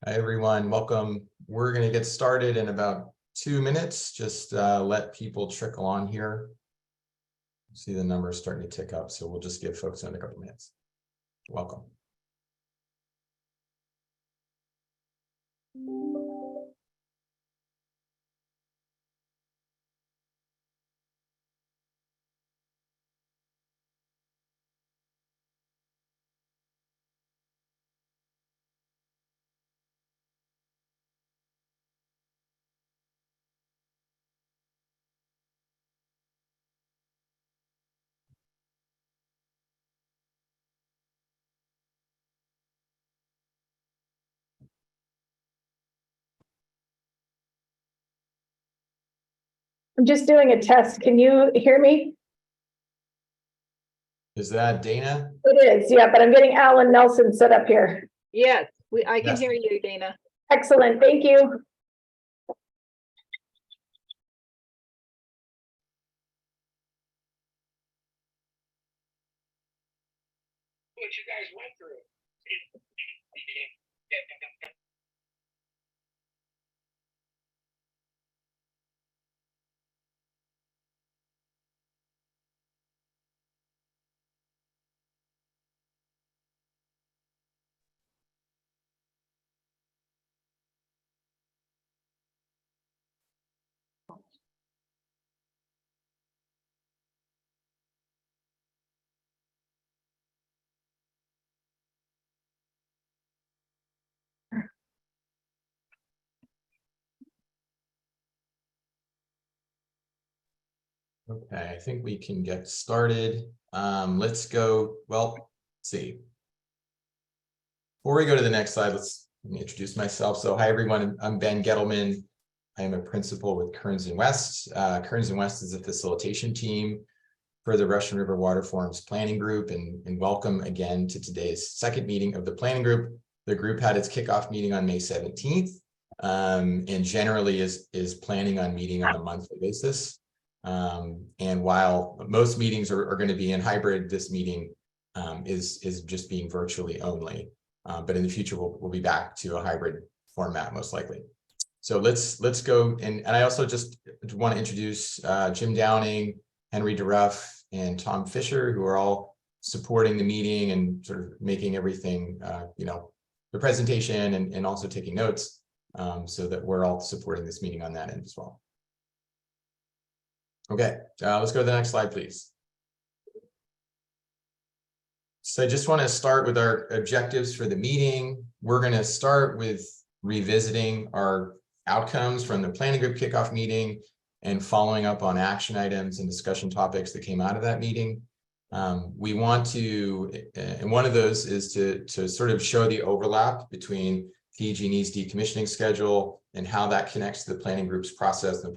Hi, everyone. Welcome. We're going to get started in about 2 minutes. Just let people trickle on here. See the numbers starting to tick up, so we'll just give folks in a couple minutes. Welcome. I'm just doing a test. Can you hear me? Is that Dana? It is, yeah, but I'm getting Alan Nelson set up here. Yes, I can Yes. hear you, Dana. Excellent, thank you. What you guys went through. Okay, I think we can get started. Let's go. Well, let's see. Before we go to the next slide, let me introduce myself. So hi, everyone. I'm Ben Gettleman. I am a principal with Kearns and West. Kearns and West is a facilitation team for the Russian River Water Forums Planning Group, and welcome again to today's second meeting of the planning group. The group had its kickoff meeting on May 17th, and generally is planning on meeting on a monthly basis. And while most meetings are going to be in hybrid, this meeting is just being virtually only. But in the future, we'll be back to a hybrid format, most likely. So let's go. And I also just want to introduce Jim Downing, Henry DeRuff, and Tom Fisher, who are all supporting the meeting and sort of making everything, the presentation and also taking notes, so that we're all supporting this meeting on that end as well. Okay, let's go to the next slide, please. So I just want to start with our objectives for the meeting. We're going to start with revisiting our outcomes from the planning group kickoff meeting and following up on action items and discussion topics that came out of that meeting. We want to, and one of those is to sort of show the overlap between PG&E's decommissioning schedule and how that connects to the planning group's process and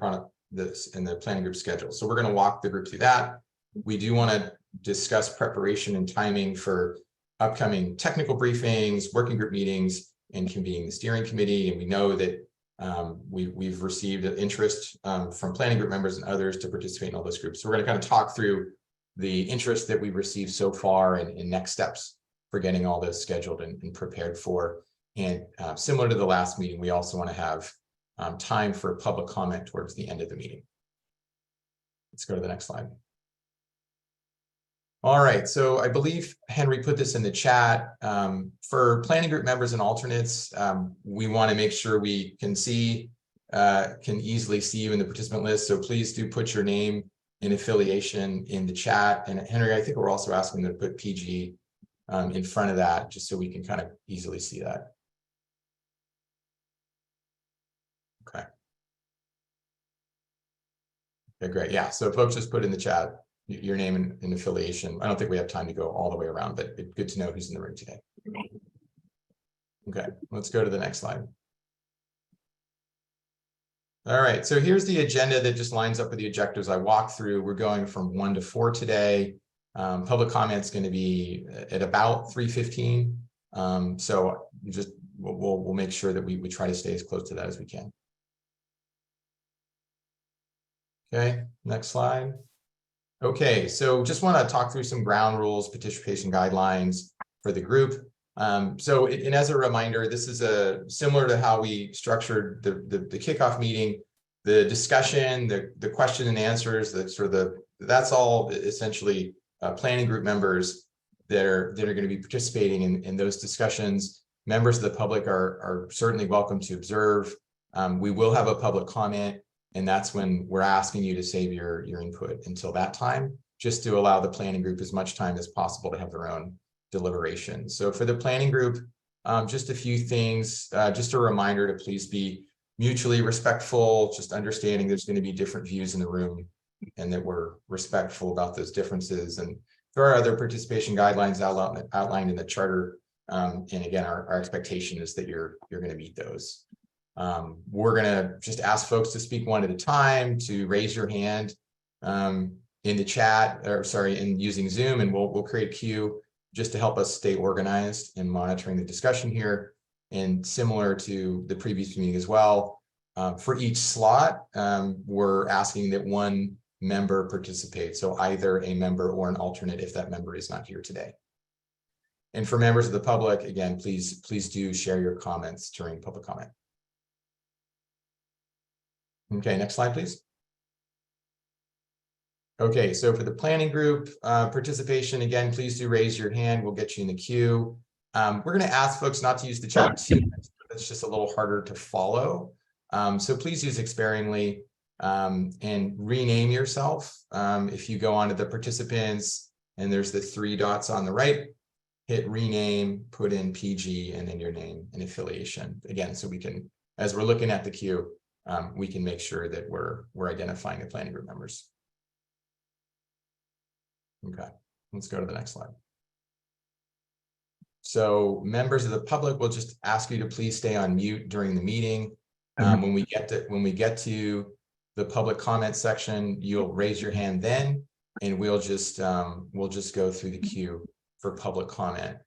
the planning group schedule. So we're going to walk the group through that. We do want to discuss preparation and timing for upcoming technical briefings, working group meetings, and convening the steering committee. And we know that we've received interest from planning group members and others to participate in all those groups. So we're going to kind of talk through the interest that we've received so far and next steps for getting all those scheduled and prepared for. And similar to the last meeting, we also want to have time for public comment towards the end of the meeting. Let's go to the next slide. All right, so I believe Henry put this in the chat. For planning group members and alternates, we want to make sure we can easily see you in the participant list. So please do put your name and affiliation in the chat. And Henry, I think we're also asking them to put PG in front of that, just so we can kind of easily see that. Okay. Okay, great. Yeah, so folks just put in the chat your name and affiliation. I don't think we have time to go all the way around, but it's good to know who's in the room today. Okay, let's go to the next slide. All right, so here's the agenda that just lines up with the objectives I walked through. We're going from 1 to 4 today. Public comment's going to be at about 3:15. So we'll make sure that we try to stay as close to that as we can. Okay, next slide. Okay, so just want to talk through some ground rules, participation guidelines for the group. And as a reminder, this is similar to how we structured the kickoff meeting. The discussion, the question and answers, that's all essentially planning group members that are going to be participating in those discussions. Members of the public are certainly welcome to observe. We will have a public comment, and that's when we're asking you to save your input until that time, just to allow the planning group as much time as possible to have their own deliberation. So for the planning group, just a few things, just a reminder to please be mutually respectful, just understanding there's going to be different views in the room and that we're respectful about those differences. And there are other participation guidelines outlined in the charter. And again, our expectation is that you're going to meet those. We're going to just ask folks to speak one at a time, to raise your hand in the chat, or sorry, in using Zoom, and we'll create a queue just to help us stay organized and monitoring the discussion here. And similar to the previous meeting as well, for each slot, we're asking that one member participate. So either a member or an alternate if that member is not here today. And for members of the public, again, please do share your comments during public comment. Okay, next slide, please. Okay, so for the planning group participation, again, please do raise your hand. We'll get you in the queue. We're going to ask folks not to use the chat too much. It's just a little harder to follow. So please use it sparingly and rename yourself. If you go onto the participants and there's the 3 dots on the right, hit rename, put in PG and then your name and affiliation. Again, so we can, as we're looking at the queue, we can make sure that we're identifying the planning group members. Okay, let's go to the next slide. So members of the public, will just ask you to please stay on mute during the meeting. When we get to the public comment section, you'll raise your hand then, and we'll just go through the queue for public comment.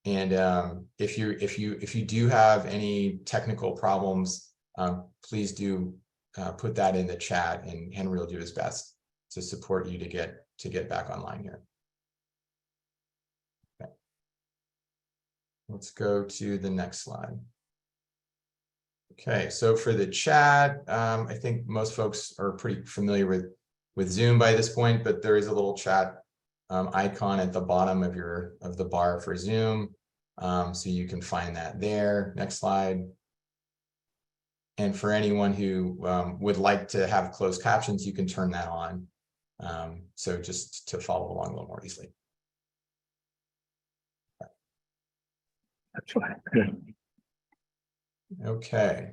And if you do have any technical problems, please do put that in the chat, and Henry will do his best to support you to get back online here. Okay. Let's go to the next slide. Okay, so for the chat, I think most folks are pretty familiar with Zoom by this point, but there is a little chat icon at the bottom of the bar for Zoom, so you can find that there. Next slide. And for anyone who would like to have closed captions, you can turn that on. So just to follow along a little more easily. Okay.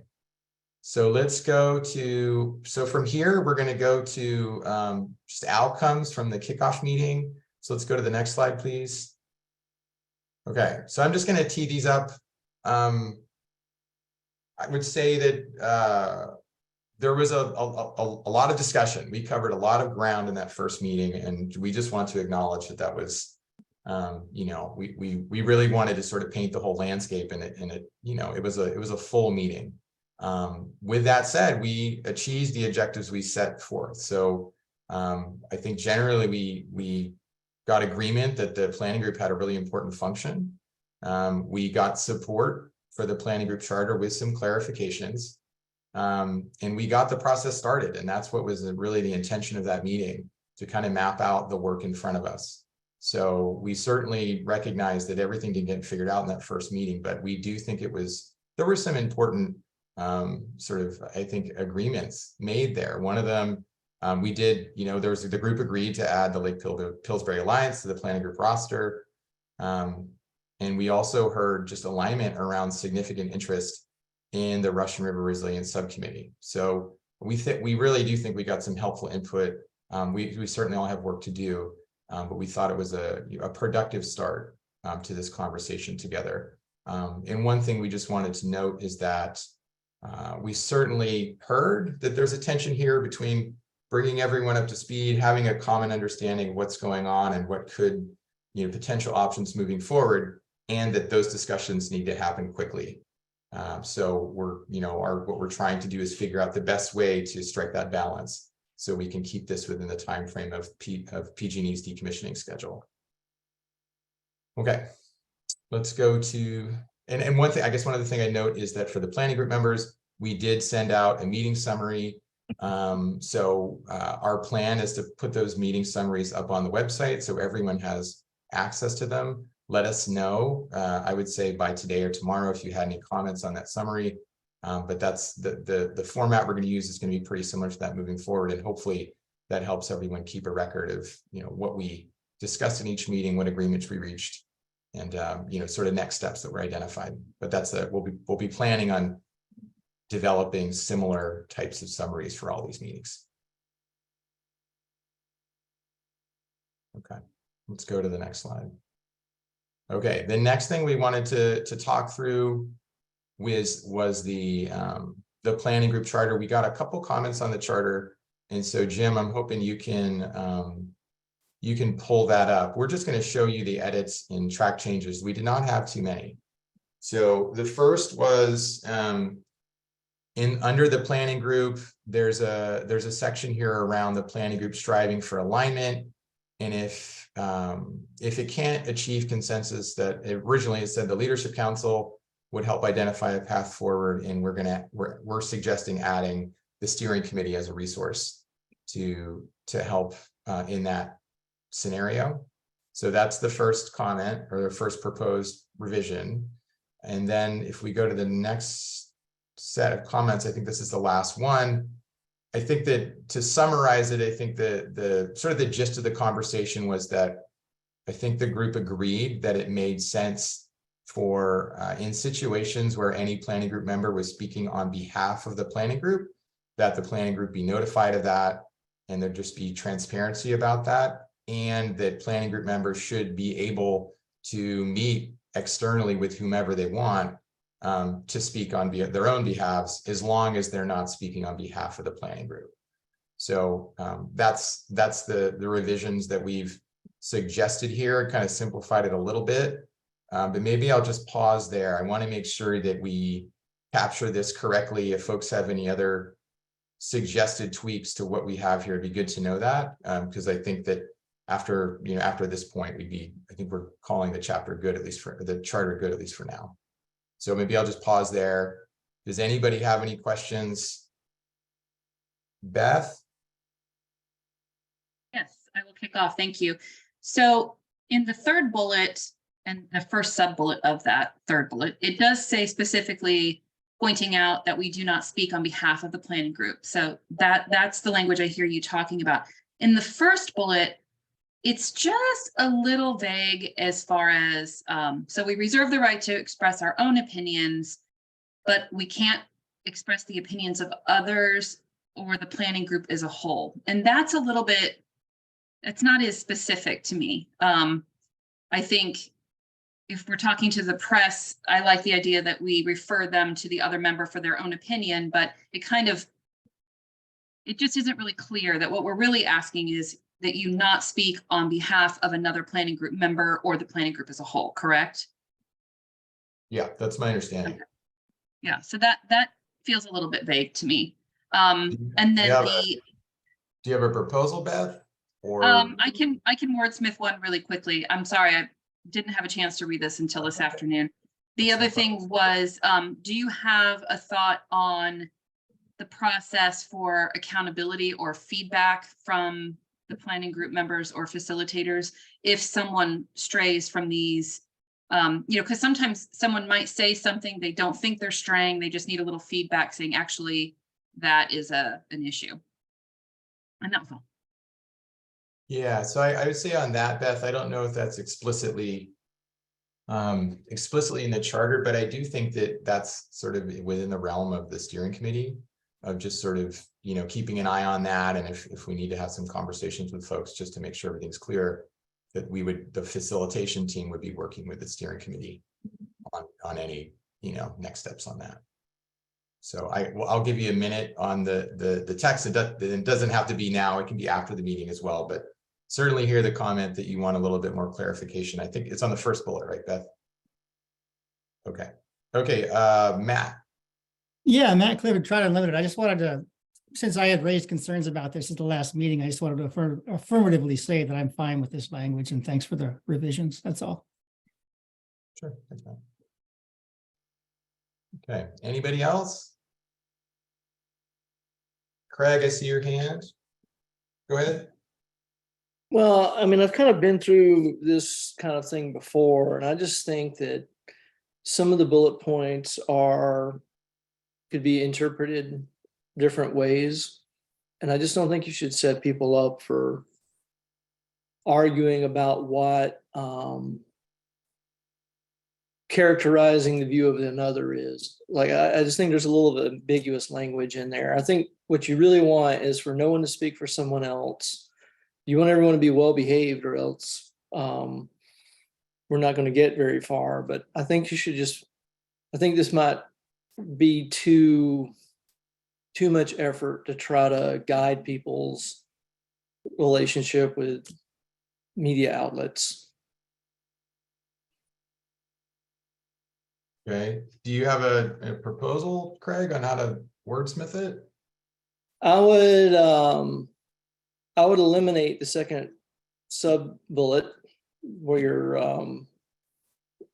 So let's go to, so from here, we're going to go to just outcomes from the kickoff meeting. So let's go to the next slide, please. Okay, so I'm just going to tee these up. I would say that there was a lot of discussion. We covered a lot of ground in that first meeting, and we just want to acknowledge that was, you know, we really wanted to sort of paint the whole landscape, and it you know, it was a full meeting. With that said, we achieved the objectives we set forth. So I think generally we got agreement that the planning group had a really important function. We got support for the planning group charter with some clarifications, and we got the process started. And that's what was really the intention of that meeting, to kind of map out the work in front of us. So we certainly recognize that everything didn't get figured out in that first meeting, but we do think there were some important sort of, I think, agreements made there. One of them, we did, you know, the group agreed to add the Lake Pillsbury Alliance to the planning group roster. And we also heard just alignment around significant interest in the Russian River Resilience Subcommittee. So we really do think we got some helpful input. We certainly all have work to do, but we thought it was a productive start to this conversation together. And one thing we just wanted to note is that we certainly heard that there's a tension here between bringing everyone up to speed, having a common understanding of what's going on and what could, you know, potential options moving forward, and that those discussions need to happen quickly. So what we're trying to do is figure out the best way to strike that balance, so we can keep this within the time frame of PG&E's decommissioning schedule. Okay, let's go to, and one thing, I guess one other thing I note is that for the planning group members, we did send out a meeting summary. So our plan is to put those meeting summaries up on the website so everyone has access to them. Let us know, I would say by today or tomorrow if you had any comments on that summary. But that's the format we're going to use is going to be pretty similar to that moving forward, and hopefully that helps everyone keep a record of what we discussed in each meeting, what agreements we reached, and sort of next steps that were identified. But that's we'll be planning on developing similar types of summaries for all these meetings. Okay, let's go to the next slide. Okay, the next thing we wanted to talk through was the planning group charter. We got a couple comments on the charter, and so Jim, I'm hoping you can pull that up. We're just going to show you the edits and track changes. We did not have too many. So the first was under the planning group. There's a section here around the planning group striving for alignment, and if it can't achieve consensus, that originally it said the leadership council would help identify a path forward, and we're suggesting adding the steering committee as a resource to help in that scenario. So that's the first comment, or the first proposed revision. And then if we go to the next set of comments, I think this is the last one. I think that to summarize it, I think the sort of the gist of the conversation was that I think the group agreed that it made sense for in situations where any planning group member was speaking on behalf of the planning group, that the planning group be notified of that, and there just be transparency about that, and that planning group members should be able to meet externally with whomever they want to speak on their own behalves, as long as they're not speaking on behalf of the planning group. So that's the revisions that we've suggested here. Kind of simplified it a little bit, but maybe I'll just pause there. I want to make sure that we capture this correctly. If folks have any other suggested tweaks to what we have here, it'd be good to know that, because I think that after this point, I think we're calling the chapter good, at least for the charter good, at least for now. So maybe I'll just pause there. Does anybody have any questions? Beth? Yes, I will kick off. Thank you. So in the third bullet and the first sub bullet of that third bullet, it does say specifically pointing out that we do not speak on behalf of the planning group. So that's the language I hear you talking about. In the first bullet, it's just a little vague as far as, so we reserve the right to express our own opinions, but we can't express the opinions of others or the planning group as a whole. And that's a little bit, it's not as specific to me. I think if we're talking to the press, I like the idea that we refer them to the other member for their own opinion, but it just isn't really clear that what we're really asking is that you not speak on behalf of another planning group member or the planning group as a whole, correct? Yeah, that's my understanding. Okay. Yeah, so that feels a little bit vague to me. And then do you have a proposal, Beth? Or I can wordsmith one really quickly. I'm sorry, I didn't have a chance to read this until this afternoon. The other thing was, do you have a thought on the process for accountability or feedback from the planning group members or facilitators if someone strays from these, because sometimes someone might say something, they don't think they're straying, they just need a little feedback saying, actually, that is an issue. And that was all. Yeah, so I would say on that, Beth, I don't know if that's explicitly in the charter, but I do think that that's sort of within the realm of the steering committee, of just sort of, keeping an eye on that. And if we need to have some conversations with folks just to make sure everything's clear, that the facilitation team would be working with the steering committee on any, next steps on that. So I'll give you a minute on the text. It doesn't have to be now, it can be after the meeting as well, but certainly hear the comment that you want a little bit more clarification. I think it's on the first bullet, right, Beth? Okay, Matt. Yeah, Matt Clifford, Charter Unlimited. I just wanted to, since I had raised concerns about this at the last meeting, I just wanted to affirmatively say that I'm fine with this language, and thanks for the revisions. That's all. Sure. Thanks, Matt. Okay, anybody else? Craig, I see your hand. Go ahead. Well, I mean, I've kind of been through this kind of thing before, and I just think that some of the bullet points could be interpreted different ways. And I just don't think you should set people up for arguing about what characterizing the view of another is. Like, I just think there's a little bit of ambiguous language in there. I think what you really want is for no one to speak for someone else. You want everyone to be well behaved, or else we're not going to get very far. But I think you should I think this might be too much effort to try to guide people's relationship with media outlets. Okay, do you have a proposal, Craig, on how to wordsmith it? I would eliminate the second sub bullet where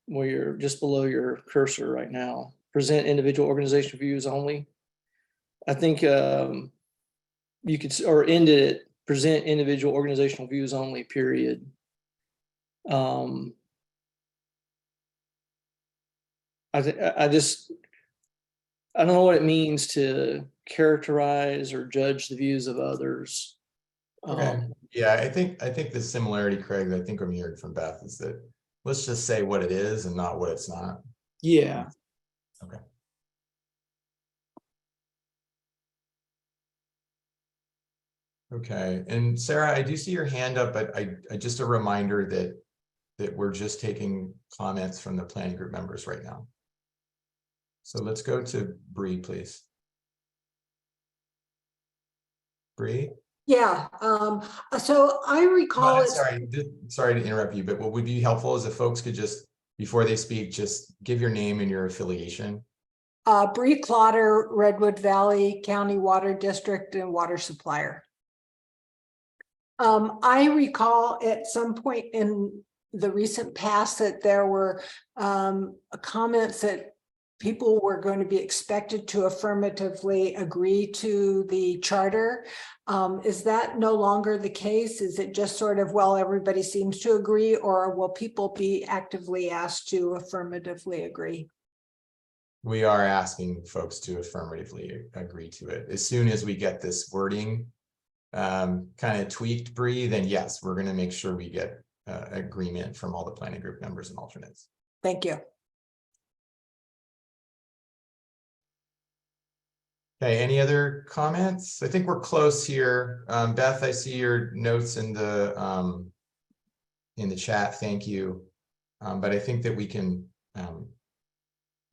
you're just below your cursor right now. Present individual organizational views only. I think you could, or end it, present individual organizational views only, period. I don't know what it means to characterize or judge the views of others. Okay, yeah, I think the similarity, Craig, that I think I'm hearing from Beth is that let's just say what it is and not what it's not. Yeah. Okay. Okay, and Sarah, I do see your hand up, but I just a reminder that we're just taking comments from the planning group members right now. So let's go to Bree, please. Bree? Yeah, so I recall Well, it's sorry to interrupt you, but what would be helpful is if folks could just, before they speak, just give your name and your affiliation. Bree Clotter, Redwood Valley County Water District and water supplier. I recall at some point in the recent past that there were comments that people were going to be expected to affirmatively agree to the charter. Is that no longer the case? Is it just sort of, well, everybody seems to agree, or will people be actively asked to affirmatively agree? We are asking folks to affirmatively agree to it. As soon as we get this wording kind of tweaked, Bree, then yes, we're going to make sure we get agreement from all the planning group members and alternates. Thank you. Okay, any other comments? I think we're close here. Beth, I see your notes in the chat. Thank you. But I think that we can,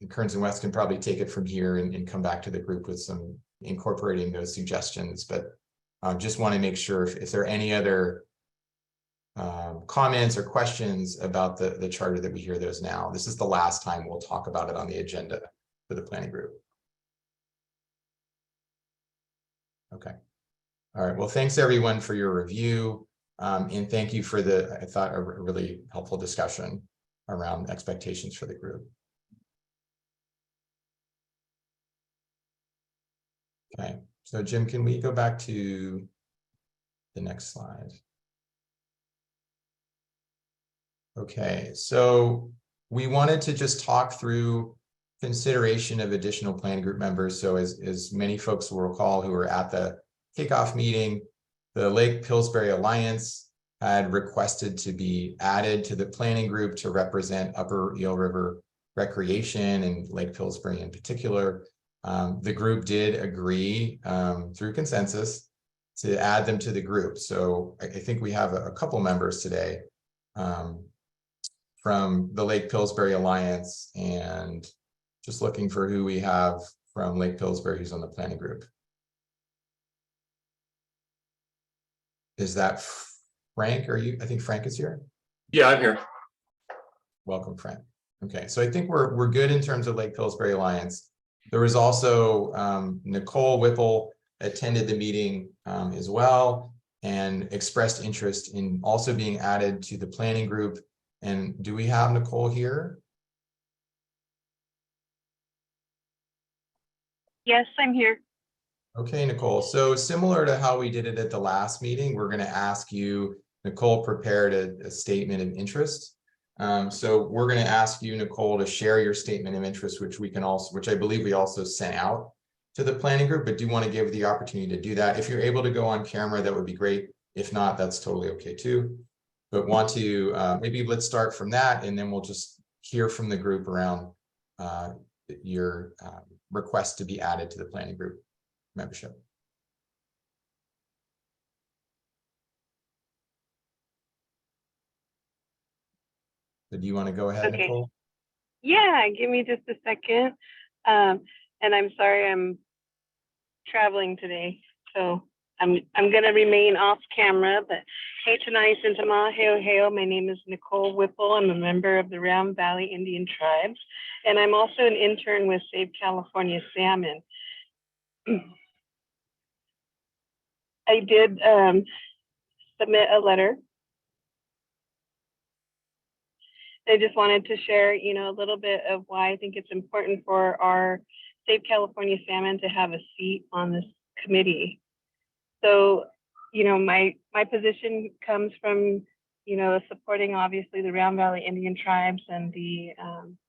Kearns and West can probably take it from here and come back to the group with some incorporating those suggestions. But just want to make sure if there are any other comments or questions about the charter, that we hear those now. This is the last time we'll talk about it on the agenda for the planning group. Okay. All right. Well, thanks everyone for your review. And thank you for I thought, a really helpful discussion around expectations for the group. Okay. So Jim, can we go back to the next slide? Okay. So we wanted to just talk through consideration of additional planning group members. So as many folks will recall who were at the kickoff meeting, the Lake Pillsbury Alliance had requested to be added to the planning group to represent Upper Eel River recreation and Lake Pillsbury in particular. The group did agree through consensus to add them to the group. So I think we have a couple members today from the Lake Pillsbury Alliance, and just looking for who we have from Lake Pillsbury who's on the planning group. Is that Frank? Are you? I think Frank is here. Yeah, I'm here. Welcome, Frank. Okay, so I think we're good in terms of Lake Pillsbury Alliance. There was also Nicole Whipple attended the meeting as well and expressed interest in also being added to the planning group. And do we have Nicole here? Yes, I'm here. Okay, Nicole. So similar to how we did it at the last meeting, we're going to ask you, Nicole prepared a statement of interest. So we're going to ask you, Nicole, to share your statement of interest, which I believe we also sent out to the planning group, but do want to give the opportunity to do that. If you're able to go on camera, that would be great. If not, that's totally okay too. But want to, maybe let's start from that, and then we'll just hear from the group around your request to be added to the planning group membership. So do you want to go ahead, Okay. Nicole? Yeah, give me just a second. And I'm sorry I'm traveling today, so I'm gonna remain off camera, but hey Tanai Sintama, heo heo. My name is Nicole Whipple. I'm a member of the Round Valley Indian Tribes, and I'm also an intern with Save California Salmon. I did submit a letter. I just wanted to share, a little bit of why I think it's important for our Save California Salmon to have a seat on this committee. So, my position comes from, supporting obviously the Round Valley Indian Tribes and the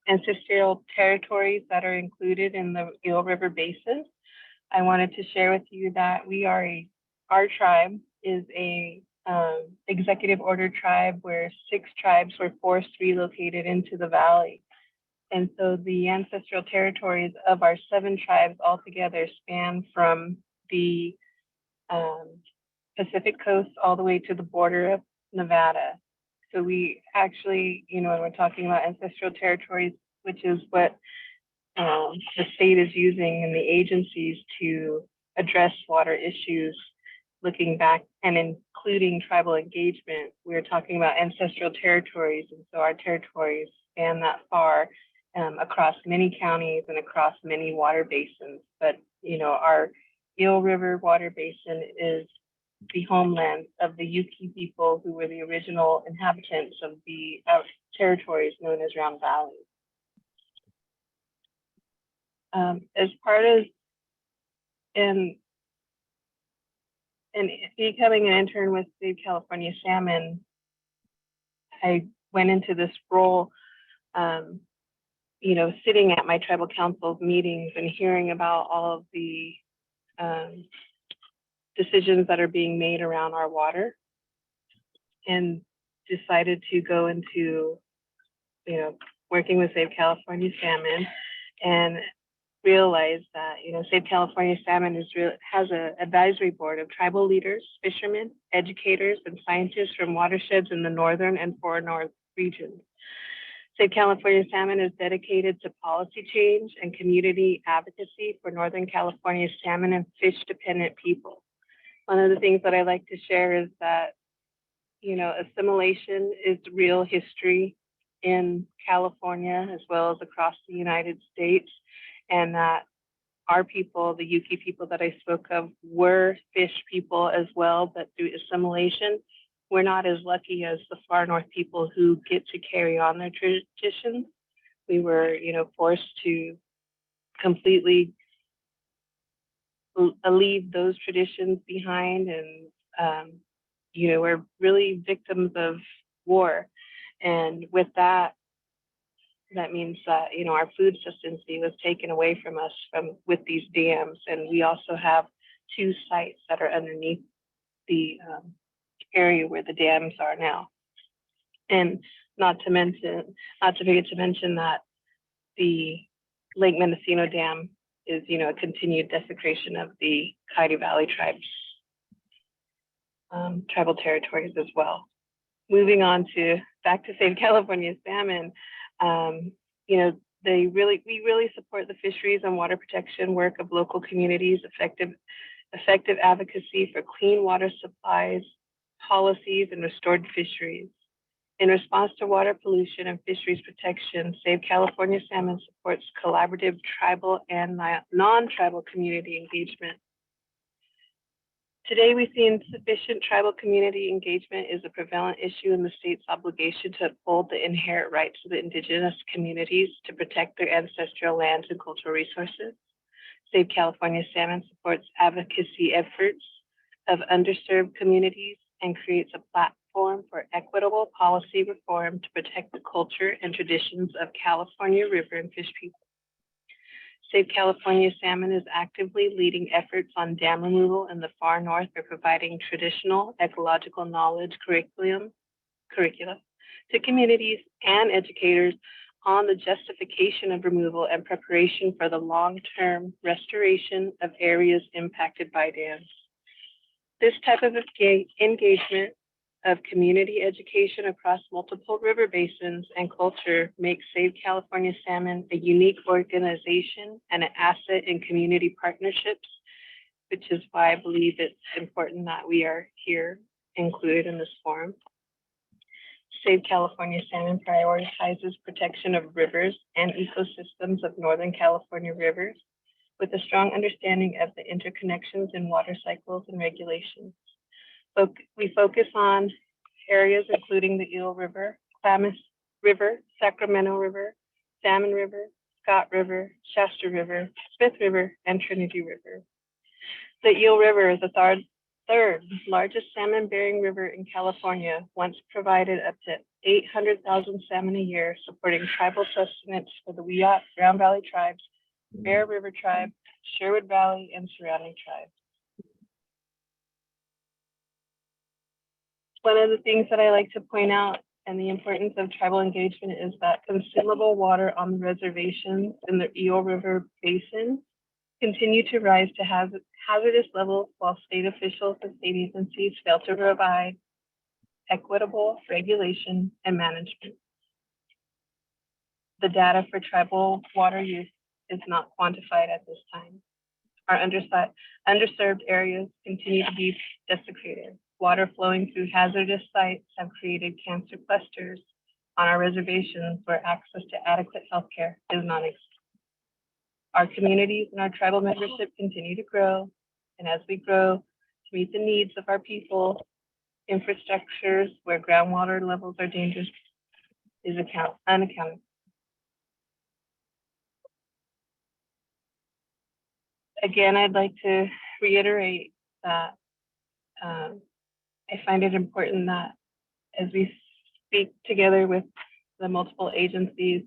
ancestral territories that are included in the Eel River Basin. I wanted to share with you that our tribe is a executive order tribe where 6 tribes were forced relocated into the valley. And so the ancestral territories of our 7 tribes altogether span from the Pacific coast all the way to the border of Nevada. So we actually, when we're talking about ancestral territories, which is what the state is using and the agencies to address water issues, looking back and including tribal engagement, we're talking about ancestral territories. And so our territories span that far across many counties and across many water basins. But, our Eel River water basin is the homeland of the Yuki people, who were the original inhabitants of the territories known as Round Valley. As part of and becoming an intern with Save California Salmon, I went into this role, sitting at my tribal council meetings and hearing about all of the decisions that are being made around our water, and decided to go into, working with Save California Salmon, and realize that Save California Salmon has an advisory board of tribal leaders, fishermen, educators, and scientists from watersheds in the northern and far north regions. Save California Salmon is dedicated to policy change and community advocacy for Northern California salmon and fish-dependent people. One of the things that I like to share is that assimilation is real history in California as well as across the United States. And that our people, the Yuki people that I spoke of, were fish people as well, but through assimilation, we're not as lucky as the far north people who get to carry on their traditions. We were, forced to completely leave those traditions behind, and we're really victims of war. And with that means that our food sustenance was taken away from us with these dams. And we also have 2 sites that are underneath the area where the dams are now. And not to forget to mention that the Lake Mendocino Dam is a continued desecration of the Coyote Valley tribes tribal territories as well. Moving on back to Save California Salmon. We really support the fisheries and water protection work of local communities, effective advocacy for clean water supplies, policies, and restored fisheries. In response to water pollution and fisheries protection, Save California Salmon supports collaborative tribal and non-tribal community engagement. Today, we see insufficient tribal community engagement is a prevalent issue in the state's obligation to uphold the inherent rights of the indigenous communities to protect their ancestral lands and cultural resources. Save California Salmon supports advocacy efforts of underserved communities and creates a platform for equitable policy reform to protect the culture and traditions of California river and fish people. Save California Salmon is actively leading efforts on dam removal in the far north by providing traditional ecological knowledge curricula to communities and educators on the justification of removal and preparation for the long-term restoration of areas impacted by dams. This type of engagement of community education across multiple river basins and culture makes Save California Salmon a unique organization and an asset in community partnerships, which is why I believe it's important that we are here included in this forum. Save California Salmon prioritizes protection of rivers and ecosystems of Northern California rivers with a strong understanding of the interconnections in water cycles and regulations. We focus on areas including the Eel River, Klamath River, Sacramento River, Salmon River, Scott River, Shasta River, Smith River, and Trinity River. The Eel River is the third largest salmon-bearing river in California, once provided up to 800,000 salmon a year, supporting tribal sustenance for the Wiyot, Round Valley tribes, Bear River tribe, Sherwood Valley, and surrounding tribes. One of the things that I like to point out and the importance of tribal engagement is that consumable water on the reservations in the Eel River Basin continue to rise to hazardous levels while state officials and state agencies fail to provide equitable regulation and management. The data for tribal water use is not quantified at this time. Our underserved areas continue to be desecrated. Water flowing through hazardous sites have created cancer clusters on our reservations where access to adequate healthcare is non-existent. Our communities and our tribal membership continue to grow, and as we grow to meet the needs of our people, infrastructures where groundwater levels are dangerous is unaccounted. Again, I'd like to reiterate that I find it important that as we speak together with the multiple agencies,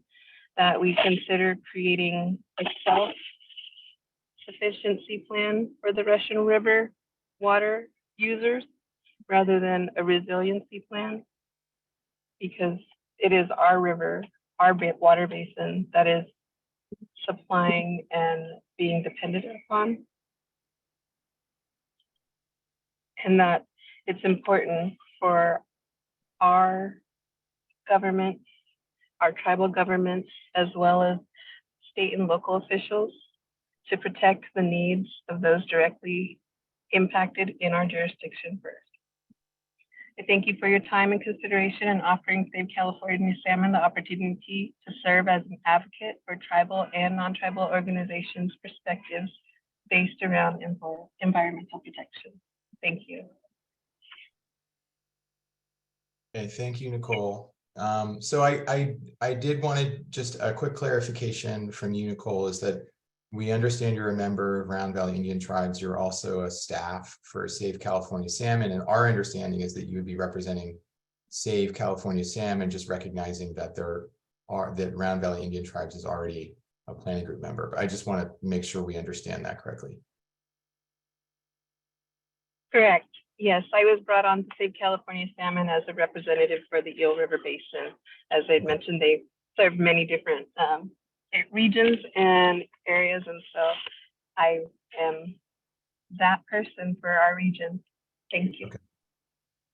that we consider creating a self-sufficiency plan for the Russian River water users rather than a resiliency plan, because it is our river, our water basin that is supplying and being dependent upon. And that it's important for our governments, our tribal governments, as well as state and local officials to protect the needs of those directly impacted in our jurisdiction first. I thank you for your time and consideration in offering Save California Salmon the opportunity to serve as an advocate for tribal and non-tribal organizations' perspectives based around environmental protection. Thank you. Okay, thank you, Nicole. So I did want to just a quick clarification from you, Nicole, is that we understand you're a member of Round Valley Indian Tribes. You're also a staff for Save California Salmon, and our understanding is that you would be representing Save California Salmon, just recognizing that that Round Valley Indian Tribes is already a planning group member. But I just want to make sure we understand that correctly. Correct. Yes, I was brought on to Save California Salmon as a representative for the Eel River Basin. As I mentioned, they serve many different regions and areas, and so I am that person for our region. Thank you.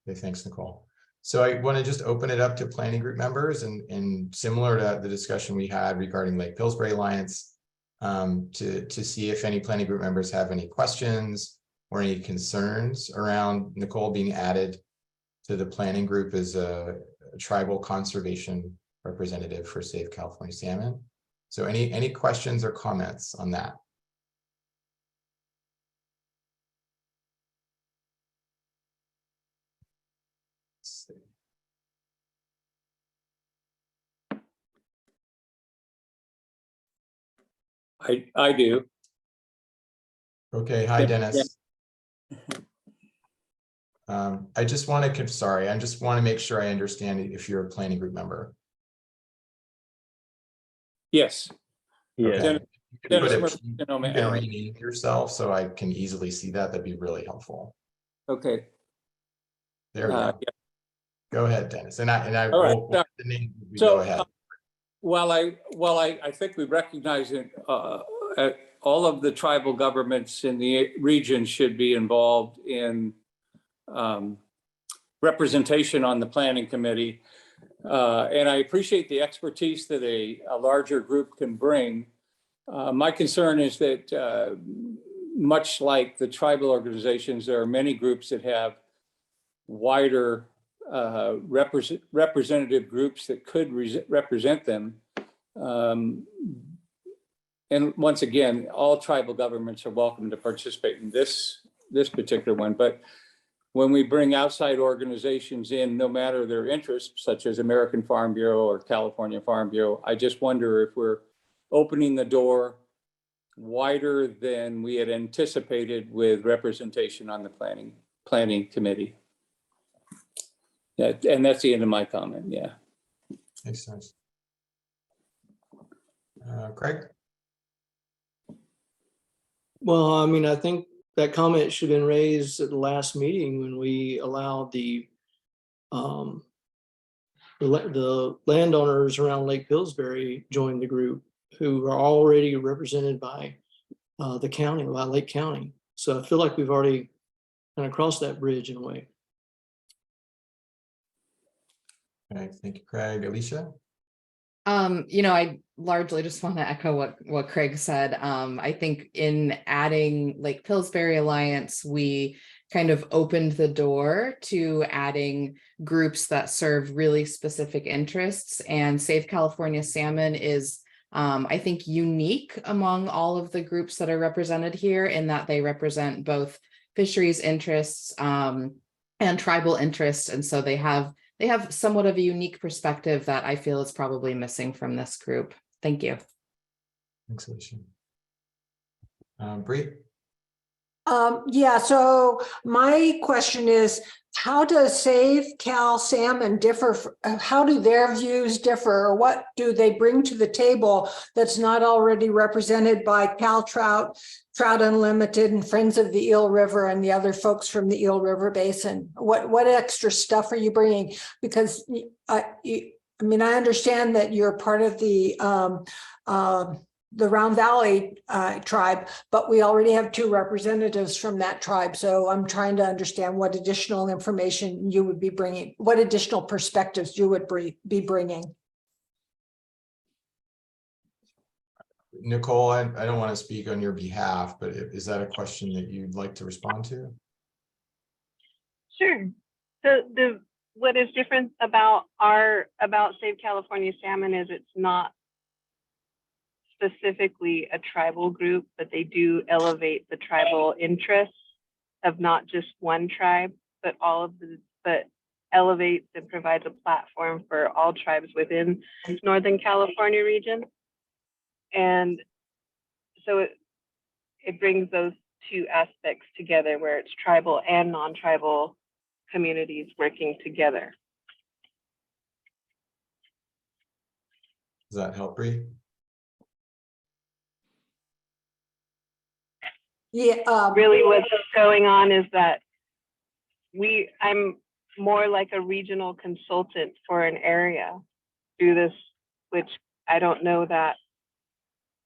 Okay, thanks, Nicole. So I want to just open it up to planning group members, and similar to the discussion we had regarding Lake Pillsbury Alliance, to see if any planning group members have any questions or any concerns around Nicole being added to the planning group as a tribal conservation representative for Save California Salmon. So any questions or comments on that? Let's see. I do. Okay, hi, Dennis. I just want to, sorry, I just want to make sure I understand if you're a planning group member. Yes. Okay. Dennis- You can Dennis put Murphy, you Sonoma can Alley. rename yourself so I can easily see that. That'd be really helpful. Okay. There we go. Yeah. Go ahead, Dennis. And I All right, will, so- the name, we so, go ahead. While I think we recognize it, all of the tribal governments in the region should be involved in representation on the planning committee. And I appreciate the expertise that a larger group can bring. My concern is that much like the tribal organizations, there are many groups that have wider representative groups that could represent them. And once again, all tribal governments are welcome to participate in this particular one. But when we bring outside organizations in, no matter their interests, such as American Farm Bureau or California Farm Bureau, I just wonder if we're opening the door wider than we had anticipated with representation on the planning committee. And that's the end of my comment. Yeah. Makes sense. Craig? Well, I mean, I think that comment should have been raised at the last meeting when we allowed the landowners around Lake Pillsbury join the group who are already represented by the county, by Lake County. So I feel like we've already kind of crossed that bridge in a way. Okay, thank you, Craig. Alicia? I largely just want to echo what Craig said. I think in adding Lake Pillsbury Alliance, we kind of opened the door to adding groups that serve really specific interests, and Save California Salmon is, I think, unique among all of the groups that are represented here in that they represent both fisheries interests and tribal interests. And so they have somewhat of a unique perspective that I feel is probably missing from this group. Thank you. Thanks, Alicia. Bree? Yeah, so my question is, how does Save Cal Salmon differ? How do their views differ? Or what do they bring to the table that's not already represented by Cal Trout, Trout Unlimited, and Friends of the Eel River and the other folks from the Eel River Basin? What extra stuff are you bringing? Because I mean, I understand that you're part of the Round Valley tribe, but we already have 2 representatives from that tribe. So I'm trying to understand what additional information you would be bringing, what additional perspectives you would be bringing. Nicole, I don't want to speak on your behalf, but is that a question that you'd like to respond to? Sure. So what is different about Save California Salmon is it's not specifically a tribal group, but they do elevate the tribal interests of not just one tribe, but elevates and provides a platform for all tribes within Northern California region. And so it brings those 2 aspects together where it's tribal and non-tribal communities working together. Does that help, Bree? Yeah. Really what's going on is that I'm more like a regional consultant for an area through this, which I don't know that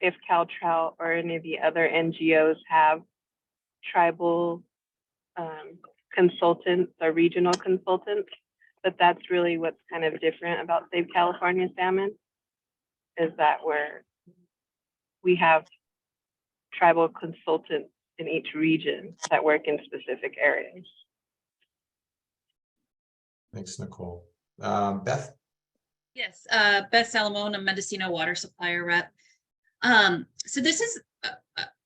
if Cal Trout or any of the other NGOs have tribal consultants or regional consultants, but that's really what's kind of different about Save California Salmon, is that we have tribal consultants in each region that work in specific areas. Thanks, Nicole. Beth? Yes, Beth Salamone, a Mendocino water supplier rep. So this is,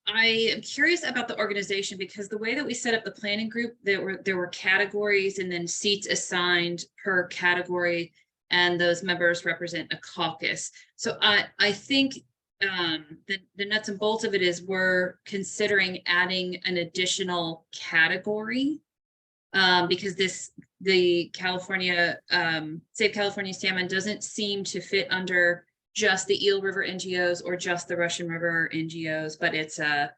I am curious about the organization because the way that we set up the planning group, there were categories and then seats assigned per category, and those members represent a caucus. So I think the nuts and bolts of it is we're considering adding an additional category. Because the California, Save California Salmon doesn't seem to fit under just the Eel River NGOs or just the Russian River NGOs, but it's a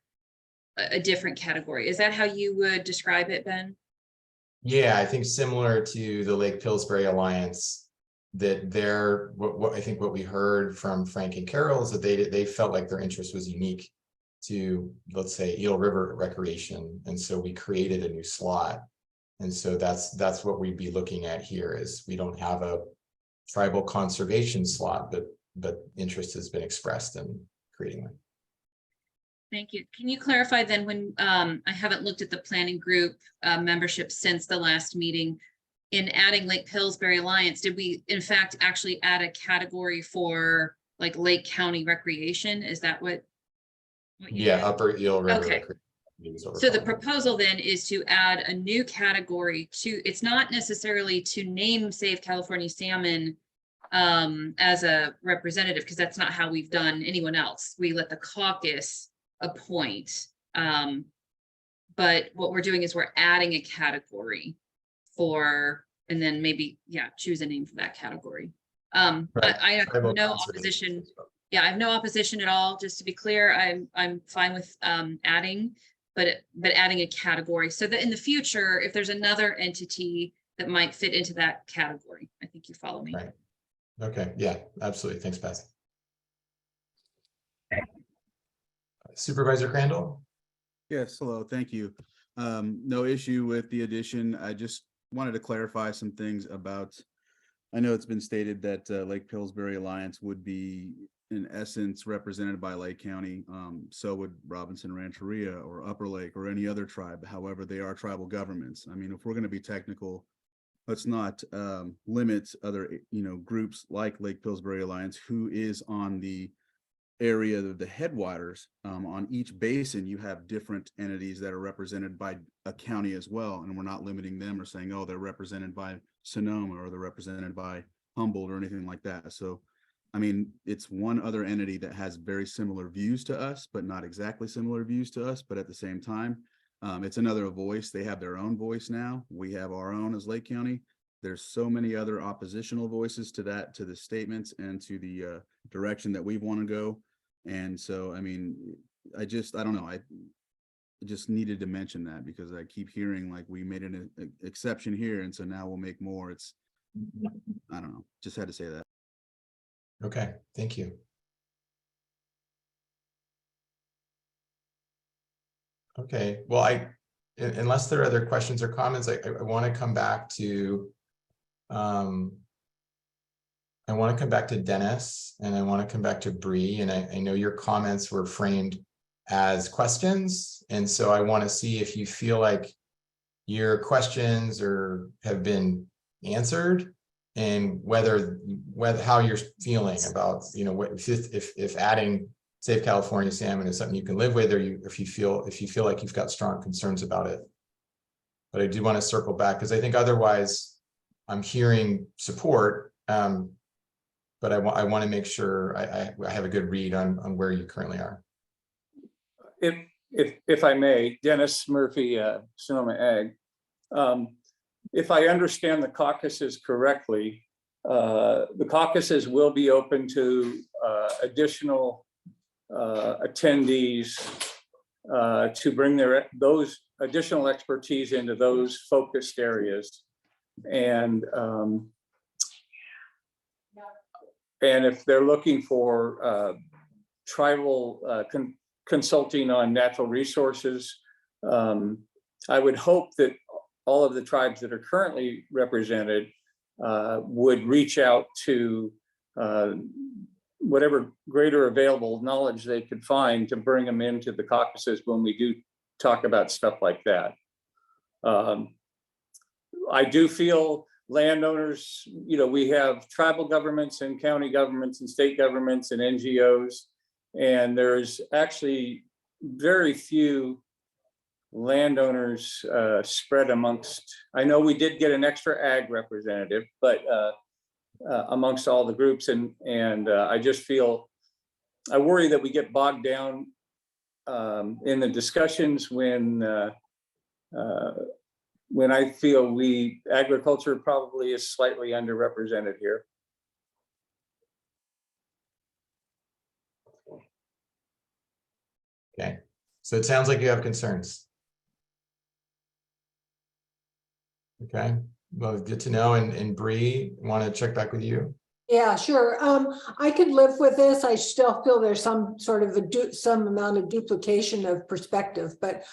different category. Is that how you would describe it, Ben? Yeah, I think similar to the Lake Pillsbury Alliance, that what I think what we heard from Frank and Carol is that they felt like their interest was unique to, let's say, Eel River recreation, and so we created a new slot. And so that's what we'd be looking at here, is we don't have a tribal conservation slot, but interest has been expressed in creating one. Thank you. Can you clarify then, when I haven't looked at the planning group membership since the last meeting, in adding Lake Pillsbury Alliance, did we in fact actually add a category for like Lake County recreation? Is that what you Yeah, did? Upper Eel River. Okay. So the proposal then is to add a new category to, it's not necessarily to name Save California Salmon as a representative, because that's not how we've done anyone else. We let the caucus appoint. But what we're doing is we're adding a category for, and then maybe, yeah, choose a name for that category. But I have Tribal no conservation. opposition. Yeah, I have no opposition at all. Just to be clear, I'm fine with adding, but adding a category so that in the future, if there's another entity that might fit into that category, I think you follow me. Right. Okay, yeah, absolutely. Thanks, Beth. Supervisor Crandall? Yes, hello, thank you. No issue with the addition. I just wanted to clarify some things about, I know it's been stated that Lake Pillsbury Alliance would be in essence represented by Lake County. So would Robinson Rancheria or Upper Lake or any other tribe. However, they are tribal governments. I mean, if we're going to be technical, let's not limit other, groups like Lake Pillsbury Alliance, who is on the area of the headwaters. On each basin, you have different entities that are represented by a county as well. And we're not limiting them or saying, oh, they're represented by Sonoma or they're represented by Humboldt or anything like that. So, I mean, it's one other entity that has very similar views to us, but not exactly similar views to us. But at the same time, it's another voice. They have their own voice now. We have our own as Lake County. There's so many other oppositional voices to that, to the statements and to the direction that we want to go. And so, I mean, I don't know. I just needed to mention that because I keep hearing like we made an exception here. And so now we'll make more. I don't know. Just had to say that. Okay, thank you. Okay, well, unless there are other questions or comments, I want to come back to Dennis, and I want to come back to Bree, and I know your comments were framed as questions, and so I want to see if you feel like your questions have been answered, and whether how you're feeling about, if adding Save California Salmon is something you can live with, or if you feel like you've got strong concerns about it. But I do want to circle back because I think otherwise I'm hearing support, but I want to make sure I have a good read on where you currently are. If I may, Dennis Murphy, Sonoma Ag. If I understand the caucuses correctly, the caucuses will be open to additional attendees to bring those additional expertise into those focused areas. And if they're looking for tribal consulting on natural resources, I would hope that all of the tribes that are currently represented would reach out to whatever greater available knowledge they could find to bring them into the caucuses when we do talk about stuff like that. I do feel landowners, we have tribal governments and county governments and state governments and NGOs, and there's actually very few landowners spread amongst, I know we did get an extra ag representative, but amongst all the groups, and I just feel I worry that we get bogged down in the discussions when I feel agriculture probably is slightly underrepresented here. Okay, so it sounds like you have concerns. Okay, well, good to know. And Bree, want to check back with you? Yeah, sure. I could live with this. I still feel there's some sort of some amount of duplication of perspective, but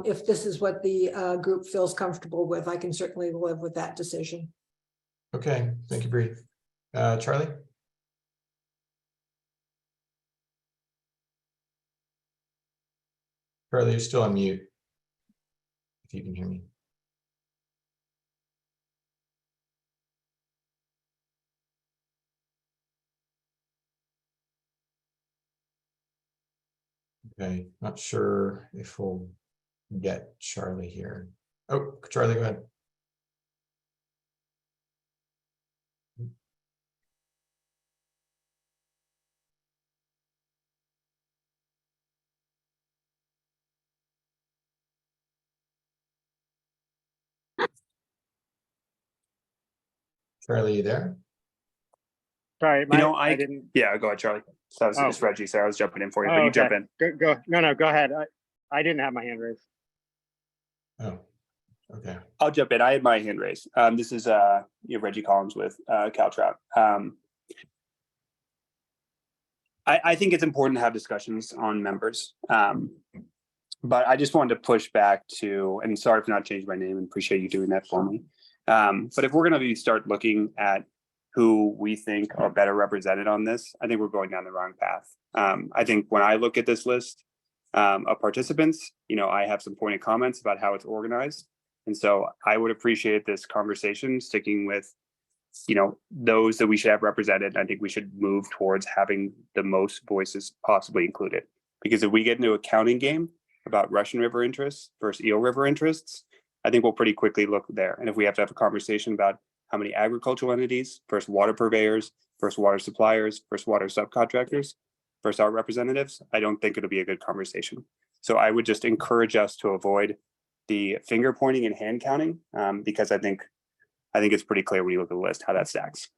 if this is what the group feels comfortable with, I can certainly live with that decision. Okay, thank you, Bree. Charlie? Charlie, you're still on mute. If you can hear me. Okay, not sure if we'll get Charlie here. Oh, Charlie, go ahead. Charlie, you there? Sorry, I didn't. yeah, go ahead, Charlie. So Oh. it's Reggie, so I was jumping in for you, but Oh, you okay. jump in. Go. No, go ahead. I didn't have my hand raised. Oh, okay. I'll jump in. I had my hand raised. This is Reggie Collins with CalTrout. I think it's important to have discussions on members. But I just wanted to push back to, and sorry for not changing my name, and appreciate you doing that for me. But if we're going to start looking at who we think are better represented on this, I think we're going down the wrong path. I think when I look at this list of participants, I have some pointed comments about how it's organized. And so I would appreciate this conversation sticking with, those that we should have represented. I think we should move towards having the most voices possibly included. Because if we get into a counting game about Russian River interests versus Eel River interests, I think we'll pretty quickly look there. And if we have to have a conversation about how many agricultural entities versus water purveyors versus water suppliers versus water subcontractors versus our representatives, I don't think it'll be a good conversation. So I would just encourage us to avoid the finger pointing and hand counting, because I think it's pretty clear when you look at the list how that stacks.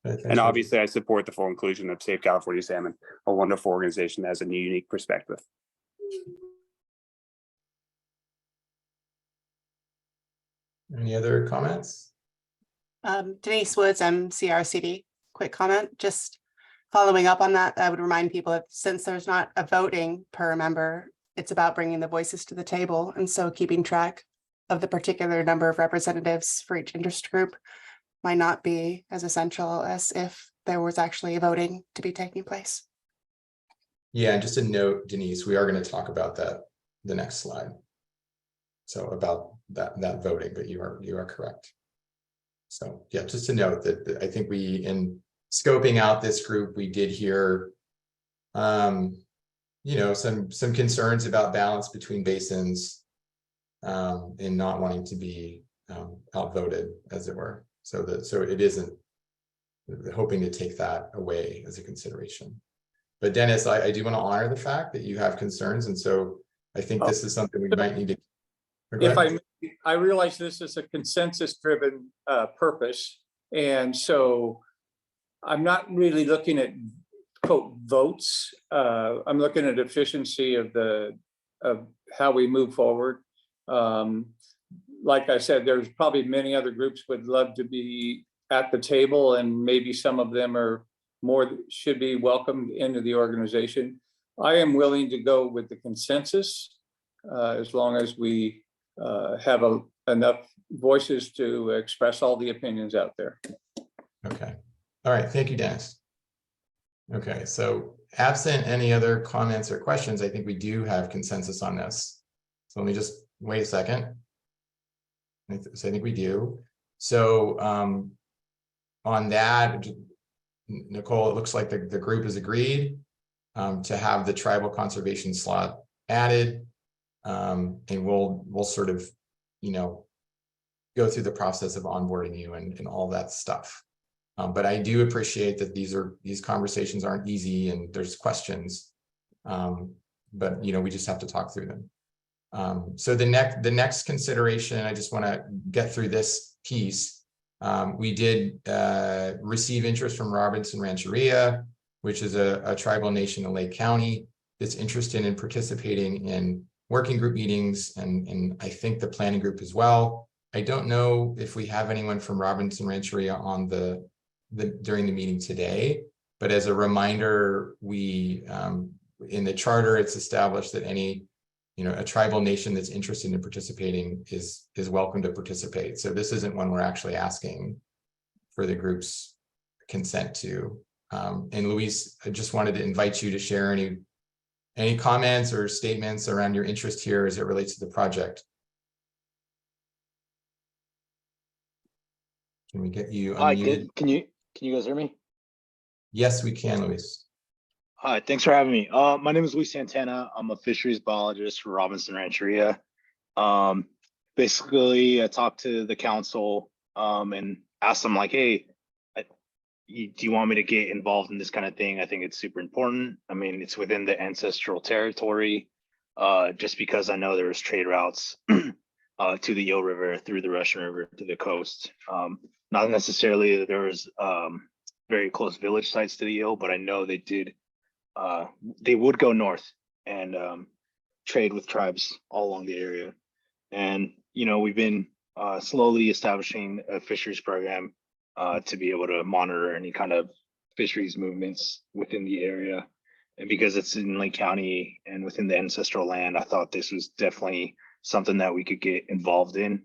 And obviously I support the full inclusion of Save California Salmon, a wonderful organization that has a unique perspective. Any other comments? Denise Woods, MCRCD. Quick comment, just following up on that, I would remind people that since there's not a voting per member, it's about bringing the voices to the table. And so keeping track of the particular number of representatives for each interest group might not be as essential as if there was actually a voting to be taking place. Yeah, and just a note, Denise, we are going to talk about that the next slide. So about that voting, but you are correct. So yeah, just to note that I think we, in scoping out this group, we did hear some concerns about balance between basins and not wanting to be outvoted, as it were. So it isn't hoping to take that away as a consideration. But Dennis, I do want to honor the fact that you have concerns, and so I think this is something we might need to. If I realize this is a consensus-driven purpose, and so I'm not really looking at quote votes. I'm looking at efficiency of how we move forward. Like I said, there's probably many other groups would love to be at the table, and maybe some of them should be welcomed into the organization. I am willing to go with the consensus as long as we have enough voices to express all the opinions out there. Okay. All right. Thank you, Dennis. Okay. So absent any other comments or questions, I think we do have consensus on this. So let me just wait a second. So I think we do. So on that, Nicole, it looks like the group has agreed to have the tribal conservation slot added. And we'll sort of, go through the process of onboarding you and all that stuff. But I do appreciate that these conversations aren't easy and there's questions. But we just have to talk through them. So the next consideration, I just want to get through this piece. We did receive interest from Robinson Rancheria, which is a tribal nation in Lake County that's interested in participating in working group meetings and I think the planning group as well. I don't know if we have anyone from Robinson Rancheria on during the meeting today, but as a reminder, we in the charter, it's established that any a tribal nation that's interested in participating is welcome to participate. So this isn't one we're actually asking for the group's consent to. And Luis, I just wanted to invite you to share any comments or statements around your interest here as it relates to the project. Can we get you unmuted? Can you guys hear me? Yes, we can, Luis. Hi, thanks for having me. My name is Luis Santana. I'm a fisheries biologist for Robinson Rancheria. Basically, I talked to the council and asked them like, hey, do you want me to get involved in this kind of thing? I think it's super important. I mean, it's within the ancestral territory, just because I know there's trade routes to the Eel River, through the Russian River, to the coast. Not necessarily that there was very close village sites to the Eel, but I know they did. They would go north and trade with tribes all along the area. And, we've been slowly establishing a fisheries program to be able to monitor any kind of fisheries movements within the area. And because it's in Lake County and within the ancestral land, I thought this was definitely something that we could get involved in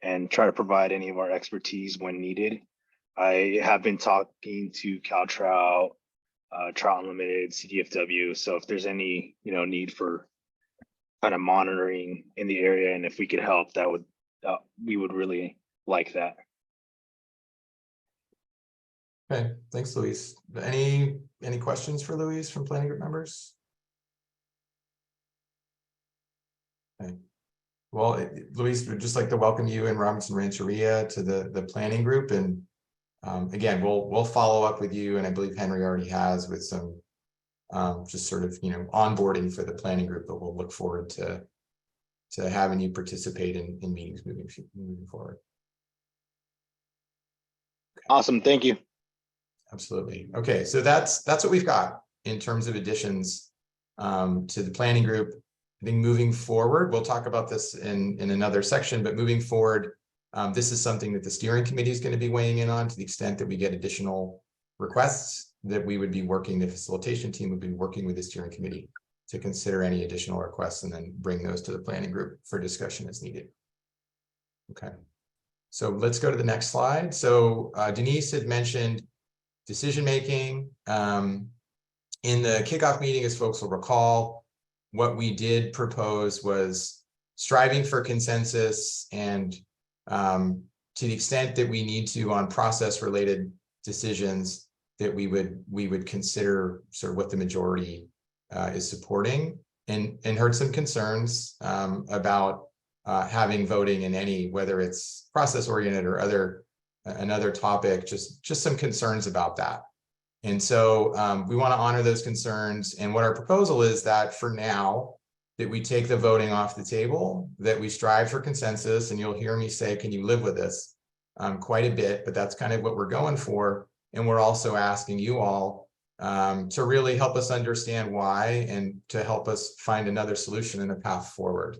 and try to provide any of our expertise when needed. I have been talking to CalTrout, Trout Unlimited, CDFW. So if there's any, need for kind of monitoring in the area, and if we could help, that would, we would really like that. Okay, thanks, Luis. Any questions for Luis from planning group members? Okay. Well, Luis, we'd just like to welcome you and Robinson Rancheria to the planning group. And again, we'll follow up with you, and I believe Henry already has, with some just sort of onboarding for the planning group, but we'll look forward to having you participate in meetings moving forward. Okay. Awesome, thank you. Absolutely. Okay, so that's what we've got in terms of additions to the planning group. I think moving forward, we'll talk about this in another section, but moving forward, this is something that the steering committee is going to be weighing in on, to the extent that we get additional requests, that we would be working, the facilitation team would be working with the steering committee to consider any additional requests and then bring those to the planning group for discussion as needed. Okay, so let's go to the next slide. So Denise had mentioned decision-making. In the kickoff meeting, as folks will recall, what we did propose was striving for consensus, and to the extent that we need to on process-related decisions, that we would consider sort of what the majority is supporting, and heard some concerns about having voting in any, whether it's process-oriented or another topic, just some concerns about that. And so we want to honor those concerns. And what our proposal is that for now, that we take the voting off the table, that we strive for consensus, and you'll hear me say, can you live with this quite a bit, but that's kind of what we're going for. And we're also asking you all to really help us understand why, and to help us find another solution and a path forward.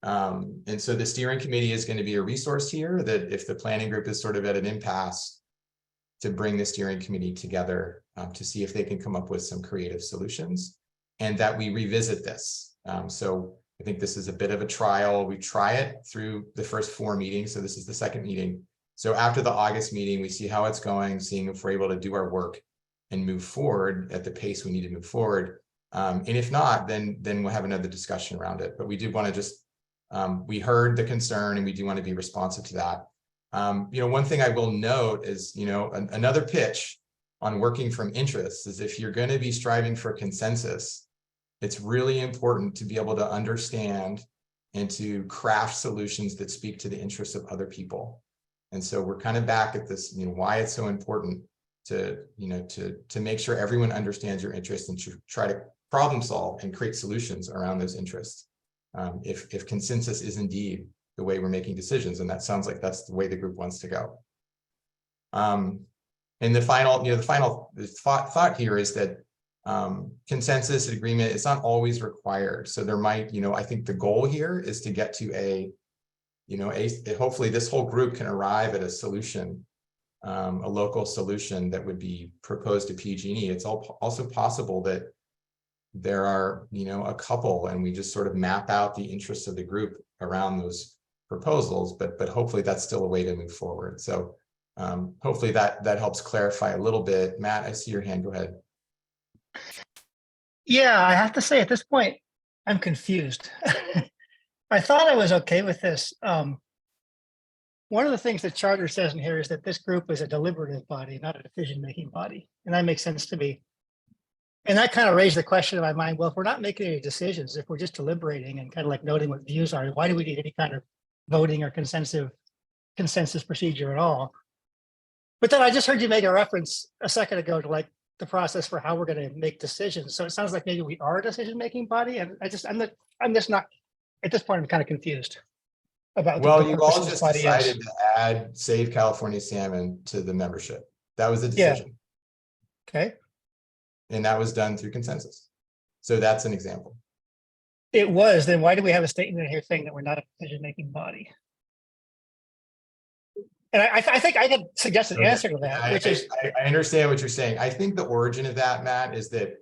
And so the steering committee is going to be a resource here, that if the planning group is sort of at an impasse, to bring the steering committee together to see if they can come up with some creative solutions, and that we revisit this. So I think this is a bit of a trial. We try it through the first 4 meetings. So this is the second meeting. So after the August meeting, we see how it's going, seeing if we're able to do our work and move forward at the pace we need to move forward. And if not, then we'll have another discussion around it. But we do want to just, we heard the concern, and we do want to be responsive to that. One thing I will note is, another pitch on working from interests is, if you're going to be striving for consensus, it's really important to be able to understand and to craft solutions that speak to the interests of other people. And so we're kind of back at this, why it's so important to, to make sure everyone understands your interests and to try to problem solve and create solutions around those interests. If consensus is indeed the way we're making decisions, and that sounds like that's the way the group wants to go. And the final, thought here is that consensus and agreement is not always required. So there might, I think the goal here is to get to hopefully this whole group can arrive at a solution, a local solution that would be proposed to PG&E. It's also possible that there are, a couple, and we just sort of map out the interests of the group around those proposals, but hopefully that's still a way to move forward. So hopefully that helps clarify a little bit. Matt, I see your hand. Go ahead. Yeah, I have to say at this point, I'm confused. I thought I was okay with this. One of the things the charter says in here is that this group is a deliberative body, not a decision-making body. And that makes sense to me. And that kind of raised the question in my mind, well, if we're not making any decisions, if we're just deliberating and kind of like noting what views are, why do we need any kind of voting or consensus procedure at all? But then I just heard you make a reference a second ago to like the process for how we're going to make decisions. So it sounds like maybe we are a decision-making body. And I'm just not, at this point, I'm kind of confused about. Well, you all just decided to add Save California Salmon to the membership. That was the decision. Yeah. Okay. And that was done through consensus. So that's an example. It was, then why do we have a statement in here saying that we're not a decision-making body? And I think I could suggest an answer to that, which is. I understand what you're saying. I think the origin of that, Matt, is that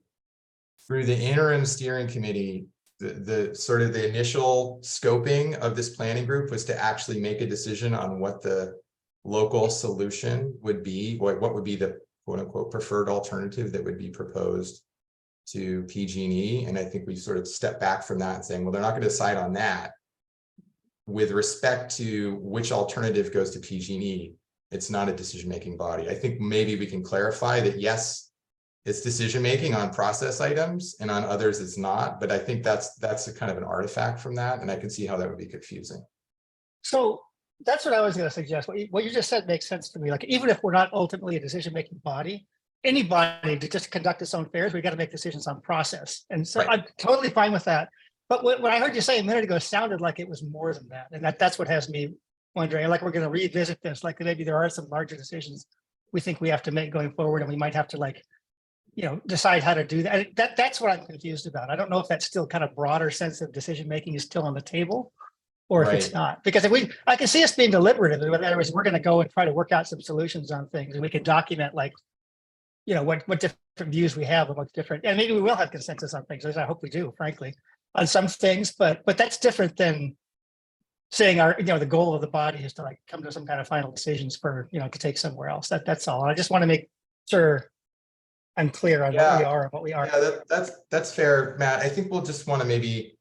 through the interim steering committee, the sort of the initial scoping of this planning group was to actually make a decision on what the local solution would be, what would be the quote unquote preferred alternative that would be proposed to PG&E. And I think we sort of stepped back from that and saying, well, they're not going to decide on that. With respect to which alternative goes to PG&E, it's not a decision-making body. I think maybe we can clarify that, yes, it's decision-making on process items and on others it's not, but I think that's a kind of an artifact from that. And I can see how that would be confusing. So that's what I was going to suggest. What you just said makes sense to me. Like, even if we're not ultimately a decision-making body, any body to just conduct its own affairs, we got to make decisions on process. And so I'm totally fine with that. But what I heard you say a minute ago sounded like it was more than that. And that's what has me wondering, like, we're going to revisit this, like maybe there are some larger decisions we think we have to make going forward, and we might have to, like, decide how to do that. That's what I'm confused about. I don't know if that still kind of broader sense of decision-making is still on the table, or if it's not. Because I can see us being deliberative. In other words, we're going to go and try to work out some solutions on things, and we can document, like, what different views we have about different, and maybe we will have consensus on things. I hope we do, frankly, on some things, but that's different than saying the goal of the body is to, like, come to some kind of final decisions for, to take somewhere else. That's all. And I just want to make sure I'm clear on what we are and what we aren't. Yeah, that's fair, Matt. I think we'll just want to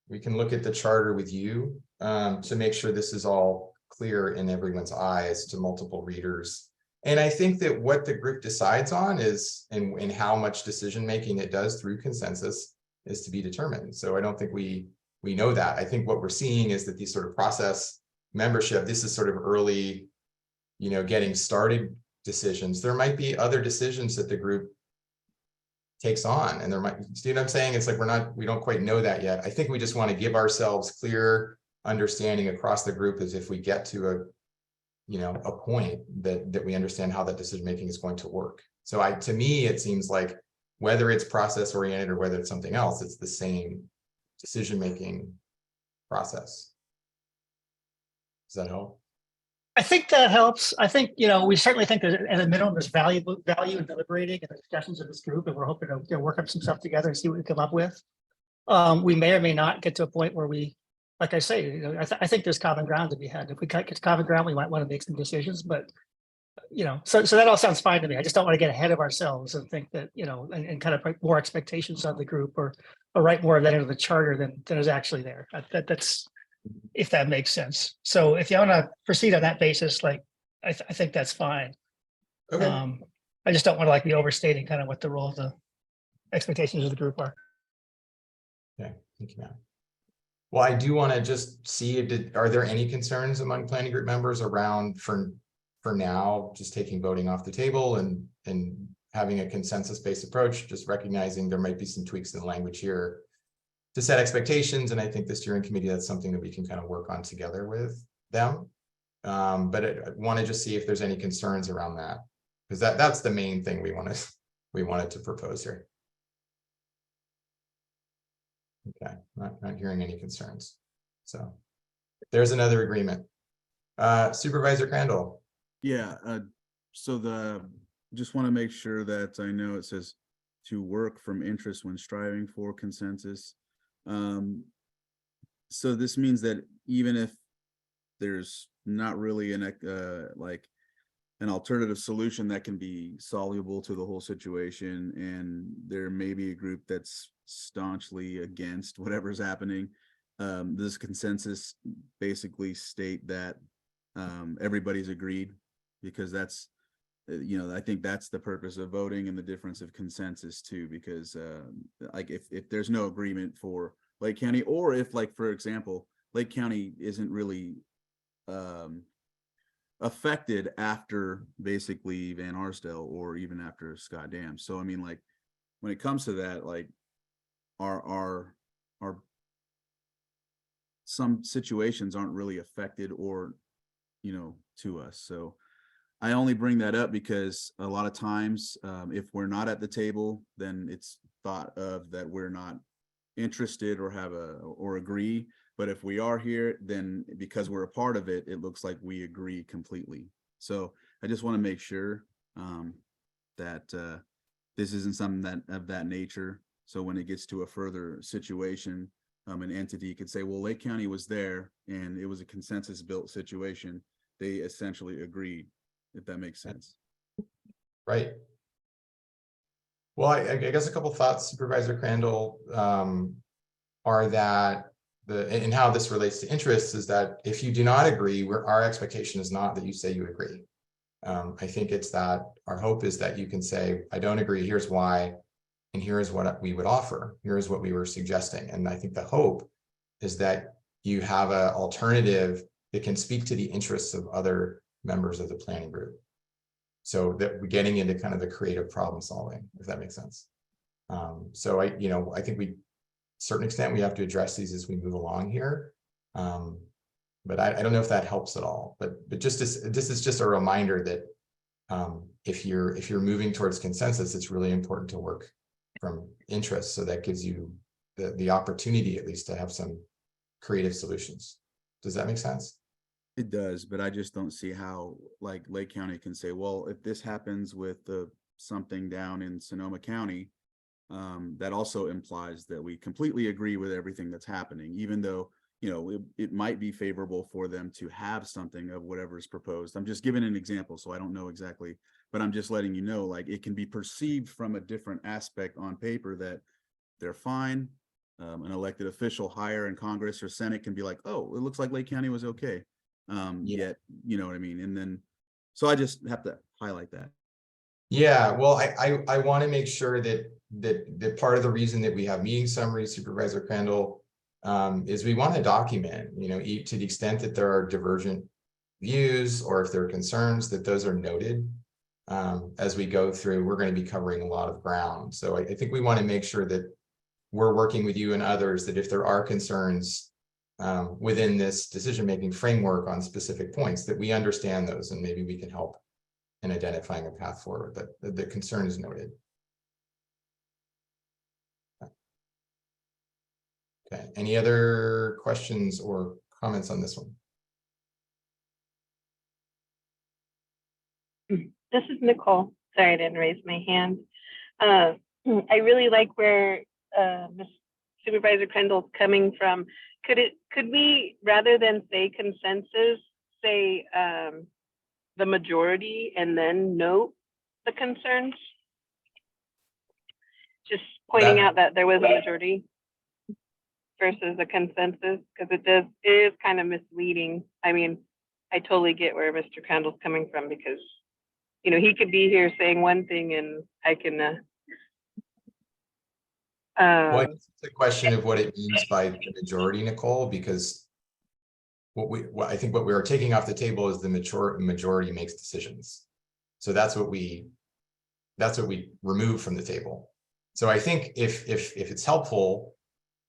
we can look at the charter with you to make sure this is all clear in everyone's eyes to multiple readers. And I think that what the group decides on is, and how much decision-making it does through consensus, is to be determined. So I don't think we know that. I think what we're seeing is that these sort of process membership, this is sort of early, getting started decisions. There might be other decisions that the group takes on, and there might, see what I'm saying? It's like we don't quite know that yet. I think we just want to give ourselves clear understanding across the group, as if we get to a point that we understand how that decision-making is going to work. So to me, it seems like whether it's process oriented or whether it's something else, it's the same decision-making process. Does that help? I think that helps. I think, we certainly think that at a minimum, there's value in deliberating and the discussions of this group, and we're hoping to work up some stuff together and see what we come up with. We may or may not get to a point where we, like I say, I think there's common ground to be had. If we get to common ground, we might want to make some decisions, but so that all sounds fine to me. I just don't want to get ahead of ourselves and think that, and kind of put more expectations on the group or write more of that into the charter than is actually there. That's, if that makes sense. So if you want to proceed on that basis, like, I think that's fine. Okay. I just don't want to be overstating kind of what the role of the expectations of the group are. Okay, thank you, Matt. Well, I do want to just see, are there any concerns among planning group members around for now, just taking voting off the table and having a consensus-based approach, just recognizing there might be some tweaks in the language here to set expectations. And I think the steering committee, that's something that we can kind of work on together with them. But I want to just see if there's any concerns around that, because that's the main thing we wanted to propose here. Okay, not hearing any concerns. So there's another agreement. Supervisor Crandall. Yeah, so just want to make sure that I know it says to work from interest when striving for consensus. So this means that even if there's not really like an alternative solution that can be soluble to the whole situation, and there may be a group that's staunchly against whatever's happening, this consensus basically state that everybody's agreed, because that's, I think that's the purpose of voting and the difference of consensus too, because like if there's no agreement for Lake County, or if, like, for example, Lake County isn't really affected after basically Van Arsdale or even after Scott Dam. So I mean, like, when it comes to that, like our some situations aren't really affected or to us. So I only bring that up because a lot of times if we're not at the table, then it's thought of that we're not interested or agree. But if we are here, then because we're a part of it, it looks like we agree completely. So I just want to make sure that this isn't something of that nature. So when it gets to a further situation, an entity could say, well, Lake County was there and it was a consensus built situation. They essentially agreed, if that makes sense. Right. Well, I guess a couple thoughts, Supervisor Crandall, are that and how this relates to interests is that if you do not agree, our expectation is not that you say you agree. I think it's that our hope is that you can say, I don't agree, here's why, and here is what we would offer. Here is what we were suggesting. And I think the hope is that you have an alternative that can speak to the interests of other members of the planning group. So that we're getting into kind of the creative problem solving, if that makes sense. So I think to a certain extent, we have to address these as we move along here. But I don't know if that helps at all. But this is just a reminder that if you're moving towards consensus, it's really important to work from interest. So that gives you the opportunity at least to have some creative solutions. Does that make sense? It does, but I just don't see how, like, Lake County can say, well, if this happens with something down in Sonoma County, that also implies that we completely agree with everything that's happening, even though, it might be favorable for them to have something of whatever's proposed. I'm just giving an example, so I don't know exactly, but I'm just letting you know, like, it can be perceived from a different aspect on paper that they're fine. An elected official higher in Congress or Senate can be like, oh, it looks like Lake County was okay. Yet, you know what I mean? And then, so I just have to highlight that. Yeah, well, I want to make sure that part of the reason that we have meeting summaries, Supervisor Crandall, is we want to document, to the extent that there are divergent views or if there are concerns, that those are noted. As we go through, we're going to be covering a lot of ground. So I think we want to make sure that we're working with you and others, that if there are concerns within this decision-making framework on specific points, that we understand those and maybe we can help in identifying a path forward, but the concern is noted. Okay, any other questions or comments on this one? This is Nicole. Sorry, I didn't raise my hand. I really like where Ms. Supervisor Crandall's coming from. Could we, rather than say consensus, say the majority and then note the concerns? Just pointing out that there was a majority versus a consensus, because it is kind of misleading. I mean, I totally get where Mr. Crandall's coming from, because he could be here saying one thing and I can Well, it's a question of what it means by the majority, Nicole, because what I think what we are taking off the table is the majority makes decisions. So that's what we remove from the table. So I think if it's helpful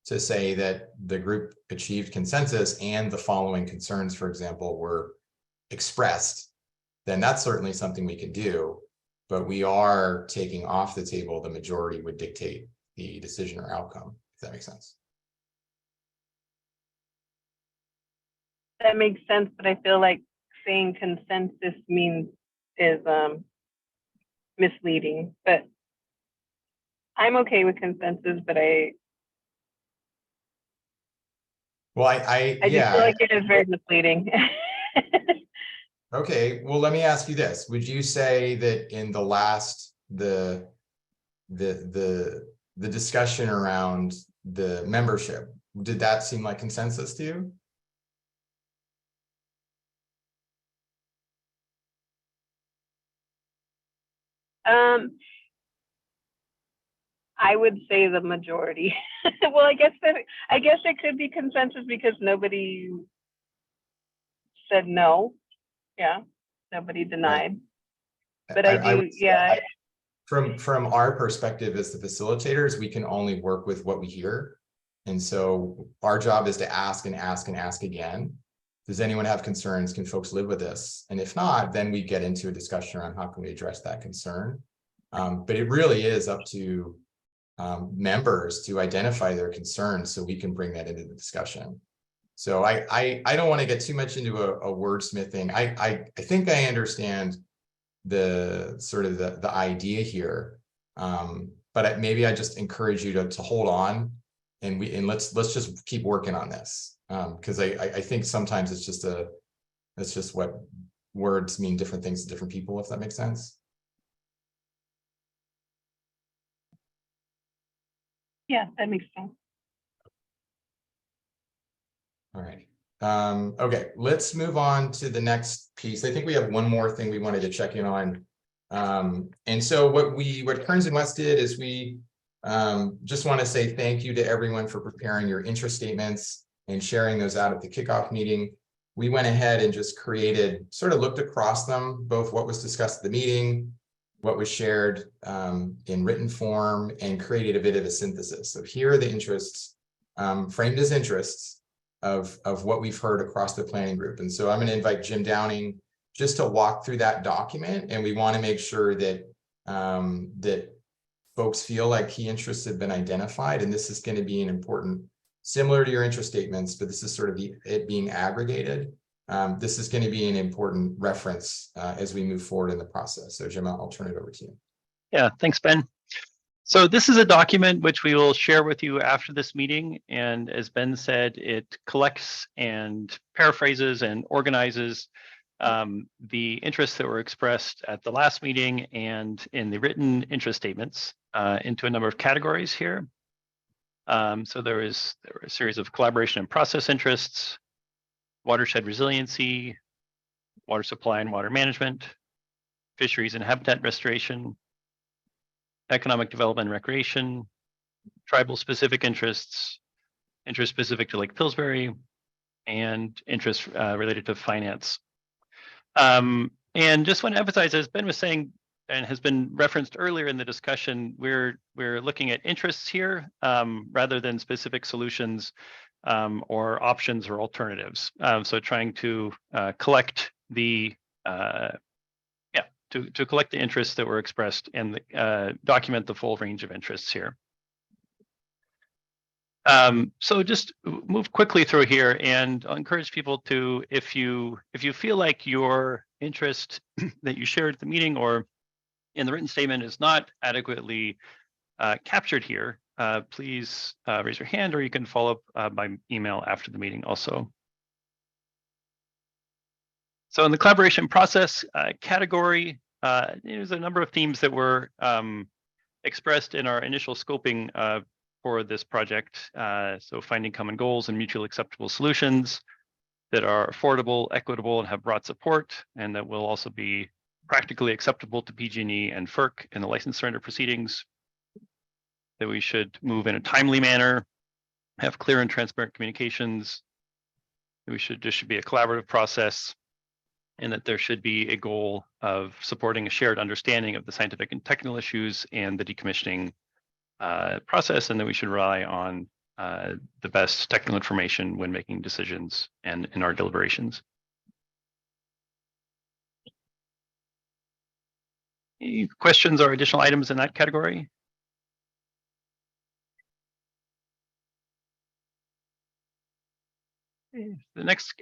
to say that the group achieved consensus and the following concerns, for example, were expressed, then that's certainly something we can do. But we are taking off the table, the majority would dictate the decision or outcome, if that makes sense. That makes sense, but I feel like saying consensus is misleading, but I'm okay with consensus, but Well, I just feel like it is very misleading. Okay, well, let me ask you this. Would you say that in the last, the discussion around the membership, did that seem like consensus to you? I would say the majority. Well, I guess it could be consensus because nobody said no. Yeah, nobody denied. But I do, would say yeah. From our perspective as the facilitators, we can only work with what we hear. And so our job is to ask and ask and ask again. Does anyone have concerns? Can folks live with this? And if not, then we get into a discussion around how can we address that concern. But it really is up to members to identify their concerns so we can bring that into the discussion. So I don't want to get too much into a wordsmithing. I think I understand the sort of the idea here, but maybe I just encourage you to hold on and let's just keep working on this, because I think sometimes it's just what words mean different things to different people, if that makes sense. Yeah, that makes sense. All right. Okay, let's move on to the next piece. I think we have one more thing we wanted to check in on. And so what Kearns and West did is we just want to say thank you to everyone for preparing your interest statements and sharing those out at the kickoff meeting. We went ahead and just sort of looked across them, both what was discussed at the meeting, what was shared in written form, and created a bit of a synthesis. So here are the interests, framed as interests, of what we've heard across the planning group. And so I'm going to invite Jim Downing just to walk through that document. And we want to make sure that that folks feel like key interests have been identified. And this is going to be an important, similar to your interest statements, but this is sort of it being aggregated. This is going to be an important reference as we move forward in the process. So Jim, I'll turn it over to you. Yeah, thanks, Ben. So this is a document which we will share with you after this meeting. And as Ben said, it collects and paraphrases and organizes the interests that were expressed at the last meeting and in the written interest statements into a number of categories here. So there were a series of collaboration and process interests, watershed resiliency, water supply and water management, fisheries and habitat restoration, economic development and recreation, tribal specific interests, interest specific to Lake Pillsbury, and interests related to finance. And just want to emphasize, as Ben was saying, and has been referenced earlier in the discussion, we're looking at interests here rather than specific solutions or options or alternatives. So trying to collect the to collect the interests that were expressed and document the full range of interests here. So just move quickly through here, and I'll encourage people to, if you feel like your interest that you shared at the meeting or in the written statement is not adequately captured here, please raise your hand, or you can follow up by email after the meeting also. So in the collaboration process category, there's a number of themes that were expressed in our initial scoping for this project. So finding common goals and mutually acceptable solutions that are affordable, equitable, and have broad support, and that will also be practically acceptable to PG&E and FERC in the license surrender proceedings. that we should move in a timely manner, have clear and transparent communications. There should be a collaborative process, and that there should be a goal of supporting a shared understanding of the scientific and technical issues and the decommissioning process, and that we should rely on the best technical information when making decisions and in our deliberations. Any questions or additional items in that category? The next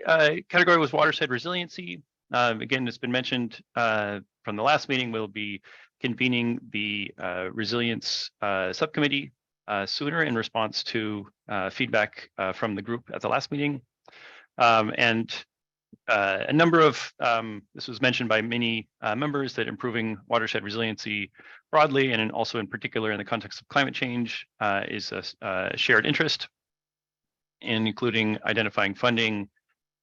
category was watershed resiliency. Again, it's been mentioned from the last meeting, we'll be convening the resilience subcommittee sooner in response to feedback from the group at the last meeting. A number of, this was mentioned by many members, that improving watershed resiliency broadly and also in particular in the context of climate change is a shared interest, and including identifying funding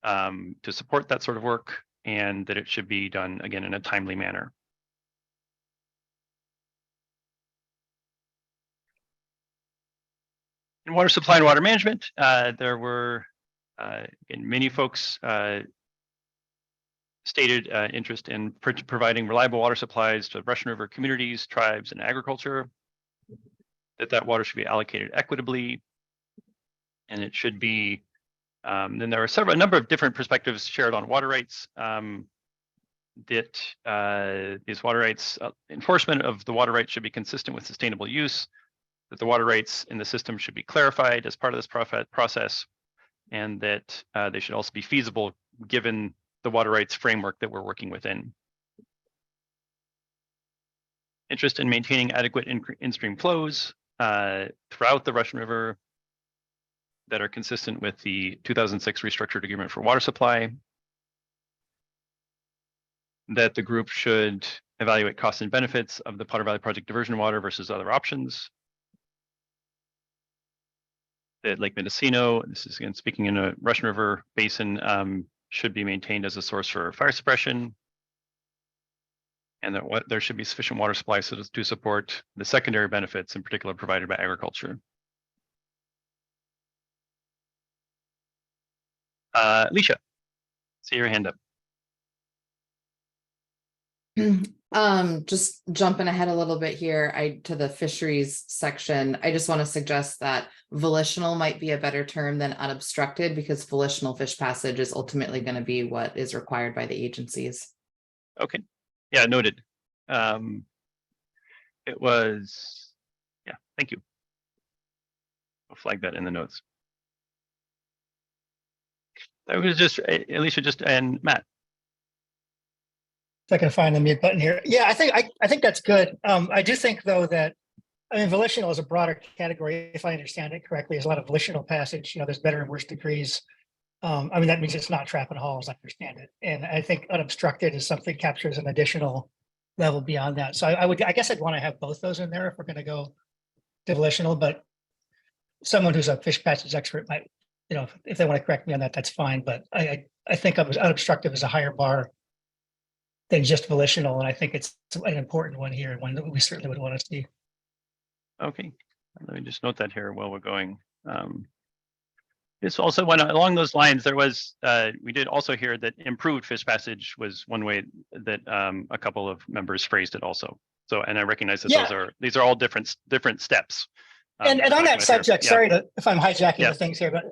to support that sort of work, and that it should be done again in a timely manner. In water supply and water management, there were many folks stated interest in providing reliable water supplies to Russian River communities, tribes, and agriculture, that water should be allocated equitably, and it should be, then there are a number of different perspectives shared on water rights, that these water rights, enforcement of the water rights should be consistent with sustainable use, that the water rights in the system should be clarified as part of this process, and that they should also be feasible given the water rights framework that we're working within. Interest in maintaining adequate in-stream flows throughout the Russian River that are consistent with the 2006 restructured agreement for water supply. That the group should evaluate costs and benefits of the Potter Valley Project diversion water versus other options. That Lake Mendocino, this is again speaking in a Russian River basin, should be maintained as a source for fire suppression, and that there should be sufficient water supply to support the secondary benefits, in particular provided by agriculture. Alicia, see your hand up. Just jumping ahead a little bit here, to the fisheries section, I just want to suggest that volitional might be a better term than unobstructed, because volitional fish passage is ultimately going to be what is required by the agencies. Okay, yeah, noted. It was, yeah, thank you. I'll flag that in the notes. That was just Alicia, and Matt. If I can find the mute button here. Yeah, I think that's good. I do think though that, I mean, volitional is a broader category. If I understand it correctly, there's a lot of volitional passage. There's better and worse degrees. I mean, that means it's not trap and haul, as I understand it. And I think unobstructed is something captures an additional level beyond that. So I guess I'd want to have both those in there if we're going to go to volitional. But someone who's a fish passage expert might, if they want to correct me on that, that's fine. But I think unobstructed is a higher bar than just volitional, and I think it's an important one here, and one that we certainly would want to see. Okay, let me just note that here while we're going. This also went along those lines. There was, we did also hear that improved fish passage was one way that a couple of members phrased it also. So, and I recognize that these are all different steps. And on that subject, sorry if I'm hijacking the things here, but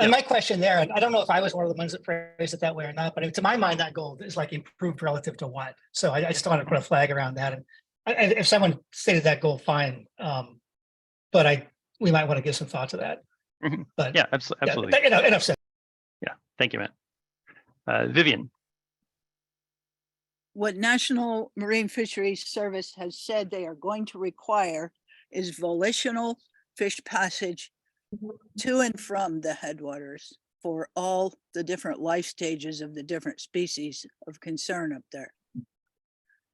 my question there, and I don't know if I was one of the ones that phrased it that way or not, but to my mind, that goal is like improved relative to what? So I just want to put a flag around that. And if someone stated that goal, fine. But we might want to give some thought to that. Mm-hmm. But yeah, absolutely. Enough said. Yeah, thank you, Matt. Vivian. What National Marine Fisheries Service has said they are going to require is volitional fish passage to and from the headwaters for all the different life stages of the different species of concern up there.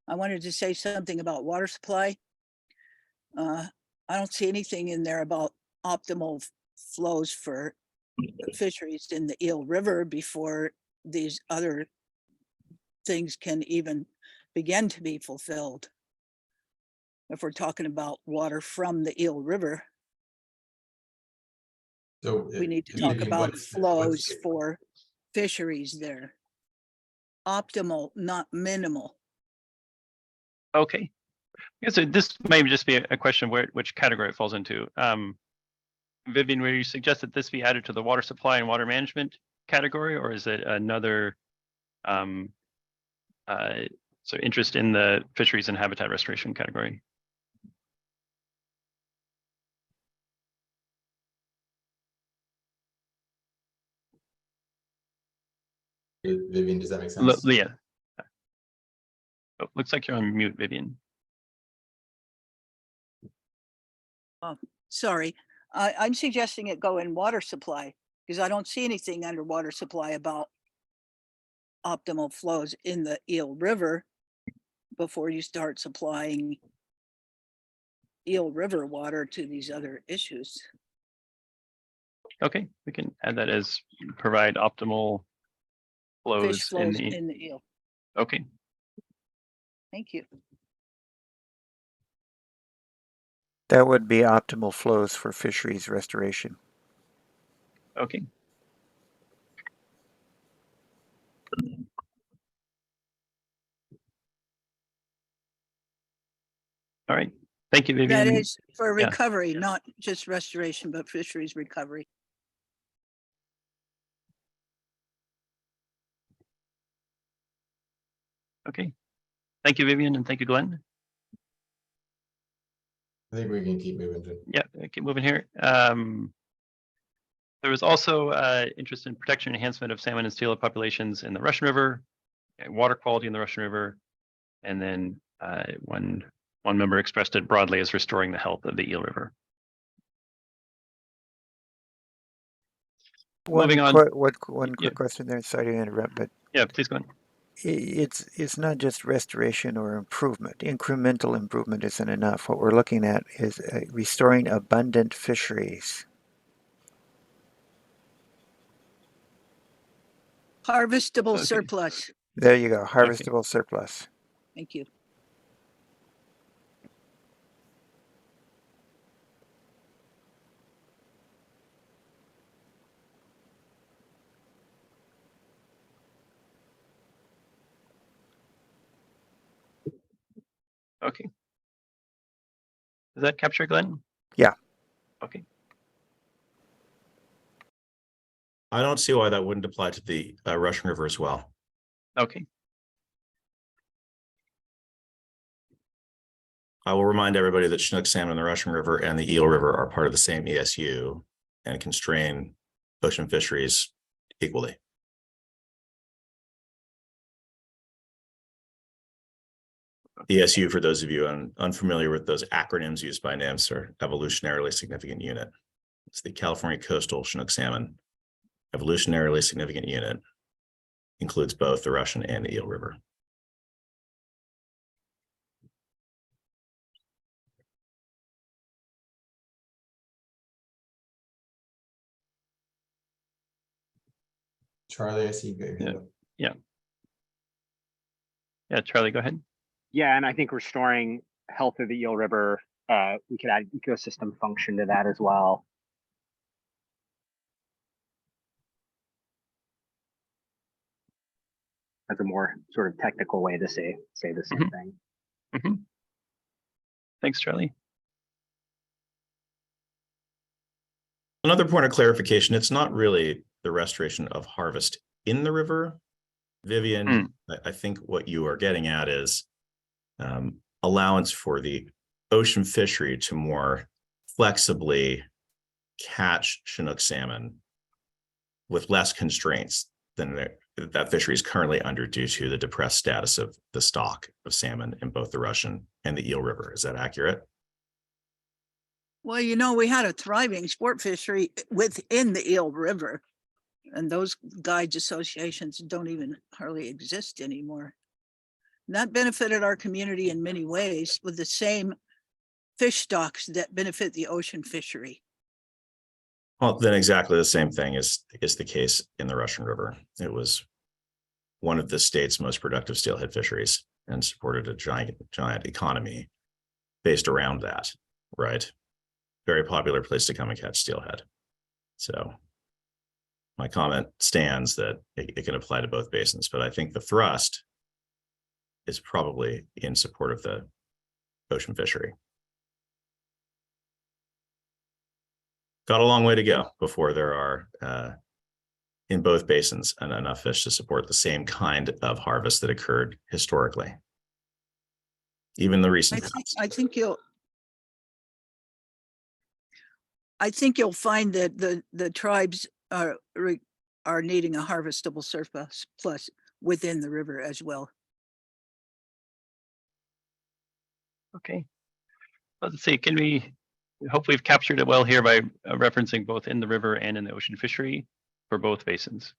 I wanted to say something about water supply. I don't see anything in there about optimal flows for fisheries in the Eel River before these other things can even begin to be fulfilled. If we're talking about water from the Eel River, So. We need to Vivian, talk about what's flows the- for fisheries there. Optimal, not minimal. Okay. Yeah, so this may just be a question where which category it falls into. Vivian, were you suggest that this be added to the water supply and water management category, or is it another so interest in the fisheries and habitat restoration category? Vivian, does that make sense? Leah. Oh, looks like you're on mute, Vivian. Oh, sorry. I'm suggesting it go in water supply because I don't see anything under water supply about optimal flows in the Eel River before you start supplying Eel River water to these other issues. Okay, we can add that as provide optimal Fish flows flows in the eel. Okay, Thank you. That would be optimal flows for fisheries restoration. okay. All right, thank you, Vivian. That is for Yeah. recovery, not just restoration, but fisheries recovery. Okay, thank you, Vivian, and thank you, Glenn. I think we can keep moving. Yeah, keep moving here. There was also interest in protection and enhancement of salmon and steelhead populations in the Russian River, water quality in the Russian River, and then one member expressed it broadly as restoring the health of the Eel River. Moving on. One quick question there. Sorry to interrupt, but yeah, please go on. It's not just restoration or improvement. Incremental improvement isn't enough. What we're looking at is restoring abundant fisheries. Harvestable surplus. There you go. Harvestable surplus. Thank you. Okay. Does that capture, Glenn? Yeah. Okay. I don't see why that wouldn't apply to the Russian River as well. Okay. I will remind everybody that Chinook salmon in the Russian River and the Eel River are part of the same ESU and constrain ocean fisheries equally. ESU, for those of you unfamiliar with those acronyms used by NIMS, are evolutionarily significant unit. It's the California coastal Chinook salmon evolutionarily significant unit, includes both the Russian and the Eel River. Charlie, I see you got your hand up. Yeah, Charlie, go ahead. Yeah, and I think restoring health of the Eel River, we could add ecosystem function to that as well. That's a more sort of technical way to say the same thing. Thanks, Charlie. Another point of clarification, it's not really the restoration of harvest in the river. Vivian, I think what you are getting at is allowance for the ocean fishery to more flexibly catch Chinook salmon with less constraints than that fishery is currently under due to the depressed status of the stock of salmon in both the Russian and the Eel River. Is that accurate? Well, you know, we had a thriving sport fishery within the Eel River, and those guides associations don't even hardly exist anymore. And that benefited our community in many ways with the same fish stocks that benefit the ocean fishery. Well, then exactly the same thing is the case in the Russian River. It was one of the state's most productive steelhead fisheries and supported a giant economy based around that, right? Very popular place to come and catch steelhead. So my comment stands that it can apply to both basins, but I think the thrust is probably in support of the ocean fishery. Got a long way to go before there are in both basins and enough fish to support the same kind of harvest that occurred historically. Even the recent. I think you'll find that the tribes are needing a harvestable surplus plus within the river as well. Okay. Let's see, can we, hope we've captured it well here by referencing both in the river and in the ocean fishery for both basins.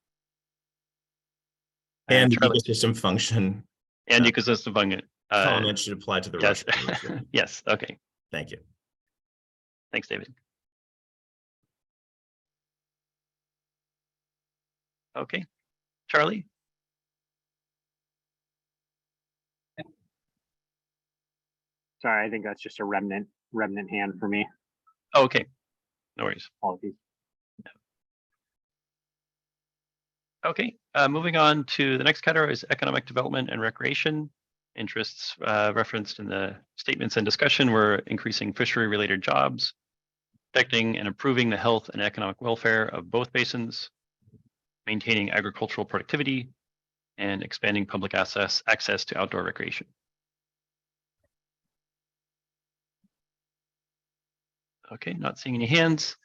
And Charlie, ecosystem function. and ecosystem function. Comment should apply to the yes. Russian. Yes, okay. Thank you. Thanks, David. Okay, Charlie? Sorry, I think that's just a remnant hand for me. Oh, okay, no worries. Apologies. Okay, moving on to the next category is economic development and recreation. Interests referenced in the statements and discussion were increasing fishery-related jobs, protecting and improving the health and economic welfare of both basins, maintaining agricultural productivity, and expanding public access to outdoor recreation. Okay, not seeing any hands.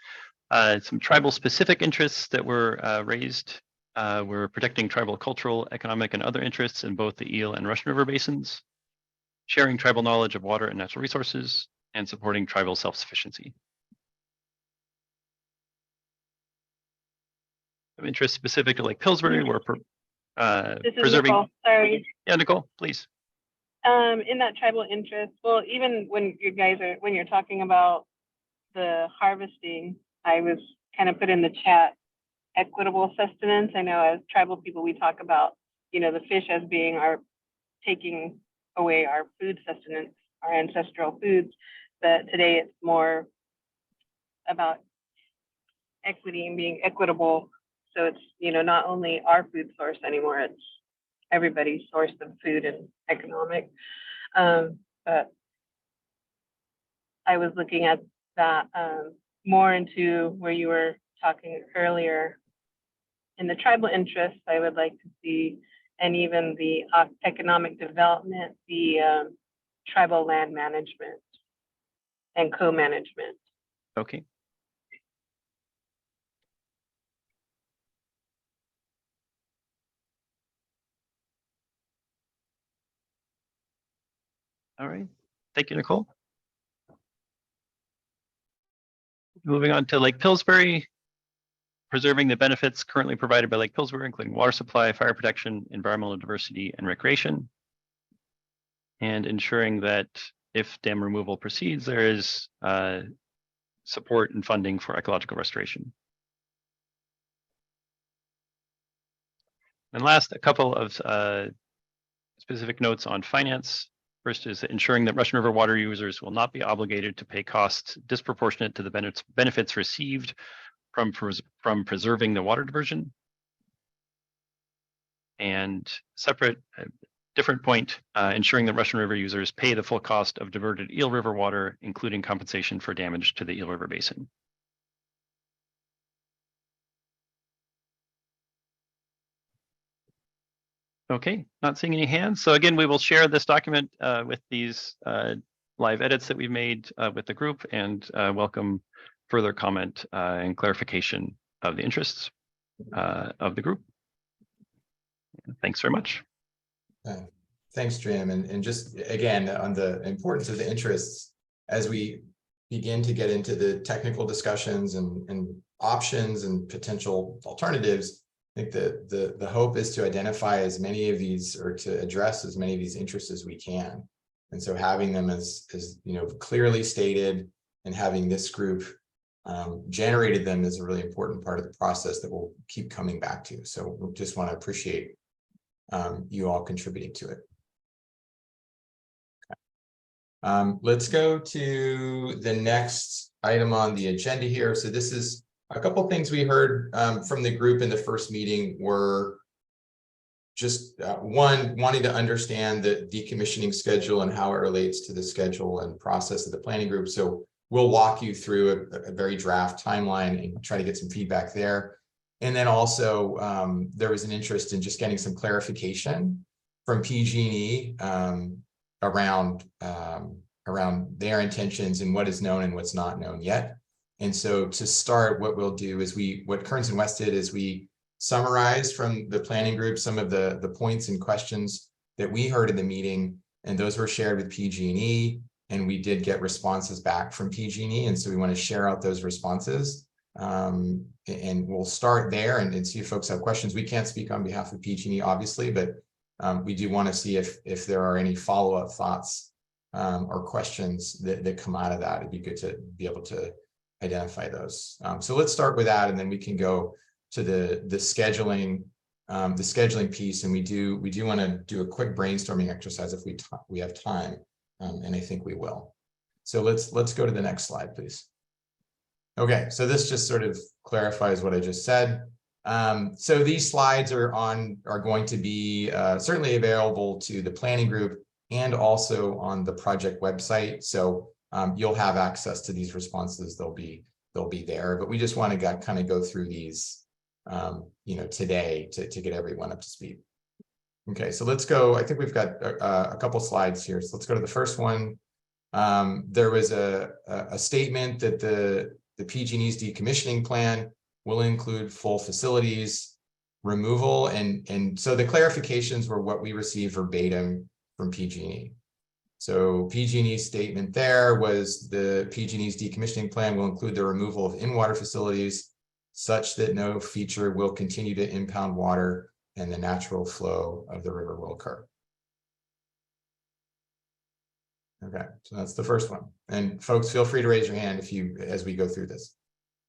Some tribal specific interests that were raised. We're protecting tribal cultural, economic, and other interests in both the Eel and Russian River basins, sharing tribal knowledge of water and natural resources, and supporting tribal self-sufficiency. Of interest specific to Lake Pillsbury, we're This is preserving. Nicole, sorry. Yeah, Nicole, please. In that tribal interest, well, even when when you're talking about the harvesting, I was kind of put in the chat, equitable sustenance. I know as tribal people, we talk about, the fish as being taking away our food sustenance, our ancestral foods, but today it's more about equity and being equitable. So it's, not only our food source anymore, it's everybody's source of food and economic. But I was looking at that more into where you were talking earlier. In the tribal interests, I would like to see, and even the economic development, the tribal land management and co-management. Okay. All right, thank you, Nicole. Moving on to Lake Pillsbury, preserving the benefits currently provided by Lake Pillsbury, including water supply, fire protection, environmental diversity, and recreation. And ensuring that if dam removal proceeds, there is support and funding for ecological restoration. And last, a couple of specific notes on finance. First is ensuring that Russian River water users will not be obligated to pay costs disproportionate to the benefits received from preserving the water diversion. And different point, ensuring that Russian River users pay the full cost of diverted Eel River water, including compensation for damage to the Eel River basin. Okay, not seeing any hands. So again, we will share this document with these live edits that we've made with the group, and welcome further comment and clarification of the interests of the group. Thanks very much. Thanks, Jim. And just again, on the importance of the interests, as we begin to get into the technical discussions and options and potential alternatives, I think the hope is to identify as many of these, or to address as many of these interests as we can. And so having them as clearly stated, and having this group generated them is a really important part of the process that we'll keep coming back to. So we just want to appreciate you all contributing to it. Okay. Let's go to the next item on the agenda here. So this is A couple things we heard from the group in the first meeting were just one, wanting to understand the decommissioning schedule and how it relates to the schedule and process of the planning group. So we'll walk you through a very draft timeline and try to get some feedback there. And then also there was an interest in just getting some clarification from PG&E around their intentions and what is known and what's not known yet. And so to start, what we'll do is what Kearns and West did is we summarized from the planning group some of the points and questions that we heard in the meeting, and those were shared with PG&E, and we did get responses back from PG&E, and so we want to share out those responses. And we'll start there and see if folks have questions. We can't speak on behalf of PG&E, obviously, but we do want to see if there are any follow-up thoughts or questions that come out of that. It'd be good to be able to identify those. So let's start with that, and then we can go to the scheduling piece. And we do want to do a quick brainstorming exercise if we have time, and I think we will. So let's go to the next slide, please. Okay, so this just sort of clarifies what I just said. So these slides are going to be certainly available to the planning group and also on the project website. So you'll have access to these responses. They'll be there, but we just want to kind of go through these today to get everyone up to speed. Okay, so let's go. I think we've got a couple slides here. So let's go to the first one. There was a statement that the PG&E's decommissioning plan will include full facilities removal, and so the clarifications were what we received verbatim from PG&E. So PG&E's statement there was the PG&E's decommissioning plan will include the removal of in-water facilities such that no feature will continue to impound water and the natural flow of the river will occur. Okay, so that's the first one. And folks, feel free to raise your hand as we go through this.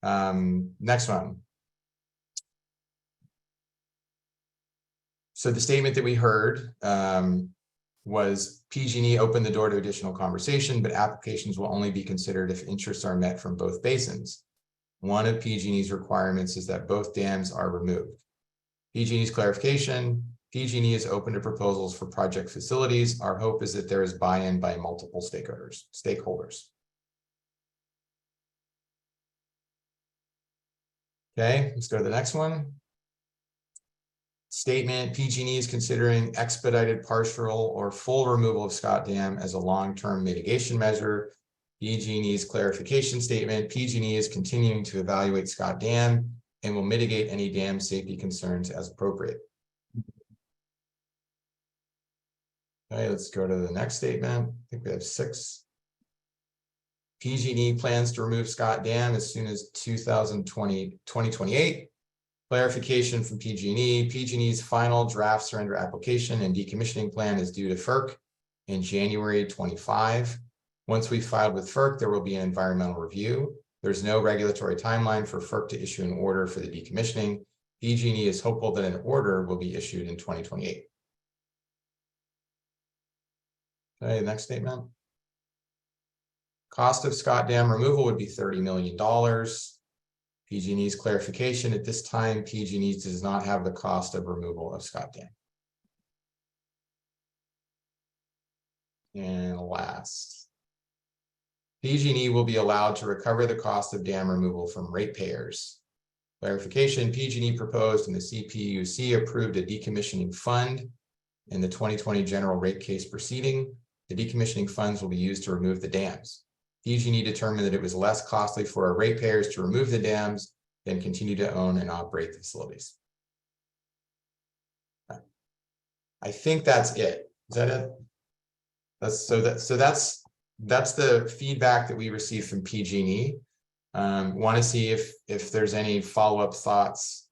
Next one. So the statement that we heard was PG&E opened the door to additional conversation, but applications will only be considered if interests are met from both basins. One of PG&E's requirements is that both dams are removed. PG&E's clarification, PG&E is open to proposals for project facilities. Our hope is that there is buy-in by multiple stakeholders. Okay, let's go to the next one. Statement, PG&E is considering expedited partial or full removal of Scott Dam as a long-term mitigation measure. PG&E's clarification statement, PG&E is continuing to evaluate Scott Dam and will mitigate any dam safety concerns as appropriate. Okay, let's go to the next statement. I think we have 6. PG&E plans to remove Scott Dam as soon as 2028. Clarification from PG&E. PG&E's final draft surrender application and decommissioning plan is due to FERC in January 25. Once we filed with FERC, there will be an environmental review. There's no regulatory timeline for FERC to issue an order for the decommissioning. PG&E is hopeful that an order will be issued in 2028. Okay, next statement. Cost of Scott Dam removal would be $30 million. PG&E's clarification, at this time, PG&E does not have the cost of removal of Scott Dam. And last, PG&E will be allowed to recover the cost of dam removal from ratepayers. Clarification, PG&E proposed and the CPUC approved a decommissioning fund in the 2020 general rate case proceeding. The decommissioning funds will be used to remove the dams. PG&E determined that it was less costly for our ratepayers to remove the dams than continue to own and operate the facilities. I think that's it. Is that it? That's the feedback that we received from PG&E. Want to see if there's any follow-up thoughts.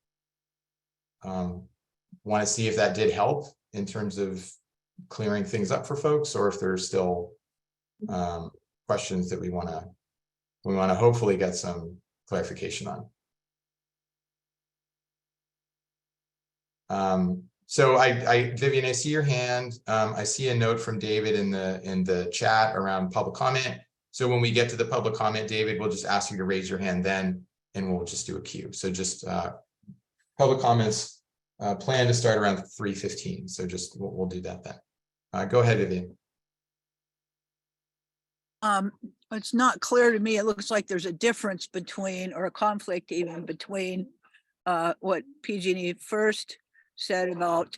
Want to see if that did help in terms of clearing things up for folks, or if there's still questions that we want to hopefully get some clarification on. So Vivian, I see your hand. I see a note from David in the chat around public comment. So when we get to the public comment, David, we'll just ask you to raise your hand then, and we'll just do a queue. So just public comments, plan to start around 3:15. So just we'll do that then. Go ahead, Vivian. It's not clear to me. It looks like there's a difference between, or a conflict even between what PG&E first said about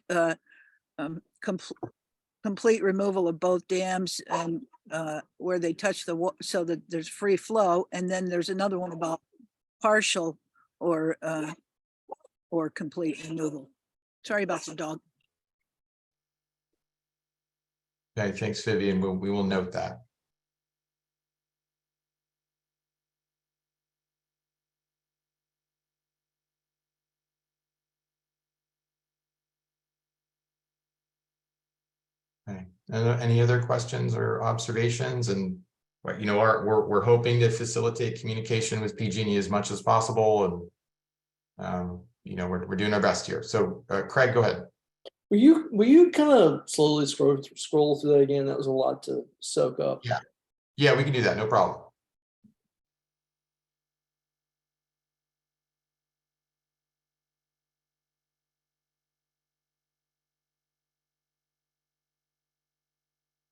complete removal of both dams and where they touch the water so that there's free flow. And then there's another one about partial or complete removal. Sorry about the dog. Okay, thanks, Vivian. We will note that. Okay. Any other questions or observations? And you know, we're hoping to facilitate communication with PG&E as much as possible, and you know, we're doing our best here. So Craig, go ahead. Will you kind of slowly scroll through that again? That was a lot to soak up. Yeah, we can do that. No problem.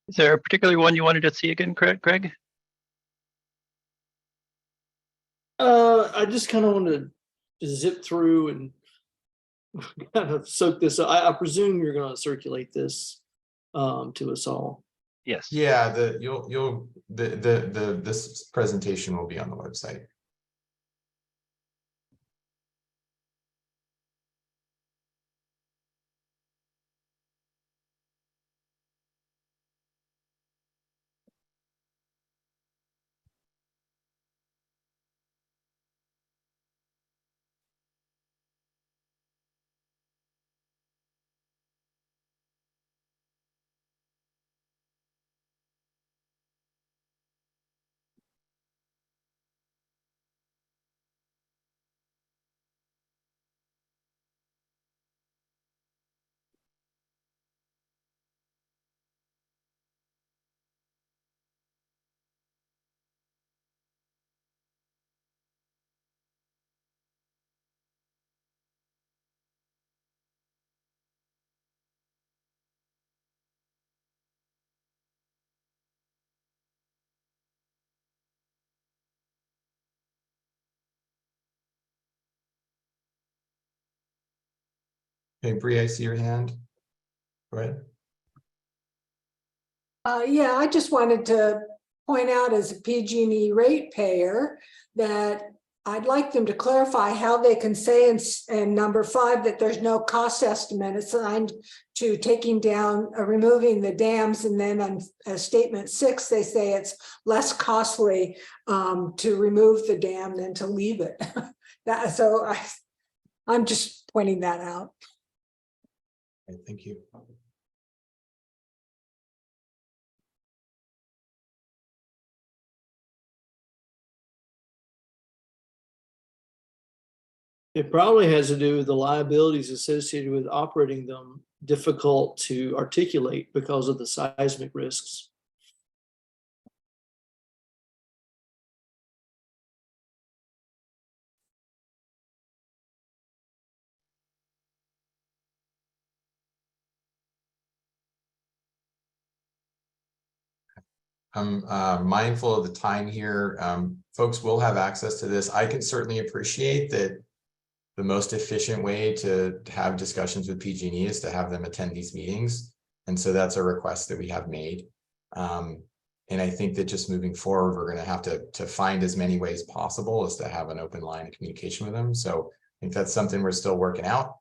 Is there a particular one you wanted to see again, Craig? I just kind of wanted to zip through and kind of soak this up. I presume you're going to circulate this to us all. Yes. Yeah, this presentation will be on the website. Okay, Bree, I see your hand. Go ahead. Yeah, I just wanted to point out as a PG&E ratepayer that I'd like them to clarify how they can say in number 5 that there's no cost estimate assigned to taking down, removing the dams, and then on statement 6 they say it's less costly to remove the dam than to leave it. I'm just pointing that out. Okay, thank you. It probably has to do with the liabilities associated with operating them, difficult to articulate because of the seismic risks. I'm mindful of the time here. Folks will have access to this. I can certainly appreciate that the most efficient way to have discussions with PG&E is to have them attend these meetings. And so that's a request that we have made. And I think that just moving forward, we're going to have to find as many ways possible as to have an open line of communication with them. So I think that's something we're still working out.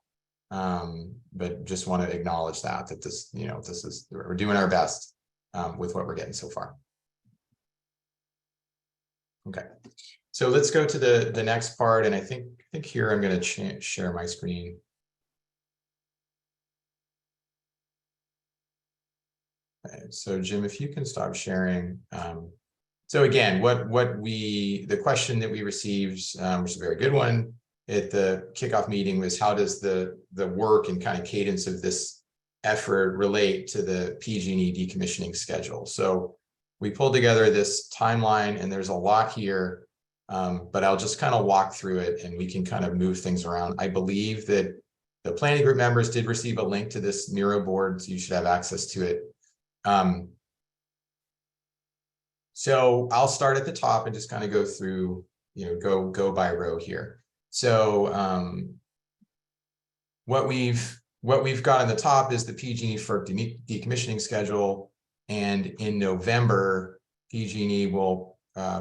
But just want to acknowledge that this, you know, we're doing our best with what we're getting so far. Okay, so let's go to the next part, and I think here I'm going to share my screen. Okay, so Jim, if you can stop sharing. So again, the question that we received, which is a very good one at the kickoff meeting, was how does the work and kind of cadence of this effort relate to the PG&E decommissioning schedule? So we pulled together this timeline, and there's a lot here. But I'll just kind of walk through it and we can kind of move things around. I believe that the planning group members did receive a link to this Miro board, so you should have access to it. So I'll start at the top and just kind of go through, go by row here. So what we've got on the top is the PG&E FERC decommissioning schedule, and in November, PG&E will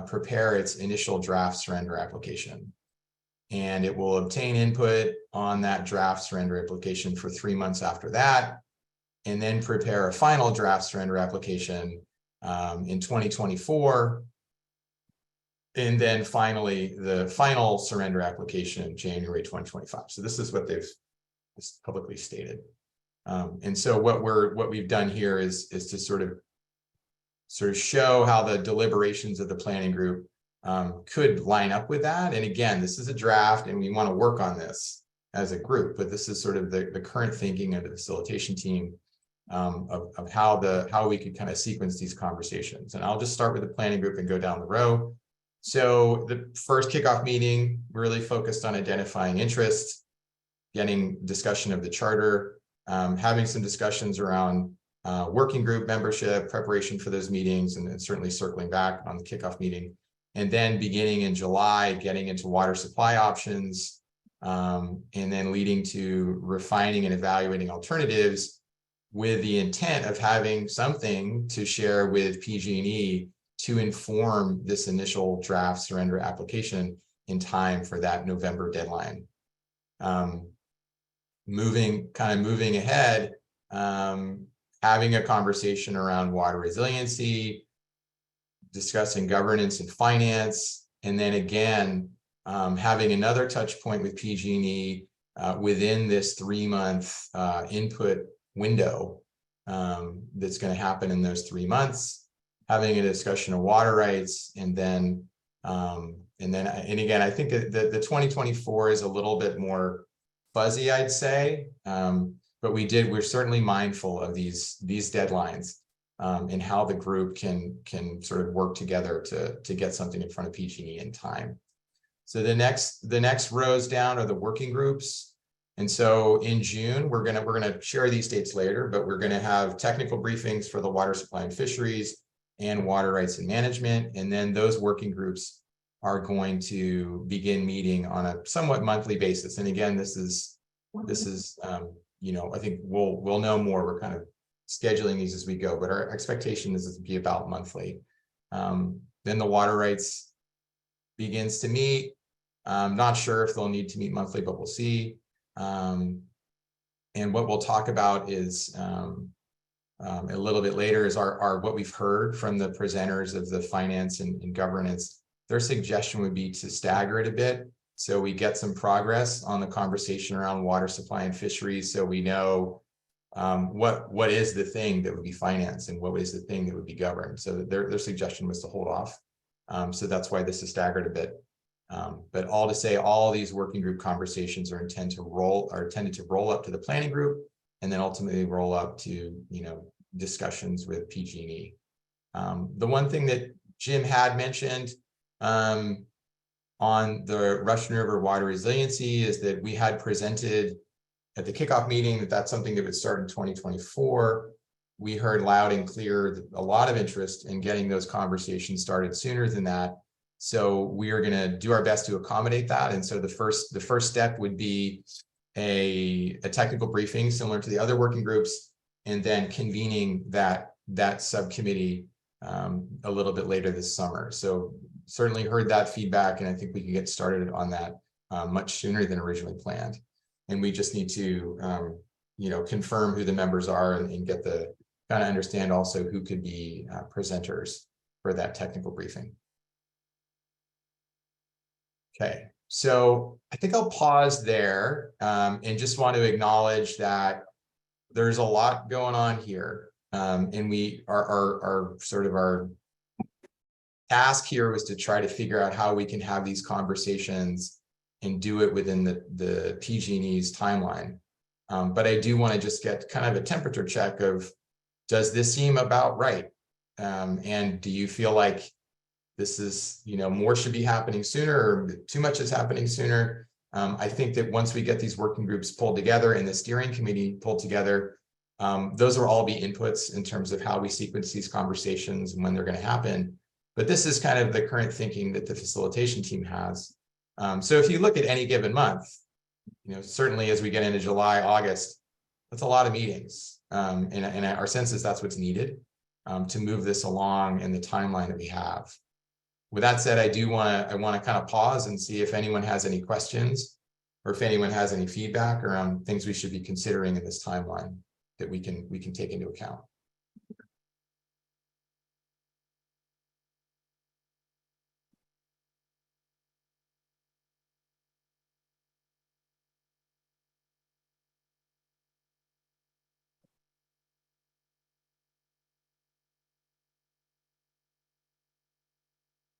prepare its initial draft surrender application, and it will obtain input on that draft surrender application for 3 months after that, and then prepare a final draft surrender application in 2024. And then finally, the final surrender application in January 2025. So this is what they've publicly stated. And so what we've done here is to sort of show how the deliberations of the planning group could line up with that. And again, this is a draft and we want to work on this as a group, but this is sort of the current thinking of the facilitation team of how we could kind of sequence these conversations. And I'll just start with the planning group and go down the row. So the first kickoff meeting really focused on identifying interests, getting discussion of the charter, having some discussions around working group membership, preparation for those meetings, and certainly circling back on the kickoff meeting. And then beginning in July, getting into water supply options, and then leading to refining and evaluating alternatives with the intent of having something to share with PG&E to inform this initial draft surrender application in time for that November deadline. Moving ahead, having a conversation around water resiliency, discussing governance and finance, and then again, having another touch point with PG&E within this 3-month input window that's going to happen in those 3 months, having a discussion of water rights, and then again, I think that the 2024 is a little bit more fuzzy, I'd say, but we're certainly mindful of these deadlines and how the group can sort of work together to get something in front of PG&E in time. So the next rows down are the working groups. And so in June, we're gonna share these dates later, but we're gonna have technical briefings for the water supply and fisheries and water rights and management. And then those working groups are going to begin meeting on a somewhat monthly basis. And again, this is I think we'll know more. We're kind of scheduling these as we go, but our expectation is to be about monthly. Then the water rights begins to meet. Not sure if they'll need to meet monthly, but we'll see. And what we'll talk about is a little bit later is our what we've heard from the presenters of the finance and governance. Their suggestion would be to stagger it a bit, so we get some progress on the conversation around water supply and fisheries, so we know what is the thing that would be financed and what is the thing that would be governed. So their suggestion was to hold off. So that's why this is staggered a bit. But all to say, all these working group conversations are intended to roll up to the planning group, and then ultimately roll up to discussions with PG&E. The one thing that Jim had mentioned on the Russian River water resiliency is that we had presented at the kickoff meeting that that's something that would start in 2024. We heard loud and clear a lot of interest in getting those conversations started sooner than that. So we are going to do our best to accommodate that. And so the first step would be a technical briefing similar to the other working groups, and then convening that subcommittee a little bit later this summer. So certainly heard that feedback, and I think we can get started on that much sooner than originally planned. And we just need to confirm who the members are and get the kind of understand also who could be presenters for that technical briefing. Okay, so I think I'll pause there and just want to acknowledge that there's a lot going on here. And our task here was to try to figure out how we can have these conversations and do it within the PG&E's timeline. But I do want to just get kind of a temperature check of, does this seem about right? And do you feel like this is, more should be happening sooner, or too much is happening sooner. I think that once we get these working groups pulled together and the steering committee pulled together, those will all be inputs in terms of how we sequence these conversations and when they're going to happen. But this is kind of the current thinking that the facilitation team has. So if you look at any given month, certainly as we get into July, August, that's a lot of meetings. And our sense is that's what's needed to move this along in the timeline that we have. With that said, I want to kind of pause and see if anyone has any questions, or if anyone has any feedback around things we should be considering in this timeline that we can take into account.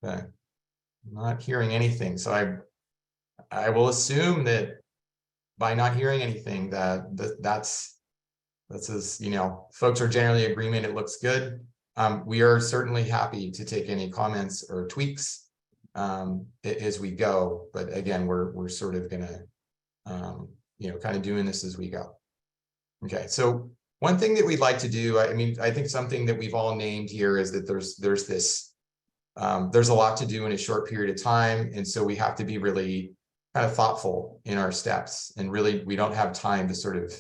Okay. I'm not hearing anything, so I will assume that by not hearing anything, that's as folks are generally in agreement. It looks good. We are certainly happy to take any comments or tweaks as we go. But again, we're sort of gonna kind of doing this as we go. Okay, so one thing that we'd like to do, I think something that we've all named here is that there's a lot to do in a short period of time, and so we have to be really kind of thoughtful in our steps, and really we don't have time to sort of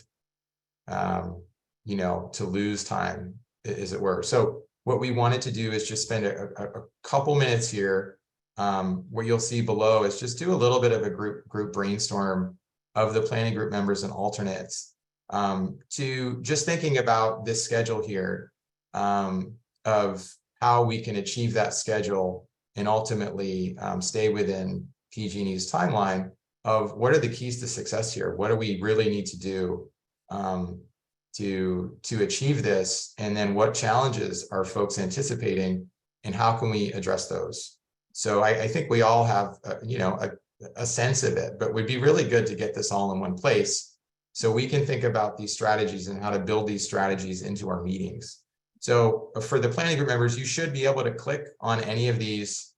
to lose time, as it were. So what we wanted to do is just spend a couple minutes here. What you'll see below is just do a little bit of a group brainstorm of the planning group members and alternates, to just thinking about this schedule here, of how we can achieve that schedule and ultimately stay within PG&E's timeline of what are the keys to success here? What do we really need to do to achieve this? And then what challenges are folks anticipating, and how can we address those? So I think we all have a sense of it, but would be really good to get this all in one place so we can think about these strategies and how to build these strategies into our meetings. So for the planning group members, you should be able to click on any of these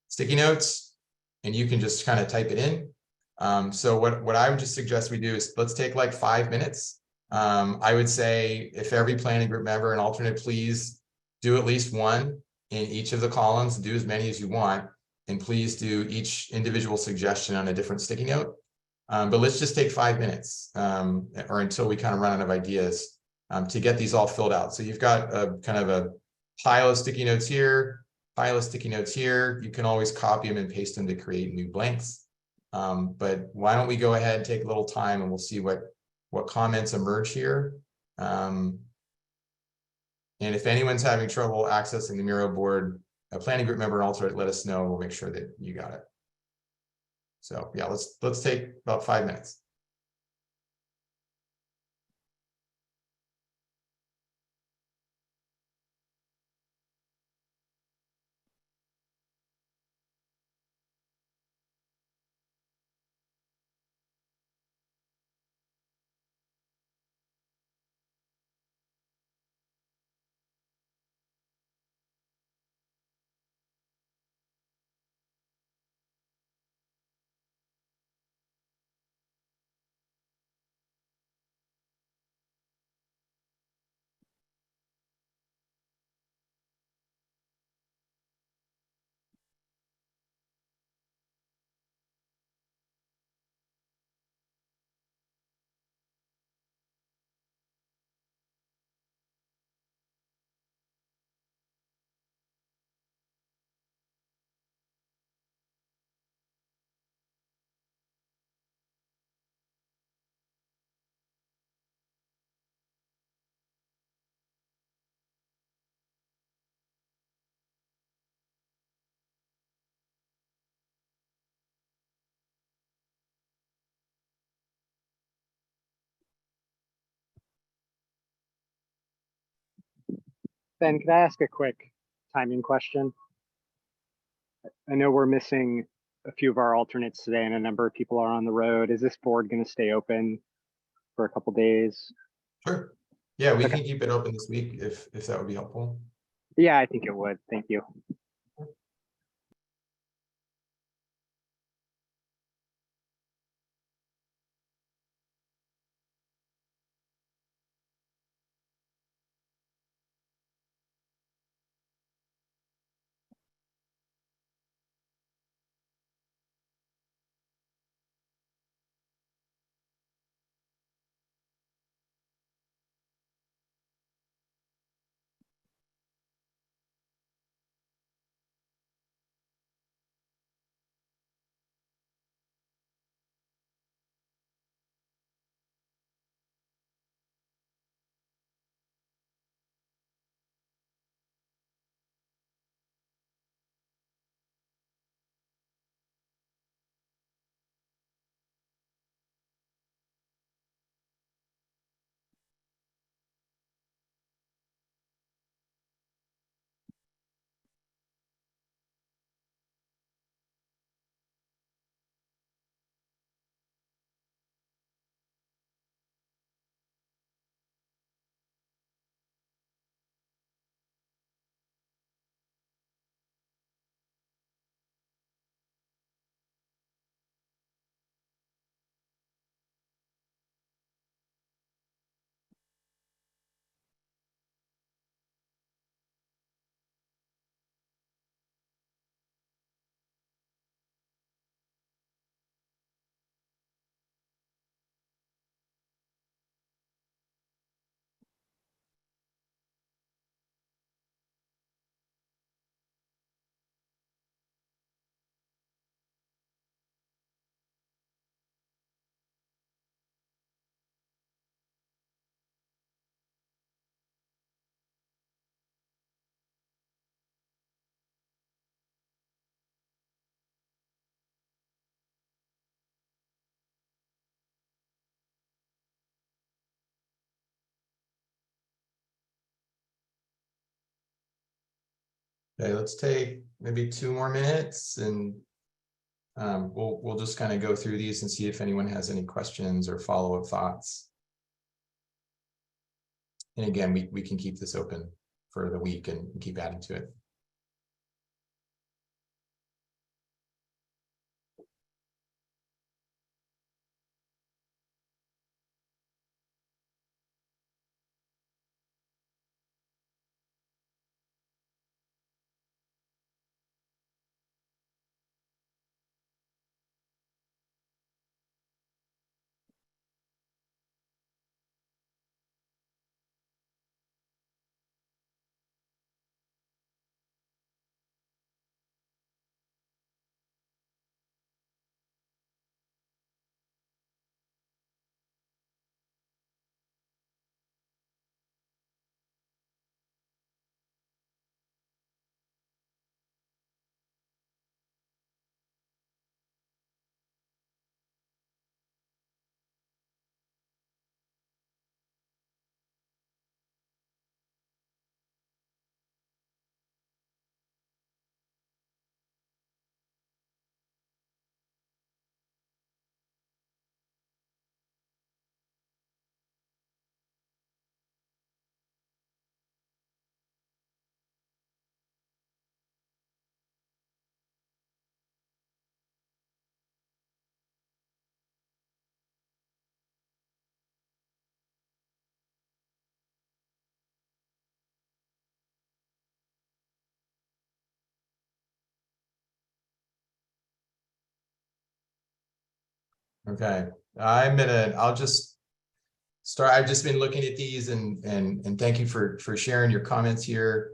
sticky notes and you can just kind of type it in. So what I would just suggest we do is let's take like 5 minutes. I would say if every planning group member and alternate, please do at least one in each of the columns, do as many as you want, and please do each individual suggestion on a different sticky note. But let's just take 5 minutes or until we kind of run out of ideas to get these all filled out. So you've got a kind of a pile of sticky notes here, pile of sticky notes here. You can always copy them and paste them to create new blanks. But why don't we go ahead and take a little time and we'll see what comments emerge here. And if anyone's having trouble accessing the Miro board, a planning group member and alternate, let us know. We'll make sure that you got it. So yeah, let's take about 5 minutes. Ben, could I ask a quick timing question? I know we're missing a few of our alternates today and a number of people are on the road. Is this board going to stay open for a couple days? Sure. Yeah, we can keep it open this week if that would be helpful. Yeah, I think it would. Thank you. Okay, let's take maybe 2 more minutes and we'll just kind of go through these and see if anyone has any questions or follow-up thoughts. And again, we can keep this open for the week and keep adding to it. Okay, I'll just start. I've just been looking at these and thank you for sharing your comments here.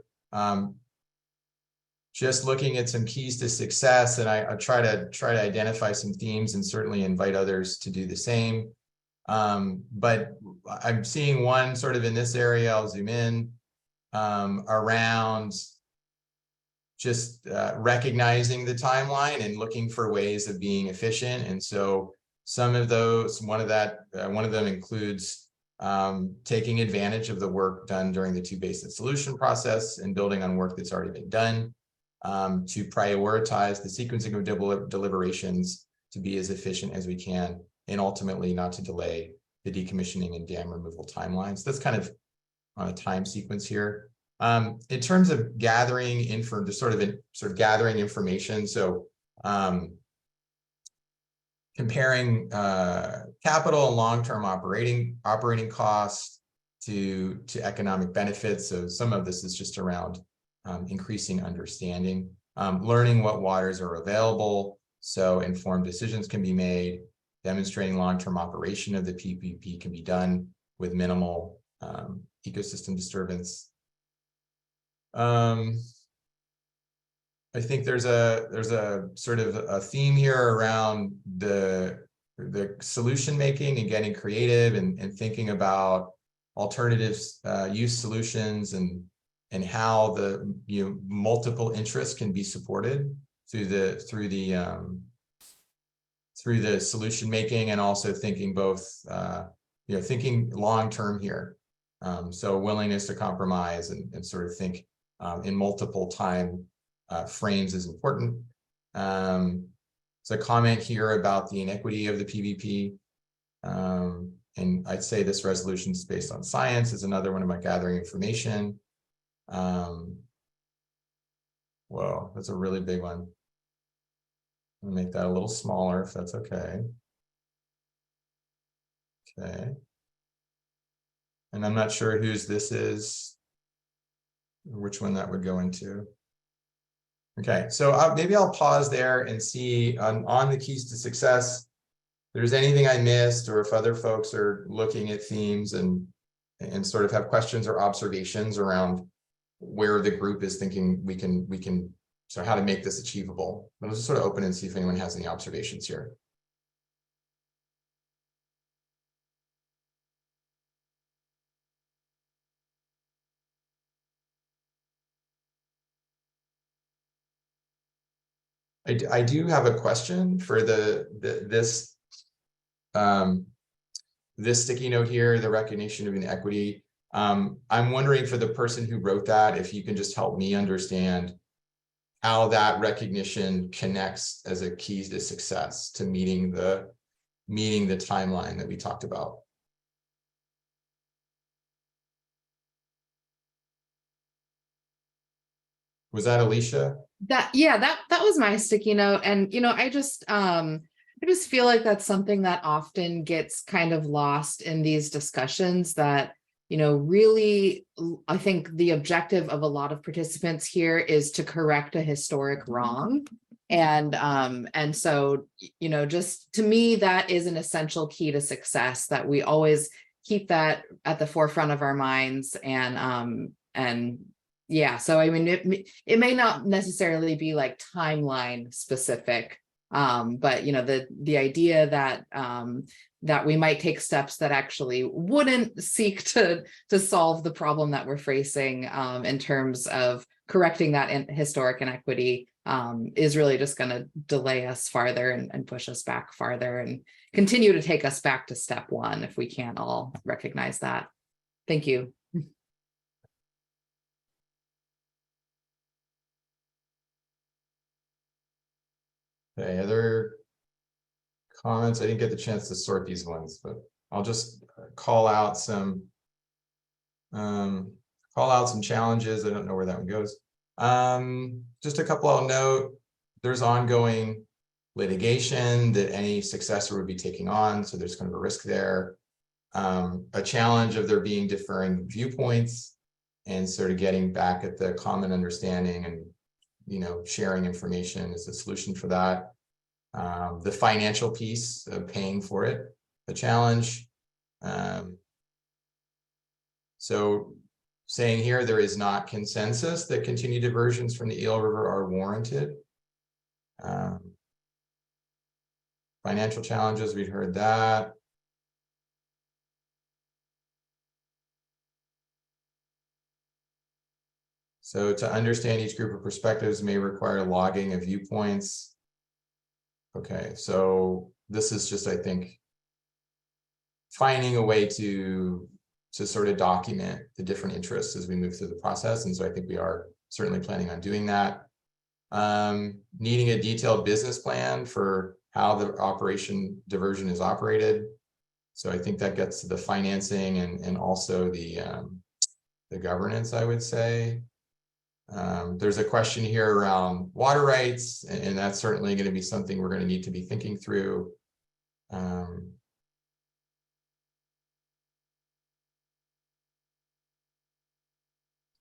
Just looking at some keys to success, and I try to identify some themes and certainly invite others to do the same. But I'm seeing one sort of in this area, I'll zoom in, around just recognizing the timeline and looking for ways of being efficient. And so some of those, one of them includes taking advantage of the work done during the 2-basin solution process and building on work that's already been done, to prioritize the sequencing of deliberations to be as efficient as we can, and ultimately not to delay the decommissioning and dam removal timelines. That's kind of on a time sequence here. In terms of gathering gathering information, so comparing capital and long-term operating costs to economic benefits. So some of this is just around increasing understanding, learning what waters are available, so informed decisions can be made, demonstrating long-term operation of the PPP can be done with minimal ecosystem disturbance. I think there's a sort of a theme here around the solution making and getting creative and thinking about alternatives, use solutions and how the multiple interests can be supported through the solution making, and also thinking both thinking long term here. So willingness to compromise and sort of think in multiple time frames is important. There's a comment here about the inequity of the PVP. And I'd say this resolution is based on science is another one about gathering information. Whoa, that's a really big one. I'll make that a little smaller if that's okay. Okay. And I'm not sure whose this is, or which one that would go into. Okay, so maybe I'll pause there and see on the keys to success, if there's anything I missed, or if other folks are looking at themes and sort of have questions or observations around where the group is thinking we can so how to make this achievable. But let's just sort of open and see if anyone has any observations here. I do have a question for this sticky note here, the recognition of inequity. I'm wondering for the person who wrote that, if you can just help me understand how that recognition connects as a key to success to meeting the timeline that we talked about. Was that Alicia? That was my sticky note. And, I just feel like that's something that often gets kind of lost in these discussions that, really, I think the objective of a lot of participants here is to correct a historic wrong. And so, just to me, that is an essential key to success, that we always keep that at the forefront of our minds. And yeah, so I mean, it may not necessarily be like timeline specific, but the idea that that we might take steps that actually wouldn't seek to solve the problem that we're facing in terms of correcting that historic inequity is really just going to delay us farther and push us back farther and continue to take us back to step one if we can't all recognize that. Thank you. Okay, other comments? I didn't get the chance to sort these ones, but I'll just call out some challenges. I don't know where that one goes. Just a couple I'll note. There's ongoing litigation that any successor would be taking on, so there's kind of a risk there. A challenge of there being differing viewpoints, and sort of getting back at the common understanding and sharing information is a solution for that. The financial piece of paying for it, the challenge. So saying here, there is not consensus that continued diversions from the Eel River are warranted. Financial challenges, we've heard that. So to understand each group of perspectives may require logging of viewpoints. Okay, so this is just, I think, finding a way to sort of document the different interests as we move through the process. And so I think we are certainly planning on doing that. Needing a detailed business plan for how the operation diversion is operated. So I think that gets to the financing and also the governance, I would say. There's a question here around water rights, and that's certainly going to be something we're going to need to be thinking through.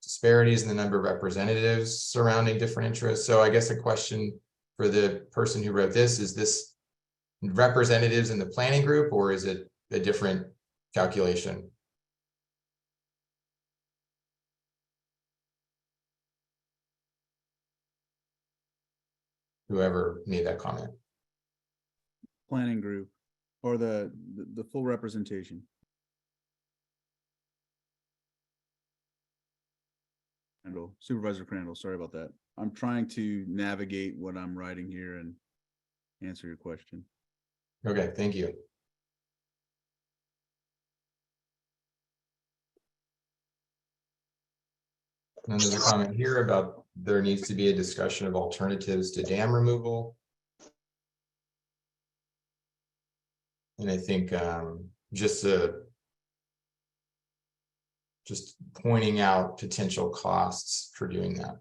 Disparities in the number of representatives surrounding different interests. So I guess a question for the person who wrote this, is this representatives in the planning group, or is it a different calculation? Whoever made that comment. Planning group, or the full representation. Supervisor Crandall, sorry about that. I'm trying to navigate what I'm writing here and answer your question. Okay, thank you. And there's a comment here about there needs to be a discussion of alternatives to dam removal. And I think just pointing out potential costs for doing that.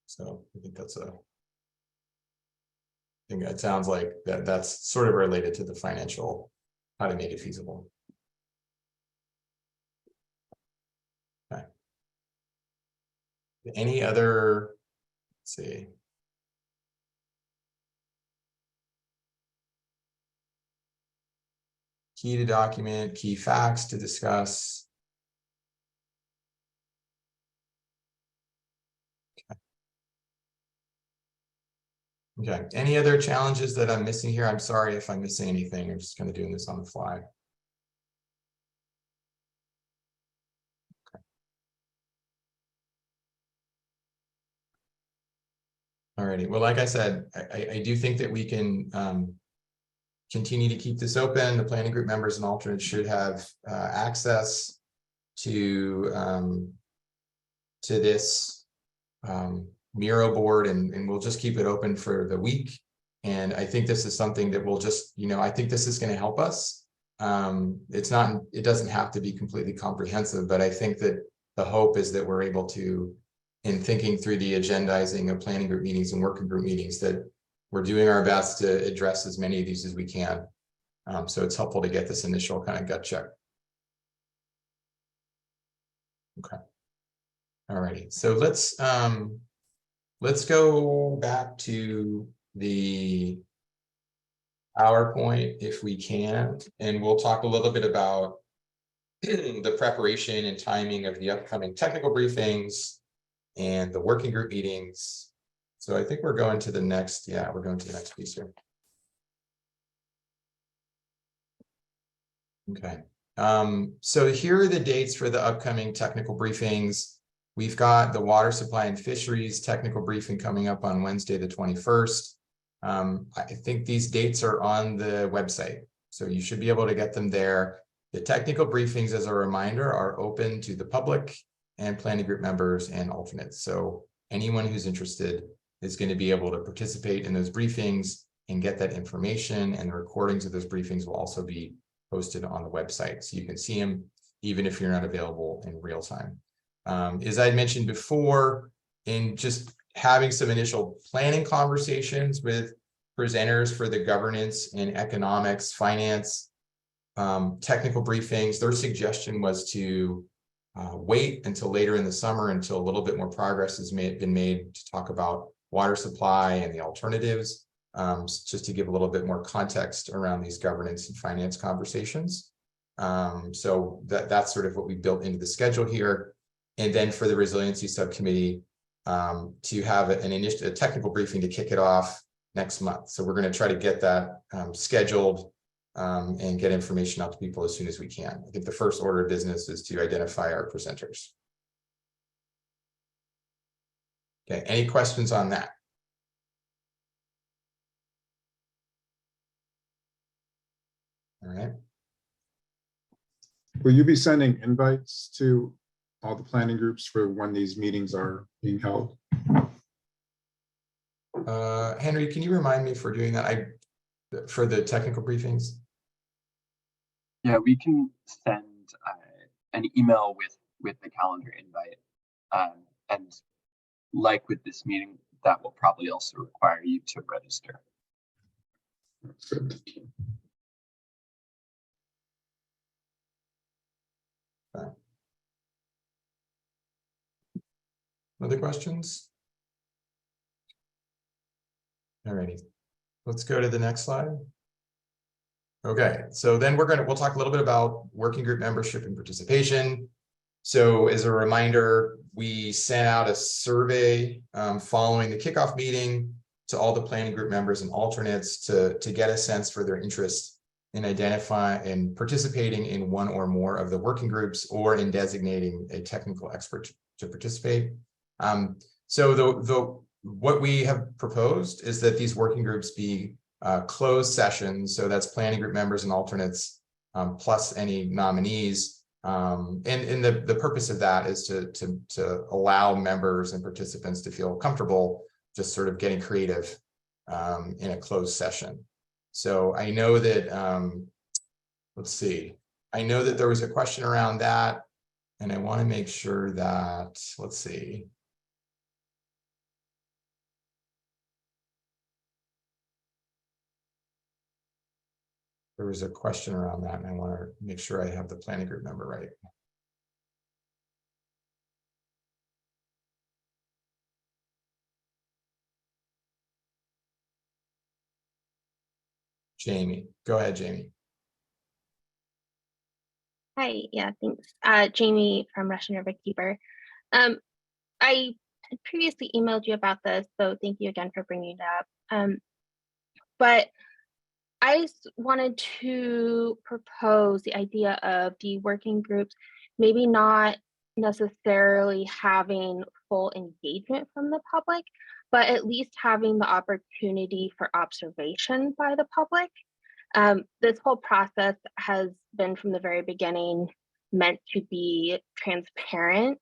So I think it sounds like that's sort of related to the financial, how to make it feasible. Okay. Any other, let's see. Key to document, key facts to discuss. Okay, any other challenges that I'm missing here? I'm sorry if I'm missing anything. I'm just kind of doing this on the fly. Okay. All righty, well, like I said, I do think that we can continue to keep this open. The planning group members and alternates should have access to to this Miro board, and we'll just keep it open for the week. And I think this is something that will just, I think this is going to help us. It doesn't have to be completely comprehensive, but I think that the hope is that we're able to, in thinking through the agendizing of planning group meetings and working group meetings, that we're doing our best to address as many of these as we can. So it's helpful to get this initial kind of gut check. Okay. All righty. So let's go back to the PowerPoint if we can, and we'll talk a little bit about the preparation and timing of the upcoming technical briefings and the working group meetings. So I think we're going to the next, we're going to the next piece here. Okay. So here are the dates for the upcoming technical briefings. We've got the water supply and fisheries technical briefing coming up on Wednesday, the 21st. I think these dates are on the website, so you should be able to get them there. The technical briefings, as a reminder, are open to the public and planning group members and alternates. So anyone who's interested is going to be able to participate in those briefings and get that information, and the recordings of those briefings will also be posted on the website, so you can see them even if you're not available in real time. As I mentioned before, in just having some initial planning conversations with presenters for the governance and economics, finance, technical briefings, their suggestion was to wait until later in the summer, until a little bit more progress has been made to talk about water supply and the alternatives, just to give a little bit more context around these governance and finance conversations. So that's sort of what we built into the schedule here. And then for the resiliency subcommittee, to have a technical briefing to kick it off next month. So we're going to try to get that scheduled and get information out to people as soon as we can. I think the first order of business is to identify our presenters. Okay, any questions on that? All right. Will you be sending invites to all the planning groups for when these meetings are being held? Henry, can you remind me if we're doing that? For the technical briefings? Yeah, we can send an email with the calendar invite. And like with this meeting, that will probably also require you to register. That's good. Okay. Other questions? All righty, let's go to the next slide. Okay, so then we'll talk a little bit about working group membership and participation. So as a reminder, we sent out a survey following the kickoff meeting to all the planning group members and alternates to get a sense for their interest in identifying and participating in one or more of the working groups, or in designating a technical expert to participate. So what we have proposed is that these working groups be closed sessions. So that's planning group members and alternates, plus any nominees. And the purpose of that is to allow members and participants to feel comfortable just sort of getting creative in a closed session. So I know that, let's see, I know that there was a question around that, and I want to make sure that, let's see. There was a question around that, and I want to make sure I have the planning group number right. Jamie, go ahead, Jamie. Hi, yeah, thanks. Jamie from Russian River Keeper. I had previously emailed you about this, so thank you again for bringing it up. But I just wanted to propose the idea of the working groups maybe not necessarily having full engagement from the public, but at least having the opportunity for observation by the public. This whole process has been from the very beginning meant to be transparent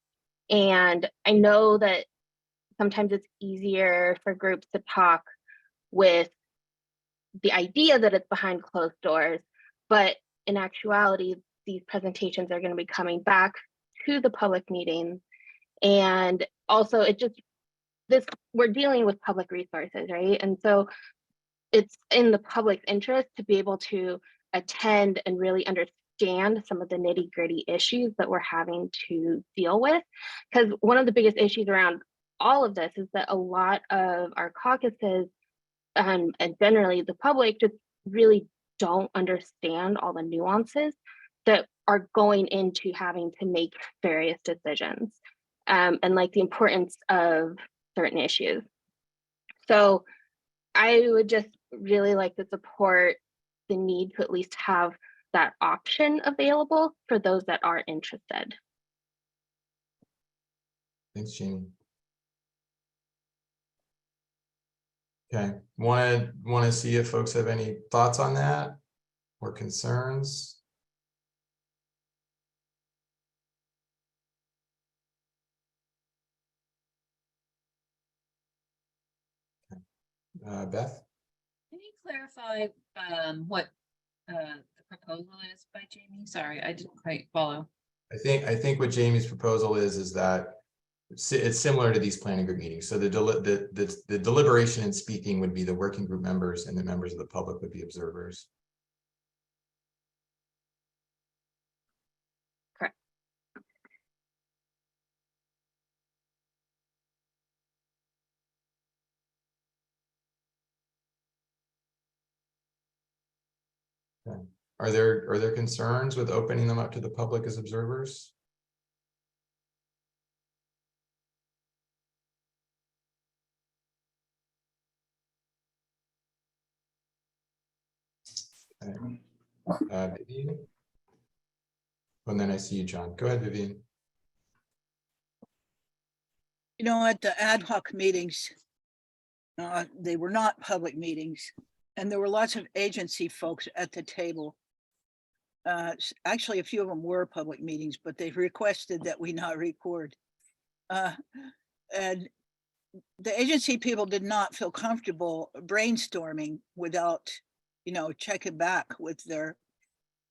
And I know that sometimes it's easier for groups to talk with the idea that it's behind closed doors, but in actuality, these presentations are going to be coming back to the public meetings. And also we're dealing with public resources, right? And so it's in the public's interest to be able to attend and really understand some of the nitty-gritty issues that we're having to deal with. Because one of the biggest issues around all of this is that a lot of our caucuses and generally the public just really don't understand all the nuances that are going into having to make various decisions, and like the importance of certain issues. So I would just really like to support the need to at least have that option available for those that are interested. Thanks, Jamie. Okay, want to see if folks have any thoughts on that or concerns? Beth? Can you clarify what the proposal is by Jamie? Sorry, I didn't quite follow. I think what Jamie's proposal is that it's similar to these planning group meetings. So the deliberation and speaking would be the working group members, and the members of the public would be observers. Correct. Okay. Are there concerns with opening them up to the public as observers? Okay. Vivian? And then I see you, John. Go ahead, Vivian. You know, at the ad hoc meetings, they were not public meetings, and there were lots of agency folks at the table. Actually, a few of them were public meetings, but they requested that we not record. And the agency people did not feel comfortable brainstorming without, checking back with their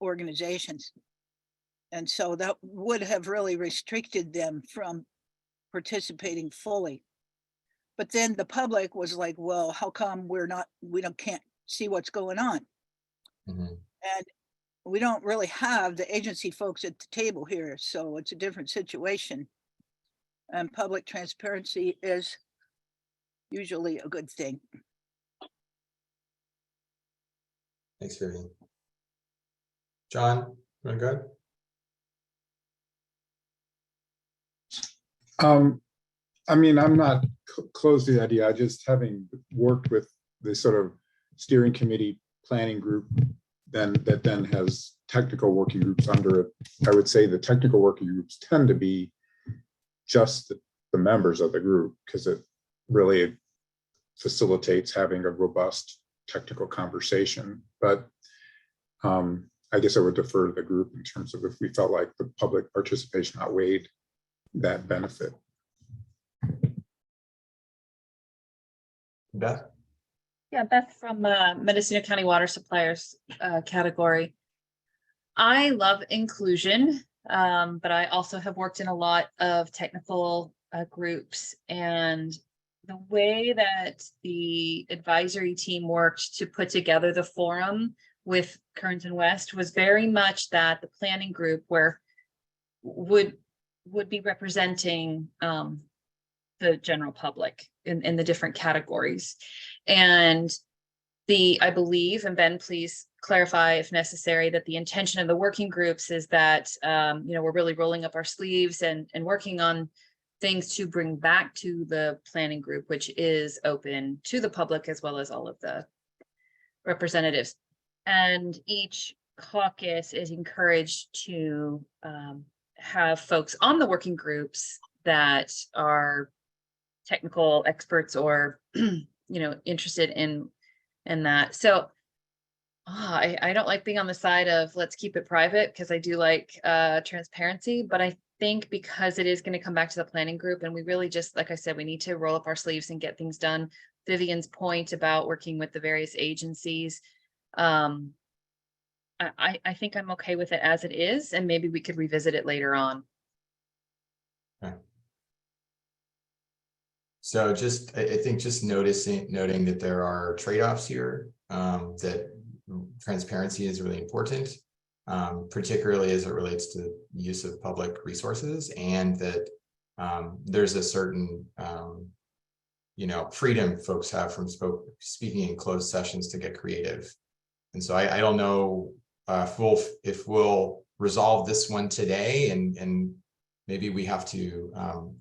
organizations. And so that would have really restricted them from participating fully. But then the public was like, well, how come can't see what's going on? Mm-hmm. And we don't really have the agency folks at the table here, so it's a different situation. And public transparency is usually a good thing. Thanks, Vivian. John, you want to go ahead? I mean, I'm not close to the idea. I just, having worked with this sort of steering committee planning group, that then has technical working groups under it. I would say the technical working groups tend to be just the members of the group, because it really facilitates having a robust technical conversation. But I guess I would defer to the group in terms of if we felt like the public participation outweighed that benefit. Beth? Yeah, Beth from Mendocino County Water Suppliers category. I love inclusion, but I also have worked in a lot of technical groups, and the way that the advisory team worked to put together the forum with Kearns and West was very much that the planning group would be representing the general public in the different categories. And I believe, and Ben, please clarify if necessary, that the intention of the working groups is that, we're really rolling up our sleeves and working on things to bring back to the planning group, which is open to the public as well as all of the representatives. And each caucus is encouraged to have folks on the working groups that are technical experts or interested in that. So I don't like being on the side of let's keep it private, because I do like transparency, but I think because it is going to come back to the planning group and we really just, like I said, we need to roll up our sleeves and get things done. Vivian's point about working with the various agencies. I think I'm okay with it as it is, and maybe we could revisit it later on. Okay. So just, I think just noting that there are trade-offs here, that transparency is really important, particularly as it relates to use of public resources, and that there's a certain freedom folks have from speaking in closed sessions to get creative. And so I don't know if we'll resolve this one today, and maybe we have to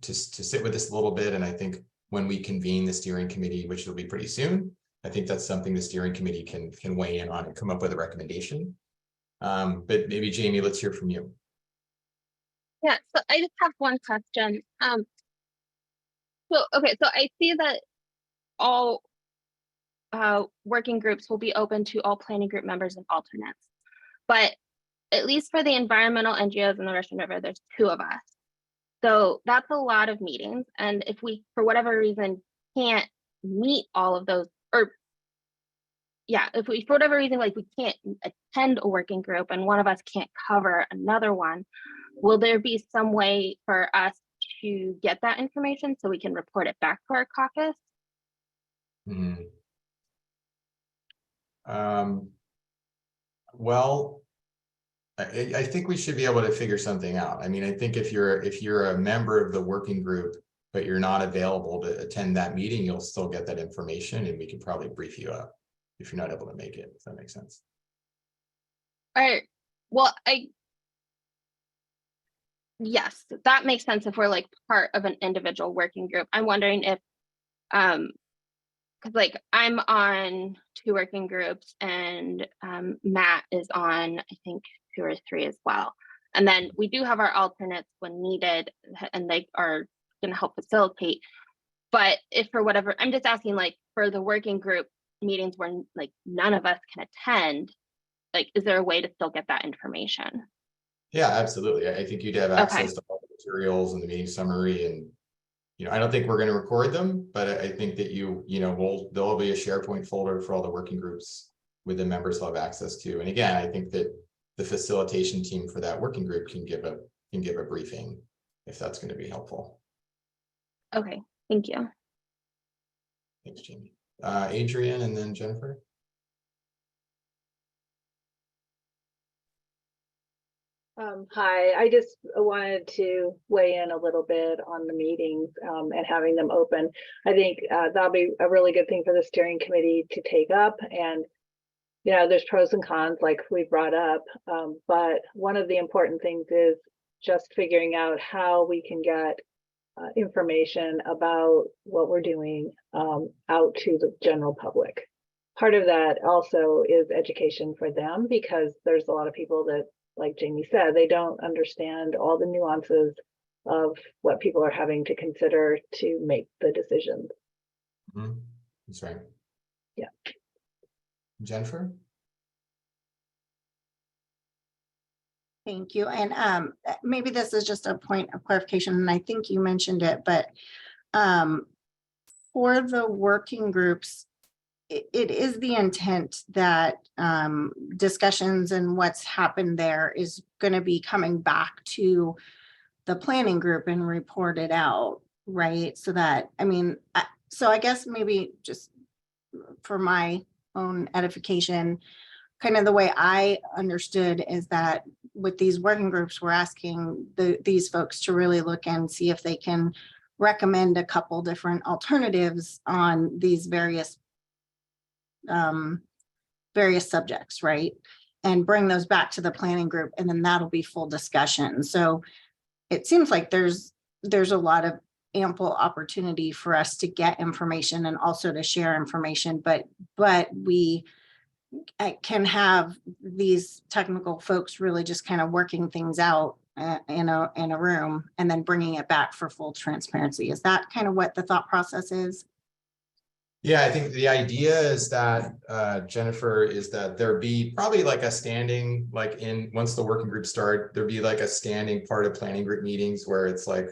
sit with this a little bit. And I think when we convene the steering committee, which will be pretty soon, I think that's something the steering committee can weigh in on and come up with a recommendation. But maybe Jamie, let's hear from you. Yeah, so I just have one question. So I see that all working groups will be open to all planning group members and alternates. But at least for the environmental NGOs in the Russian River, there's 2 of us. So that's a lot of meetings. And if we, for whatever reason, can't meet all of those, or yeah, if we, for whatever reason, like we can't attend a working group and one of us can't cover another one, will there be some way for us to get that information so we can report it back to our caucus? Well, I think we should be able to figure something out. I mean, I think if you're a member of the working group, but you're not available to attend that meeting, you'll still get that information, and we can probably brief you up if you're not able to make it, if that makes sense. All right. Well, yes, that makes sense if we're like part of an individual working group. I'm wondering if, because like I'm on 2 working groups and Matt is on, I think, 2 or 3 as well. And then we do have our alternates when needed, and they are going to help facilitate. But if for whatever, I'm just asking, like for the working group meetings where like none of us can attend, like is there a way to still get that information? Yeah, absolutely. I think you'd have access to all the materials and the meeting summary, and I don't think we're going to record them, but I think that there'll be a SharePoint folder for all the working groups with the members will have access to. And again, I think that the facilitation team for that working group can give a briefing if that's going to be helpful. Okay, thank you. Thanks, Jamie. Adrian, and then Jennifer. Hi, I just wanted to weigh in a little bit on the meetings and having them open. I think that'll be a really good thing for the steering committee to take up. And, there's pros and cons like we brought up. But one of the important things is just figuring out how we can get information about what we're doing out to the general public. Part of that also is education for them, because there's a lot of people that, like Jamie said, they don't understand all the nuances of what people are having to consider to make the decisions. That's right. Yeah. Jennifer? Thank you. And maybe this is just a point of clarification, and I think you mentioned it, but for the working groups, it is the intent that discussions and what's happened there is going to be coming back to the planning group and reported out, right? So that, so I guess maybe just for my own edification, kind of the way I understood is that with these working groups, we're asking these folks to really look and see if they can recommend a couple different alternatives on these various subjects, right? And bring those back to the planning group, and then that'll be full discussion. So it seems like there's a lot of ample opportunity for us to get information and also to share information, but we can have these technical folks really just kind of working things out in a room and then bringing it back for full transparency. Is that kind of what the thought process is? Yeah, I think the idea is that, Jennifer, is that there be probably like a standing, like once the working groups start, there'd be like a standing part of planning group meetings where it's like,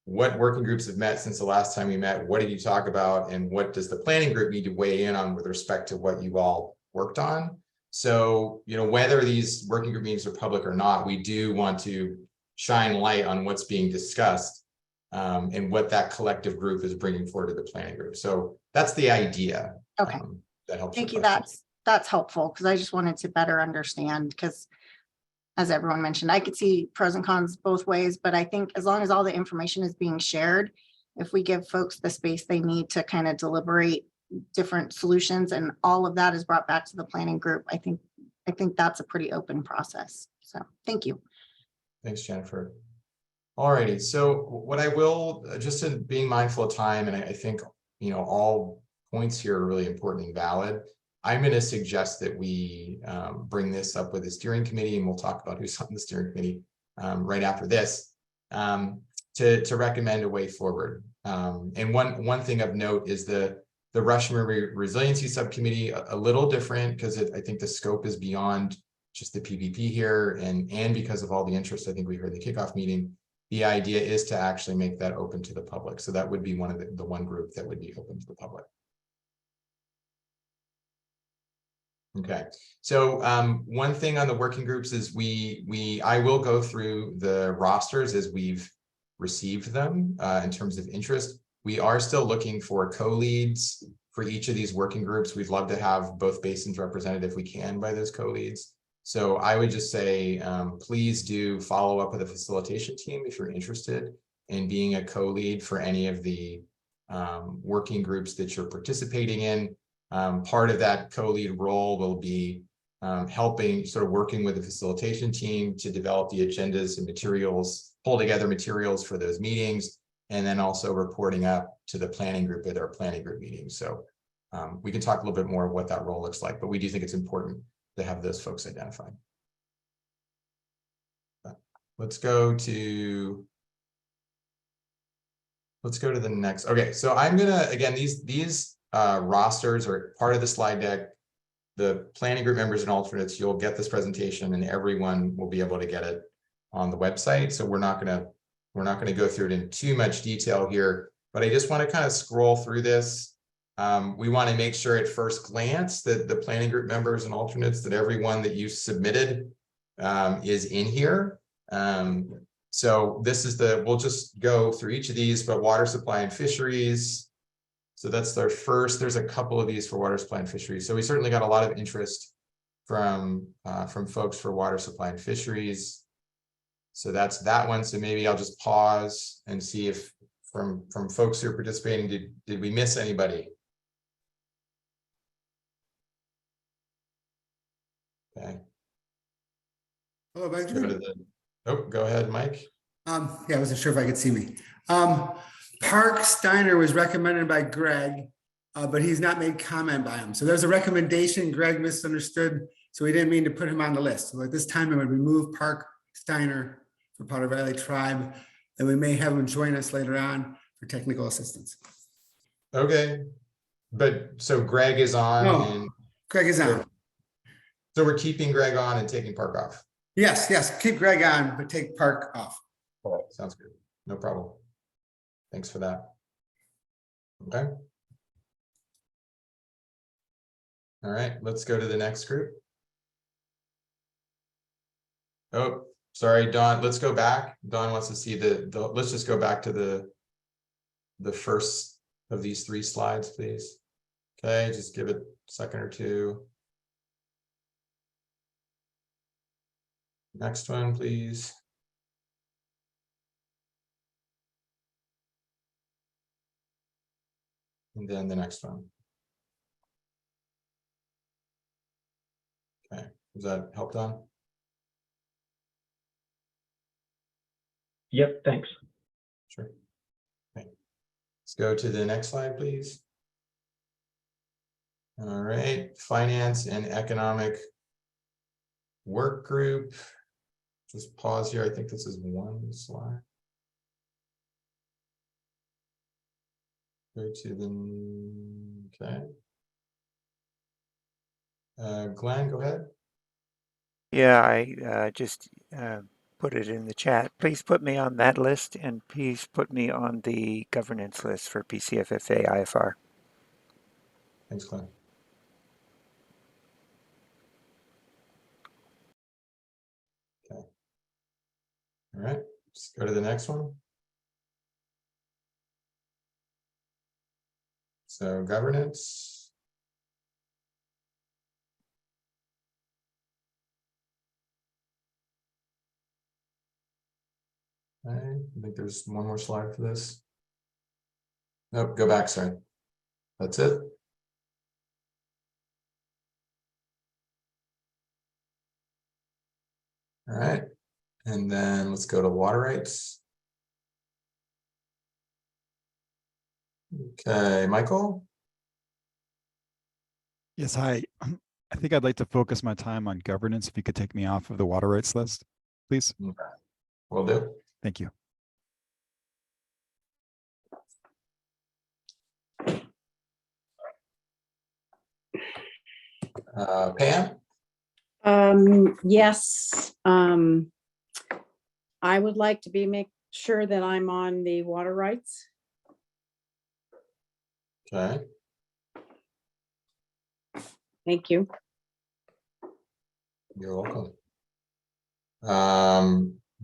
what working groups have met since the last time we met? What did you talk about? And what does the planning group need to weigh in on with respect to what you all worked on? So, whether these working group meetings are public or not, we do want to shine light on what's being discussed, and what that collective group is bringing forward to the planning group. So that's the idea. Okay. That helps. Thank your you. question. That's helpful because I just wanted to better understand because as everyone mentioned, I could see pros and cons both ways, but I think as long as all the information is being shared, if we give folks the space they need to kind of deliberate different solutions and all of that is brought back to the planning group, I think that's a pretty open process. So thank you. Thanks, Jennifer. Alrighty, so what I will, just in being mindful of time, and I think, all points here are really important and valid. I'm going to suggest that we bring this up with the steering committee, and we'll talk about who's on the steering committee right after this, to recommend a way forward. And one thing of note is the Russian River Resiliency Subcommittee, a little different because I think the scope is beyond just the PPP here, and because of all the interest, I think we heard the kickoff meeting. The idea is to actually make that open to the public. So that would be one of the one group that would be open to the public. Okay, so one thing on the working groups is I will go through the rosters as we've received them in terms of interest. We are still looking for co-leads for each of these working groups. We'd love to have both basins represented if we can by those co-leads. So I would just say, please do follow up with the facilitation team if you're interested in being a co-lead for any of the working groups that you're participating in. Part of that co-lead role will be helping, sort of working with the facilitation team to develop the agendas and materials, pull together materials for those meetings, and then also reporting up to the planning group at our planning group meetings. So we can talk a little bit more of what that role looks like, but we do think it's important to have those folks identified. Let's go to the next. Okay, so I'm gonna, again, these rosters are part of the slide deck. The planning group members and alternates, you'll get this presentation and everyone will be able to get it on the website. So we're not gonna go through it in too much detail here, but I just want to kind of scroll through this. We want to make sure at first glance that the planning group members and alternates, that everyone that you submitted is in here. So this is we'll just go through each of these, but water supply and fisheries. So that's their first. There's a couple of these for water supply and fisheries. So we certainly got a lot of interest from folks for water supply and fisheries. So that's that one. So maybe I'll just pause and see if from folks who are participating, did we miss anybody? Okay. Hello, Benjamin. Go ahead, Mike. Yeah, I wasn't sure if I could see me. Park Steiner was recommended by Greg, but he's not made comment by him. So there's a recommendation Greg misunderstood, so we didn't mean to put him on the list. So at this time, I would remove Park Steiner for Powder Valley Tribe, and we may have him join us later on for technical assistance. Okay, but so Greg is on. No, and Greg is on. So we're keeping Greg on and taking Park off. Yes, keep Greg on, but take Park off. All right, sounds good. No problem. Thanks for that. Okay. All right, let's go to the next group. Oh, sorry, Dawn, let's go back. Dawn wants to see let's just go back to the first of these three slides, please. Okay, just give it a second or two. Next one, please. And then the next one. Okay, does that help, Don? Yep, thanks. Sure. Okay. Let's go to the next slide, please. All right, finance and economic work group. Just pause here. I think this is one slide. Go to the, Okay. Glenn, go ahead. Yeah, I just put it in the chat. Please put me on that list and please put me on the governance list for PCFFA IFR. Thanks, Glenn. Okay. All right, let's go to the next one. So governance. Okay, I think there's one more slide for this. Nope, go back, sorry. That's it. All right, and then let's go to water rights. Okay, Michael. Yes, hi. I think I'd like to focus my time on governance. If you could take me off of the water rights list, please. Okay, will do. Thank you. Pam? Yes, I would like to make sure that I'm on the water rights. Okay. Thank you. You're welcome.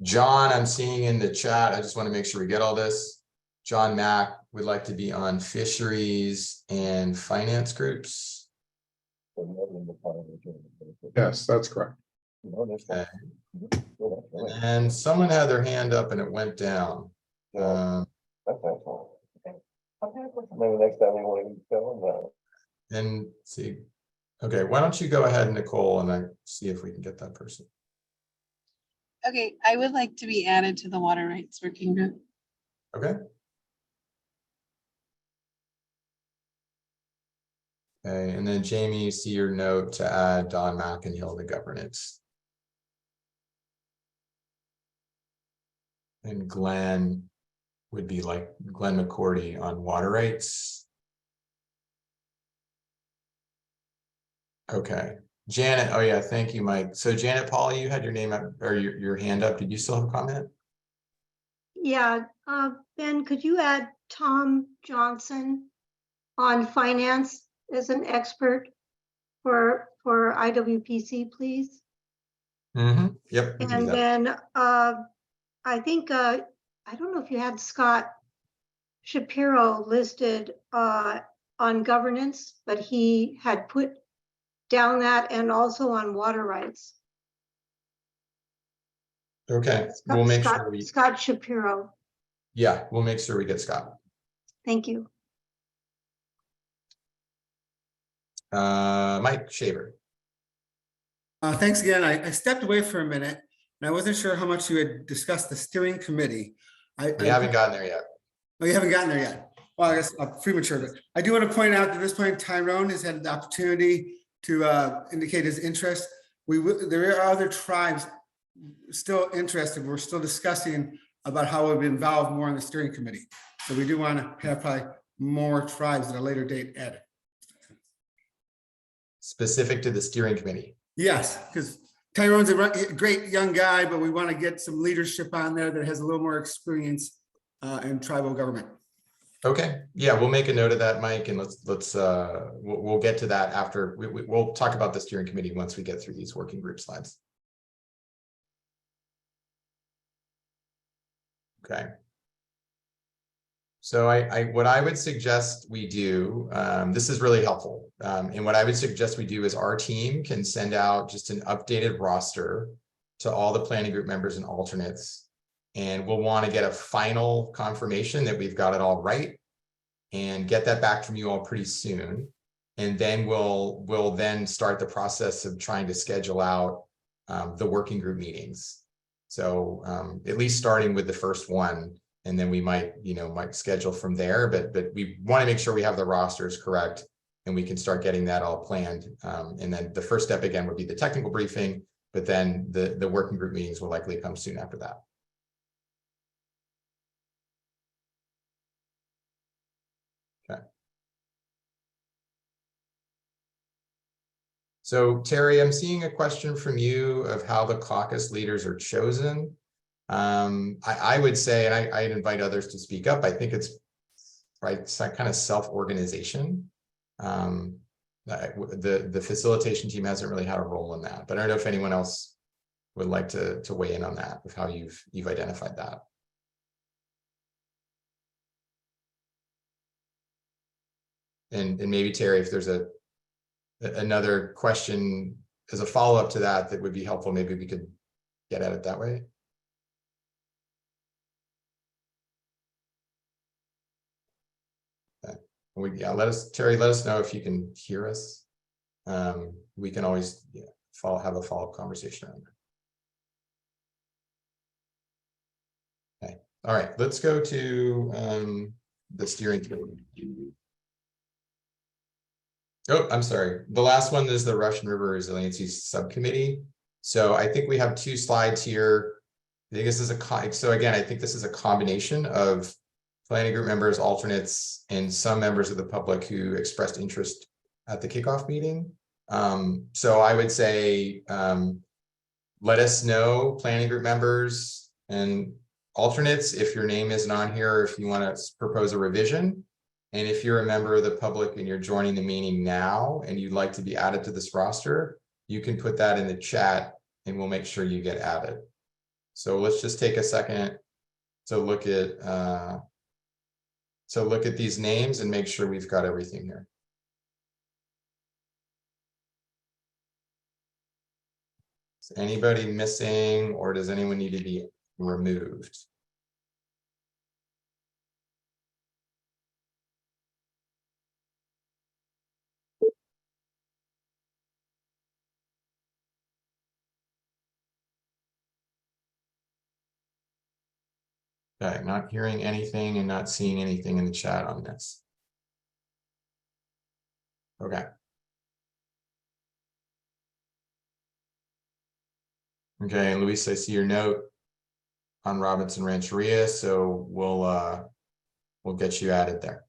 John, I'm seeing in the chat. I just want to make sure we get all this. John Mack would like to be on fisheries and finance groups. Yes, that's correct. Okay. And someone had their hand up and it went down. And see, okay, why don't you go ahead, Nicole, and I see if we can get that person. Okay, I would like to be added to the water rights working group. Okay. Okay, and then Jamie, you see your note to add Don McInhill to governance. And Glenn would be like Glenn McCourty on water rights. Okay, Janet, oh yeah, thank you, Mike. So Janet Paul, you had your name up or your hand up. Did you still have a comment? Yeah, Ben, could you add Tom Johnson on finance as an expert for IWPC, please? Mm-hmm. Yep. we can do And that. then I think, I don't know if you had Scott Shapiro listed on governance, but he had put down that and also on water rights. Okay, we'll make sure we, Scott Shapiro, yeah, we'll make sure we get Scott. thank you. Mike Shaver. Thanks again. I stepped away for a minute and I wasn't sure how much you had discussed the steering committee. We haven't gotten there yet. Oh, you haven't gotten there yet. Well, I guess I'm premature, but I do want to point out that at this point, Tyrone has had the opportunity to indicate his interest. There are other tribes still interested. We're still discussing about how we'll be involved more in the steering committee. So we do want to have probably more tribes at a later date added. Specific to the steering committee. Yes, because Tyrone's a great young guy, but we want to get some leadership on there that has a little more experience in tribal government. Okay, yeah, we'll make a note of that, Mike, and we'll get to that after we'll talk about the steering committee once we get through these working group slides. Okay. So what I would suggest we do, this is really helpful. And what I would suggest we do is our team can send out just an updated roster to all the planning group members and alternates. And we'll want to get a final confirmation that we've got it all right and get that back from you all pretty soon. And then we'll then start the process of trying to schedule out the working group meetings. So at least starting with the first one, and then we might schedule from there, but we want to make sure we have the rosters correct and we can start getting that all planned. And then the first step again would be the technical briefing, but then the working group meetings will likely come soon after that. Okay. So Terry, I'm seeing a question from you of how the caucus leaders are chosen. I would say, and I'd invite others to speak up, I think it's right, it's that kind of self-organization. The facilitation team hasn't really had a role in that, but I don't know if anyone else would like to weigh in on that, of how you've identified that. And maybe Terry, if there's another question as a follow-up to that would be helpful, maybe we could get at it that way. Terry, let us know if you can hear us. We can always have a follow-up conversation around that. Okay. All right, let's go to the steering committee. Oh, I'm sorry. The last one is the Russian River Resiliency Subcommittee. So I think we have 2 slides here. I think this is so again, I think this is a combination of planning group members, alternates, and some members of the public who expressed interest at the kickoff meeting. So I would say, let us know, planning group members and alternates, if your name isn't on here, or if you want to propose a revision. And if you're a member of the public and you're joining the meeting now and you'd like to be added to this roster, you can put that in the chat and we'll make sure you get added. So let's just take a second to look at these names and make sure we've got everything here. Is anybody missing, or does anyone need to be removed? Okay, not hearing anything and not seeing anything in the chat on this. Okay. Okay, Luis, I see your note on Robinson Rancheria, so we'll get you added there.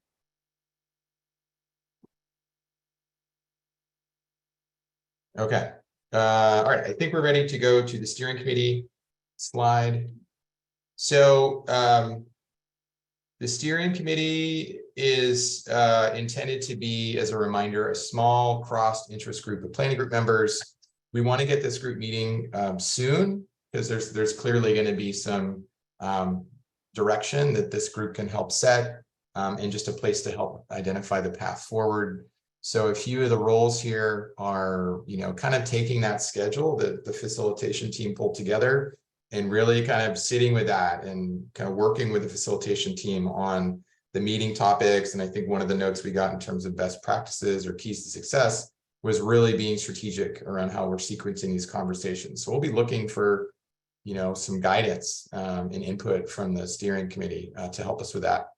Okay. All right, I think we're ready to go to the steering committee slide. So the steering committee is intended to be, as a reminder, a small cross-interest group of planning group members. We want to get this group meeting soon, because there's clearly going to be some direction that this group can help set, and just a place to help identify the path forward. So a few of the roles here are, kind of taking that schedule that the facilitation team pulled together and really kind of sitting with that and kind of working with the facilitation team on the meeting topics. And I think one of the notes we got in terms of best practices or keys to success was really being strategic around how we're sequencing these conversations. So we'll be looking for, some guidance and input from the steering committee to help us with that.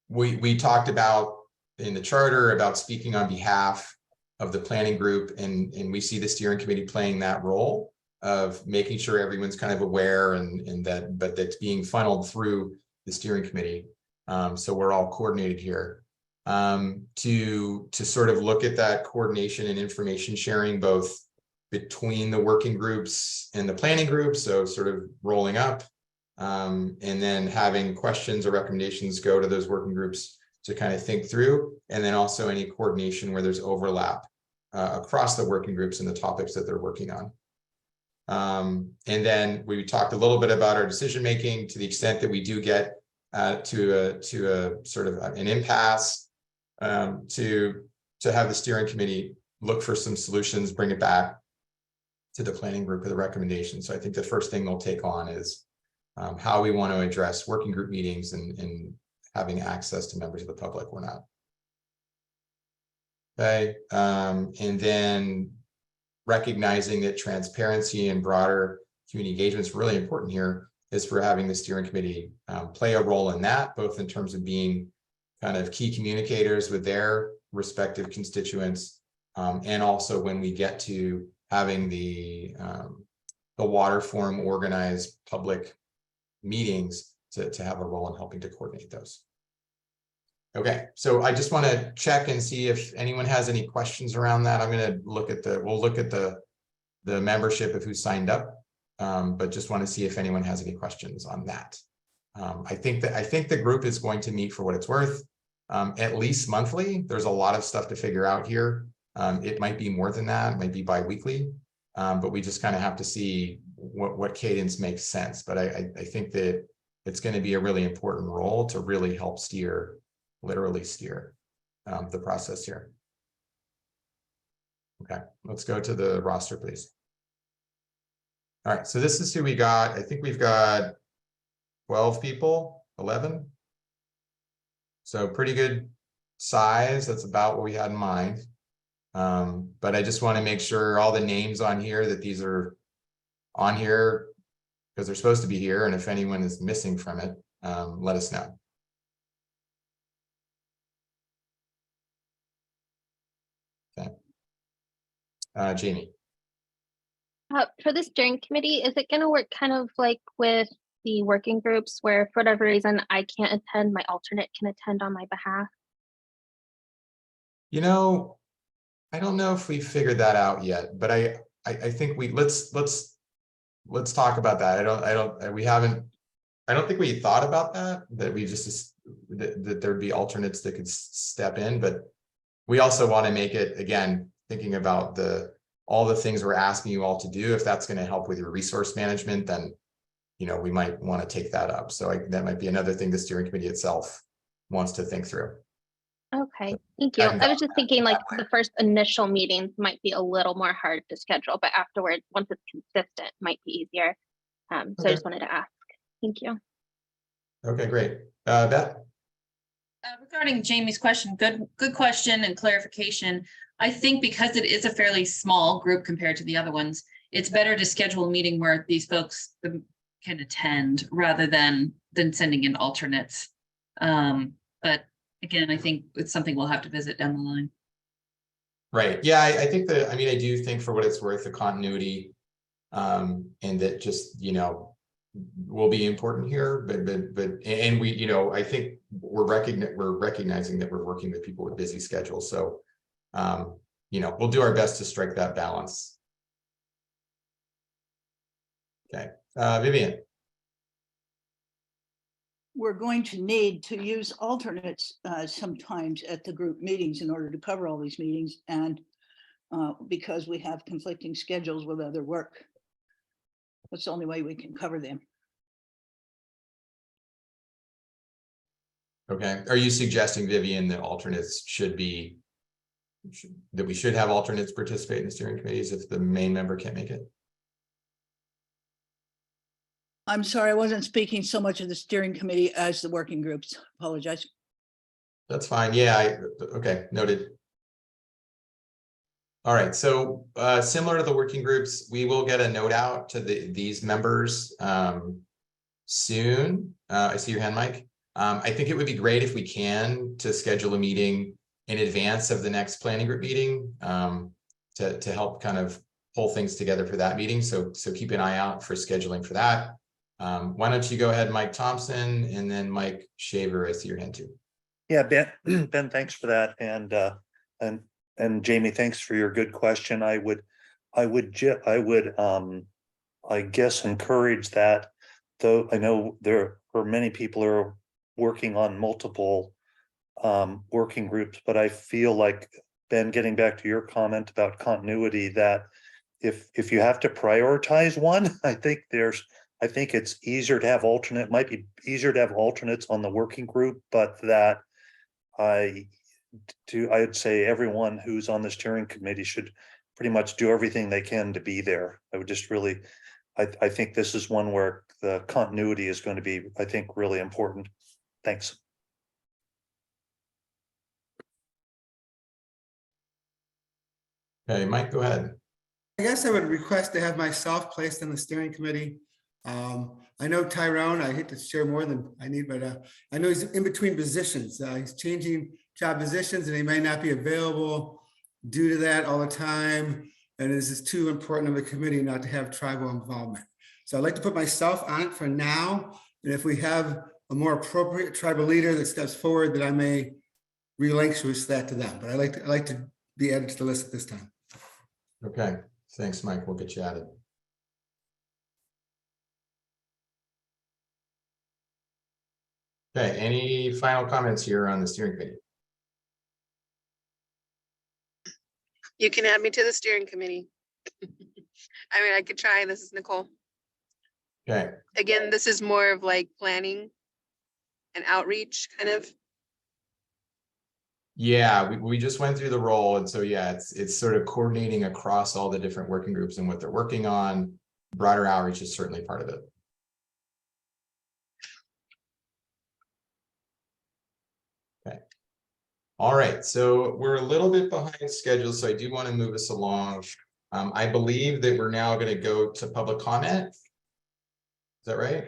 We talked about in the charter about speaking on behalf of the planning group, and we see the steering committee playing that role of making sure everyone's kind of aware but that's being funneled through the steering committee. So we're all coordinated here to sort of look at that coordination and information sharing, both between the working groups and the planning group. So sort of rolling up and then having questions or recommendations go to those working groups to kind of think through, and then also any coordination where there's overlap across the working groups and the topics that they're working on. And then we talked a little bit about our decision-making to the extent that we do get to a sort of an impasse, to have the steering committee look for some solutions, bring it back to the planning group with a recommendation. So I think the first thing they'll take on is how we want to address working group meetings and having access to members of the public or not. Okay, and then recognizing that transparency and broader community engagement is really important here, is for having the steering committee play a role in that, both in terms of being kind of key communicators with their respective constituents, and also when we get to having the water forum organized public meetings to have a role in helping to coordinate those. Okay, so I just want to check and see if anyone has any questions around that. I'm going to look at we'll look at the membership of who signed up. But just want to see if anyone has any questions on that. I think the group is going to meet for what it's worth, at least monthly. There's a lot of stuff to figure out here. It might be more than that, it might be bi-weekly, but we just kind of have to see what cadence makes sense. But I think that it's going to be a really important role to really help literally steer the process here. Okay, let's go to the roster, please. All right, so this is who we got. I think we've got 12 people, 11. So pretty good size. That's about what we had in mind. But I just want to make sure all the names on here, that these are on here because they're supposed to be here. And if anyone is missing from it, let us know. Okay. Jamie. For the steering committee, is it going to work kind of like with the working groups where for whatever reason I can't attend, my alternate can attend on my behalf? You know, I don't know if we figured that out yet, but I think let's talk about that. I don't think we thought about that we just that there'd be alternates that could step in, but we also want to make it, again, thinking about all the things we're asking you all to do. If that's going to help with your resource management, then, you know, we might want to take that up. So that might be another thing the steering committee itself wants to think through. Okay, thank you. I was just thinking like the first initial meetings might be a little more hard to schedule, but afterwards, once it's consistent, might be easier. So I just wanted to ask. Thank you. Okay, great. Beth? Regarding Jamie's question, good question and clarification. I think because it is a fairly small group compared to the other ones, it's better to schedule a meeting where these folks can attend rather than sending in alternates. But again, I think it's something we'll have to visit down the line. Right. Yeah, I think I do think for what it's worth, the continuity and that just, you know, will be important here, and we, you know, I think we're recognizing that we're working with people with busy schedules. So, you know, we'll do our best to strike that balance. Okay, Vivian. We're going to need to use alternates sometimes at the group meetings in order to cover all these meetings, and because we have conflicting schedules with other work. That's the only way we can cover them. Okay, are you suggesting, Vivian, that alternates that we should have alternates participate in the steering committees if the main member can't make it? I'm sorry, I wasn't speaking so much of the steering committee as the working groups. Apologize. That's fine. Yeah, okay, noted. All right, so similar to the working groups, we will get a note out to these members soon. I see your hand, Mike. I think it would be great if we can to schedule a meeting in advance of the next planning group meeting to help kind of pull things together for that meeting. So keep an eye out for scheduling for that. Why don't you go ahead, Mike Thompson, and then Mike Shaver, I see your hand too. Yeah, Ben, thanks for that. And Jamie, thanks for your good question. I guess encourage that, though I know there are many people who are working on multiple working groups, but I feel like, Ben, getting back to your comment about continuity, that if you have to prioritize one, I think it's easier to have might be easier to have alternates on the working group, but that I'd say everyone who's on the steering committee should pretty much do everything they can to be there. I would just really, I think this is one where the continuity is going to be, I think, really important. Thanks. Okay, Mike, go ahead. I guess I would request to have myself placed on the steering committee. I know Tyrone, I hate to share more than I need, but I know he's in between positions. He's changing job positions and he may not be available due to that all the time. And this is too important of a committee not to have tribal involvement. So I'd like to put myself on it for now. And if we have a more appropriate tribal leader that steps forward, that I may relinquish that to them, but I like to be added to the list at this time. Okay, thanks, Mike. We'll get you added. Okay, any final comments here on the steering committee? You can add me to the steering committee. I mean, I could try. This is Nicole. Okay, Again, this is more of like planning and outreach kind of. yeah, we just went through the role, and so yeah, it's sort of coordinating across all the different working groups and what they're working on. Broader outreach is certainly part of it. Okay. All right, so we're a little bit behind schedule, so I do want to move us along. I believe that we're now going to go to public comment. Is that right?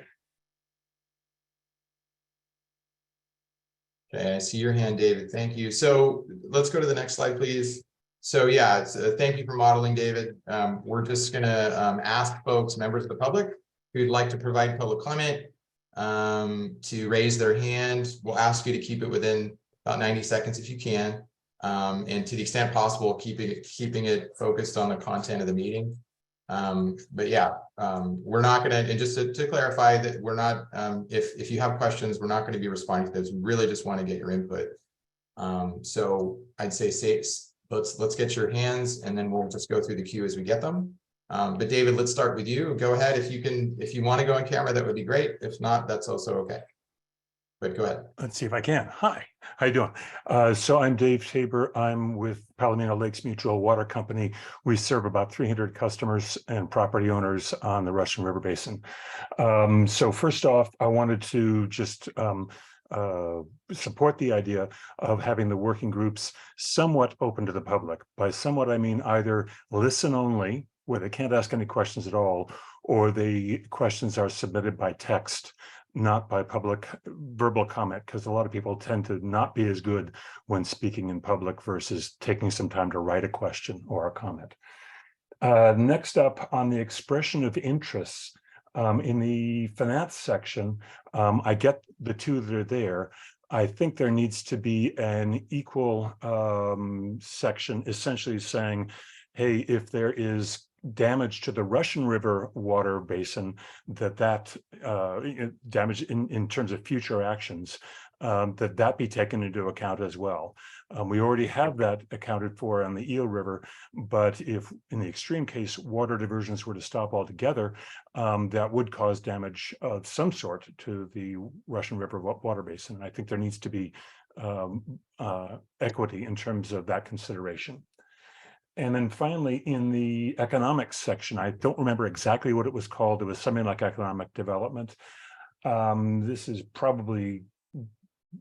Okay, I see your hand, David. Thank you. So let's go to the next slide, please. So yeah, thank you for modeling, David. We're just going to ask folks, members of the public, who'd like to provide public comment to raise their hand. We'll ask you to keep it within about 90 seconds if you can. And to the extent possible, keeping it focused on the content of the meeting. But yeah, we're not going to, and just to clarify that we're not, if you have questions, we're not going to be responding to those. We really just want to get your input. So I'd say let's get your hands, and then we'll just go through the queue as we get them. But David, let's start with you. Go ahead. If you want to go on camera, that would be great. If not, that's also okay. But go ahead. Let's see if I can. Hi, how you doing? So I'm Dave Tabor. I'm with Palomino Lakes Mutual Water Company. We serve about 300 customers and property owners on the Russian River Basin. So first off, I wanted to just support the idea of having the working groups somewhat open to the public. By somewhat, I mean either listen only, where they can't ask any questions at all, or the questions are submitted by text, not by public verbal comment, because a lot of people tend to not be as good when speaking in public versus taking some time to write a question or a comment. Next up, on the expression of interests, in the finance section, I get the two that are there. I think there needs to be an equal section essentially saying, hey, if there is damage to the Russian River water basin, that damage in terms of future actions, that be taken into account as well. We already have that accounted for on the Eel River, but if in the extreme case water diversions were to stop altogether, that would cause damage of some sort to the Russian River water basin. And I think there needs to be equity in terms of that consideration. And then finally, in the economics section, I don't remember exactly what it was called. It was something like economic development. This is probably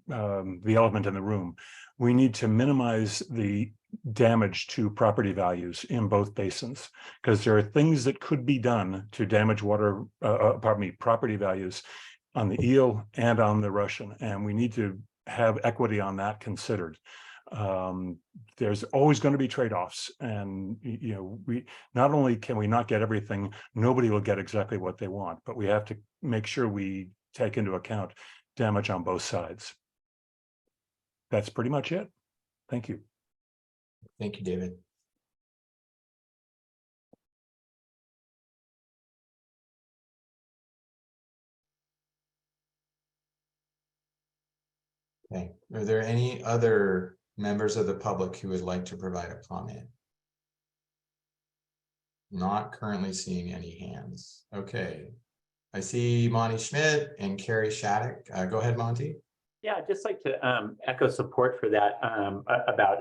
the elephant in the room. We need to minimize the damage to property values in both basins, because there are things that could be done to damage property values on the Eel and on the Russian, and we need to have equity on that considered. There's always going to be trade-offs, and we not only can we not get everything, nobody will get exactly what they want, but we have to make sure we take into account damage on both sides. That's pretty much it. Thank you. Thank you, David. Okay, are there any other members of the public who would like to provide a comment? Not currently seeing any hands. Okay, I see Monty Schmidt and Carrie Shattuck. Go ahead, Monty. Yeah, I'd just like to echo support for that about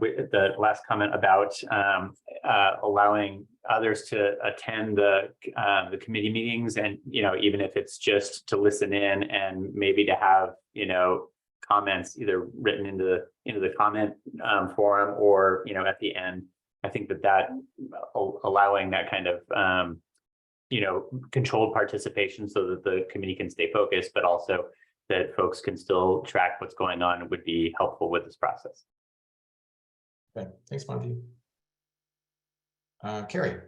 the last comment about allowing others to attend the committee meetings, and even if it's just to listen in and maybe to have comments either written into the comment forum or at the end. I think that allowing that kind of controlled participation so that the committee can stay focused, but also that folks can still track what's going on would be helpful with this process. Okay, thanks, Monty. Carrie.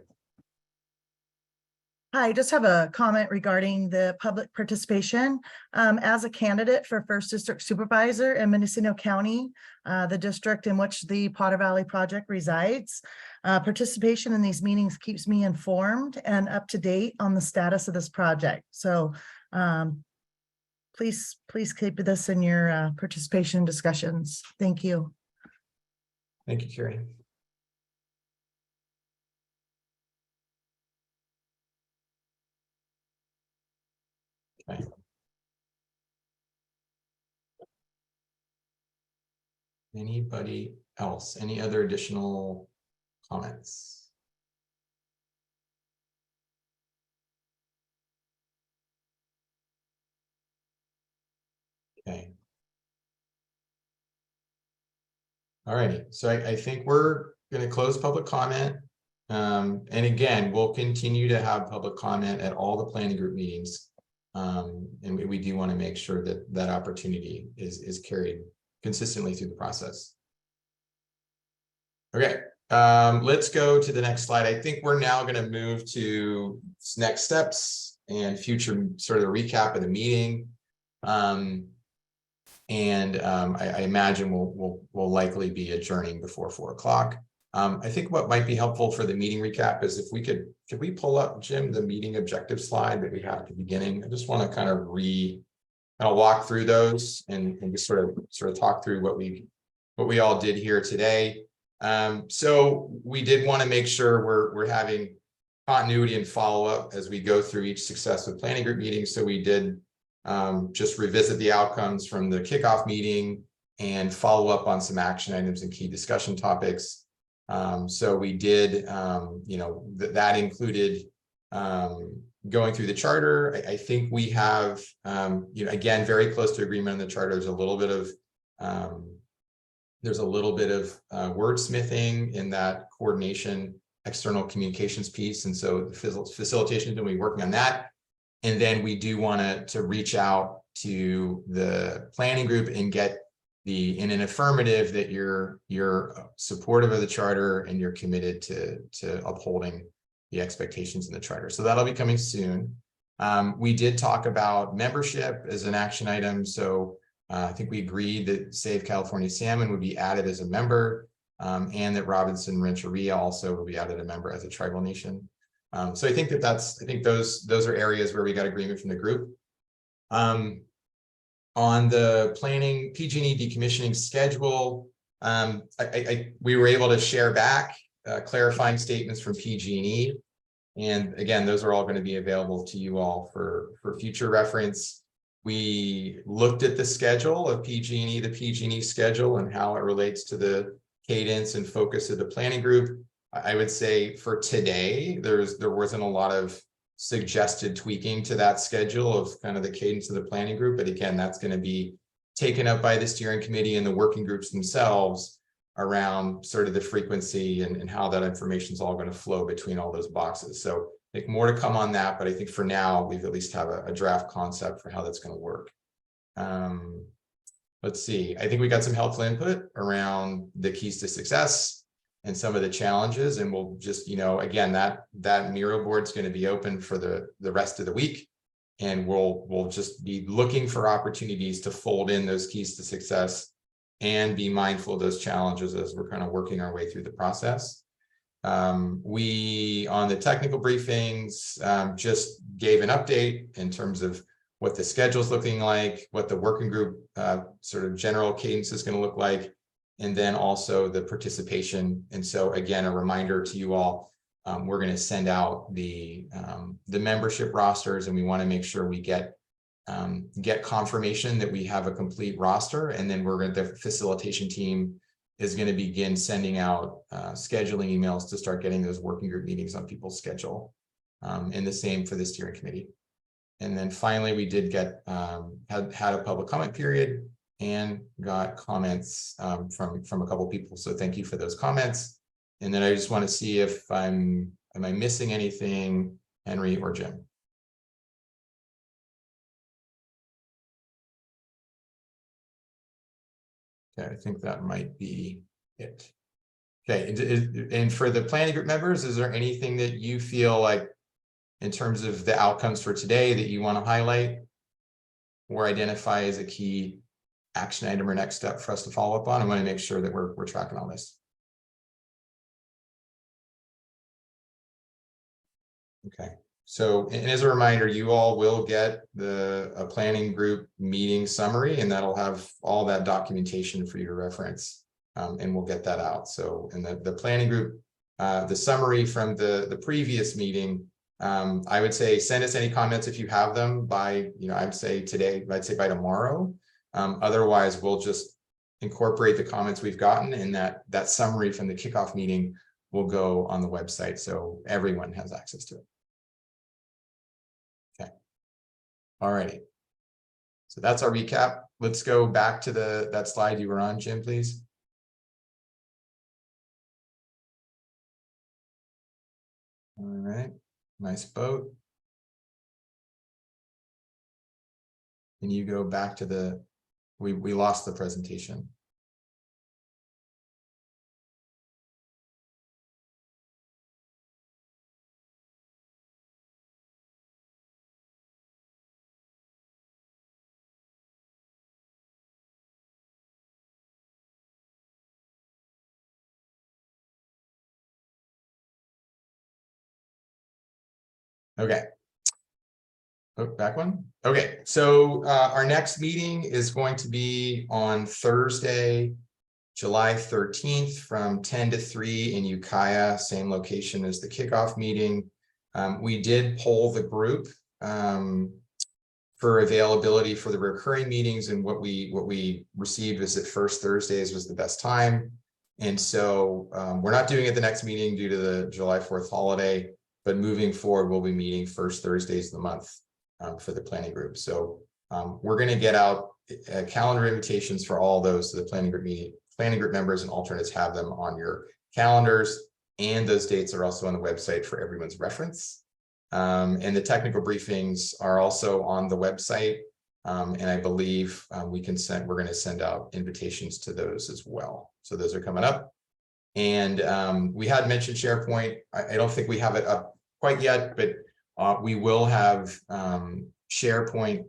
Hi, I just have a comment regarding the public participation. As a candidate for First District Supervisor in Mendocino County, the district in which the Potter Valley Project resides, participation in these meetings keeps me informed and up to date on the status of this project. So please keep this in your participation discussions. Thank you. Thank you, Carrie. Okay. Anybody else? Any other additional comments? Okay. All righty. So I think we're going to close public comment. And again, we'll continue to have public comment at all the planning group meetings. And we do want to make sure that that opportunity is carried consistently through the process. Okay, let's go to the next slide. I think we're now going to move to next steps and future sort of recap of the meeting. I imagine we'll likely be adjourning before 4 o'clock. I think what might be helpful for the meeting recap is if we could we pull up, Jim, the meeting objective slide that we had at the beginning. I just want to kind of walk through those and just sort of talk through what we all did here today. So we did want to make sure we're having continuity and follow-up as we go through each successive planning group meeting. So we did just revisit the outcomes from the kickoff meeting and follow up on some action items and key discussion topics. So we did, that included going through the charter. I think we have, again, very close to agreement on the charter. There's a little bit of wordsmithing in that coordination, external communications piece. And so the facilitation is going to be working on that. And then we do want to reach out to the planning group and get in an affirmative that you're supportive of the charter and you're committed to upholding the expectations in the charter. So that'll be coming soon. We did talk about membership as an action item. So I think we agreed that Save California Salmon would be added as a member, and that Robinson Rancheria also will be added a member as a tribal nation. So I think those are areas where we got agreement from the group. On the planning PG&E decommissioning schedule, we were able to share back clarifying statements from PG&E. And again, those are all going to be available to you all for future reference. We looked at the schedule of PG&E, the PG&E schedule, and how it relates to the cadence and focus of the planning group. I would say for today, there wasn't a lot of suggested tweaking to that schedule of kind of the cadence of the planning group. But again, that's going to be taken up by the steering committee and the working groups themselves around sort of the frequency and how that information is all going to flow between all those boxes. So I think more to come on that, but I think for now, we've at least have a draft concept for how that's going to work. Let's see, I think we got some helpful input around the keys to success and some of the challenges, and we'll just, again, that Miro board is going to be open for the rest of the week, and we'll just be looking for opportunities to fold in those keys to success and be mindful of those challenges as we're kind of working our way through the process. We, on the technical briefings, just gave an update in terms of what the schedule is looking like, what the working group sort of general cadence is going to look like, and then also the participation. And so again, a reminder to you all, we're going to send out the membership rosters, and we want to make sure we get confirmation that we have a complete roster, and then the facilitation team is going to begin sending out scheduling emails to start getting those working group meetings on people's schedule, and the same for the steering committee. And then finally, we did get had a public comment period and got comments from a couple people. So thank you for those comments. And then I just want to see if am I missing anything, Henry or Jim? Okay, I think that might be it. Okay, and for the planning group members, is there anything that you feel like in terms of the outcomes for today that you want to highlight or identify as a key action item or next step for us to follow up on? I want to make sure that we're tracking all this. Okay, so and as a reminder, you all will get a planning group meeting summary, and that'll have all that documentation for you to reference, and we'll get that out. So in the planning group, the summary from the previous meeting, I would say send us any comments if you have them by, I'd say today, I'd say by tomorrow. Otherwise, we'll just incorporate the comments we've gotten, and that summary from the kickoff meeting will go on the website so everyone has access to it. Okay. All righty. So that's our recap. Let's go back to that slide you were on, Jim, please. All right. Nice boat. Can you go back to we lost the presentation. Okay. Oh, back one. Okay, so our next meeting is going to be on Thursday, July 13th from 10 to 3 in Ukiah, same location as the kickoff meeting. We did poll the group for availability for the recurring meetings, and what we received was that first Thursdays was the best time. And so we're not doing it the next meeting due to the July 4th holiday, but moving forward, we'll be meeting first Thursdays of the month for the planning group. So we're going to get out calendar invitations for all those, so the planning group members and alternates have them on your calendars, and those dates are also on the website for everyone's reference. And the technical briefings are also on the website, and I believe we're going to send out invitations to those as well. So those are coming up. And we had mentioned SharePoint. I don't think we have it up quite yet, but we will have SharePoint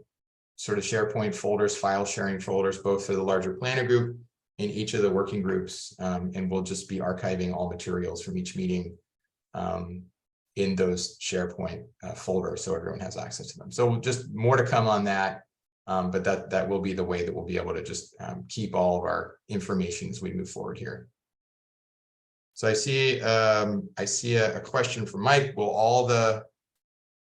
folders, file sharing folders, both for the larger planner group and each of the working groups. And we'll just be archiving all materials from each meeting in those SharePoint folders, so everyone has access to them. So just more to come on that. But that will be the way that we'll be able to just keep all of our information as we move forward here. So I see a question from Mike. Will all the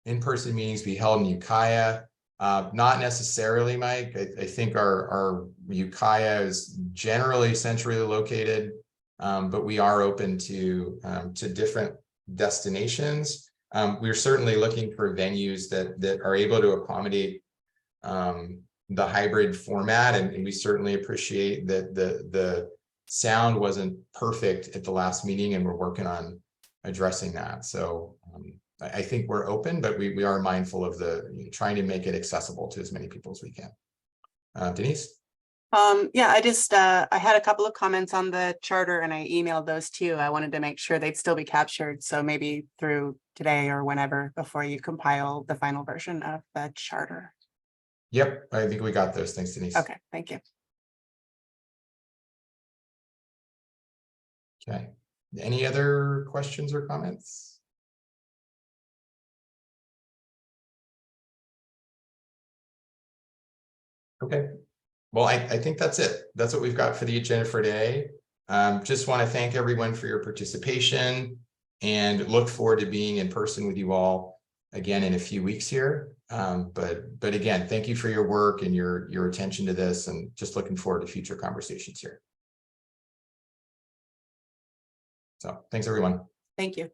in-person meetings be held in Ukiah? Not necessarily, Mike. I think our Ukiah is generally centrally located, but we are open to different destinations. We're certainly looking for venues that are able to accommodate the hybrid format, and we certainly appreciate that the sound wasn't perfect at the last meeting, and we're working on addressing that. So I think we're open, but we are mindful of trying to make it accessible to as many people as we can. Denise? Yeah, I had a couple of comments on the charter, and I emailed those to you. I wanted to make sure they'd still be captured. So maybe through today or whenever before you compile the final version of the charter. Yep, I think we got those. Thanks, Denise. Okay, thank you. Okay. Any other questions or comments? Okay. Well, I think that's it. That's what we've got for the agenda for today. Just want to thank everyone for your participation and look forward to being in person with you all again in a few weeks here. But again, thank you for your work and your attention to this, and just looking forward to future conversations here. So thanks, everyone. Thank you.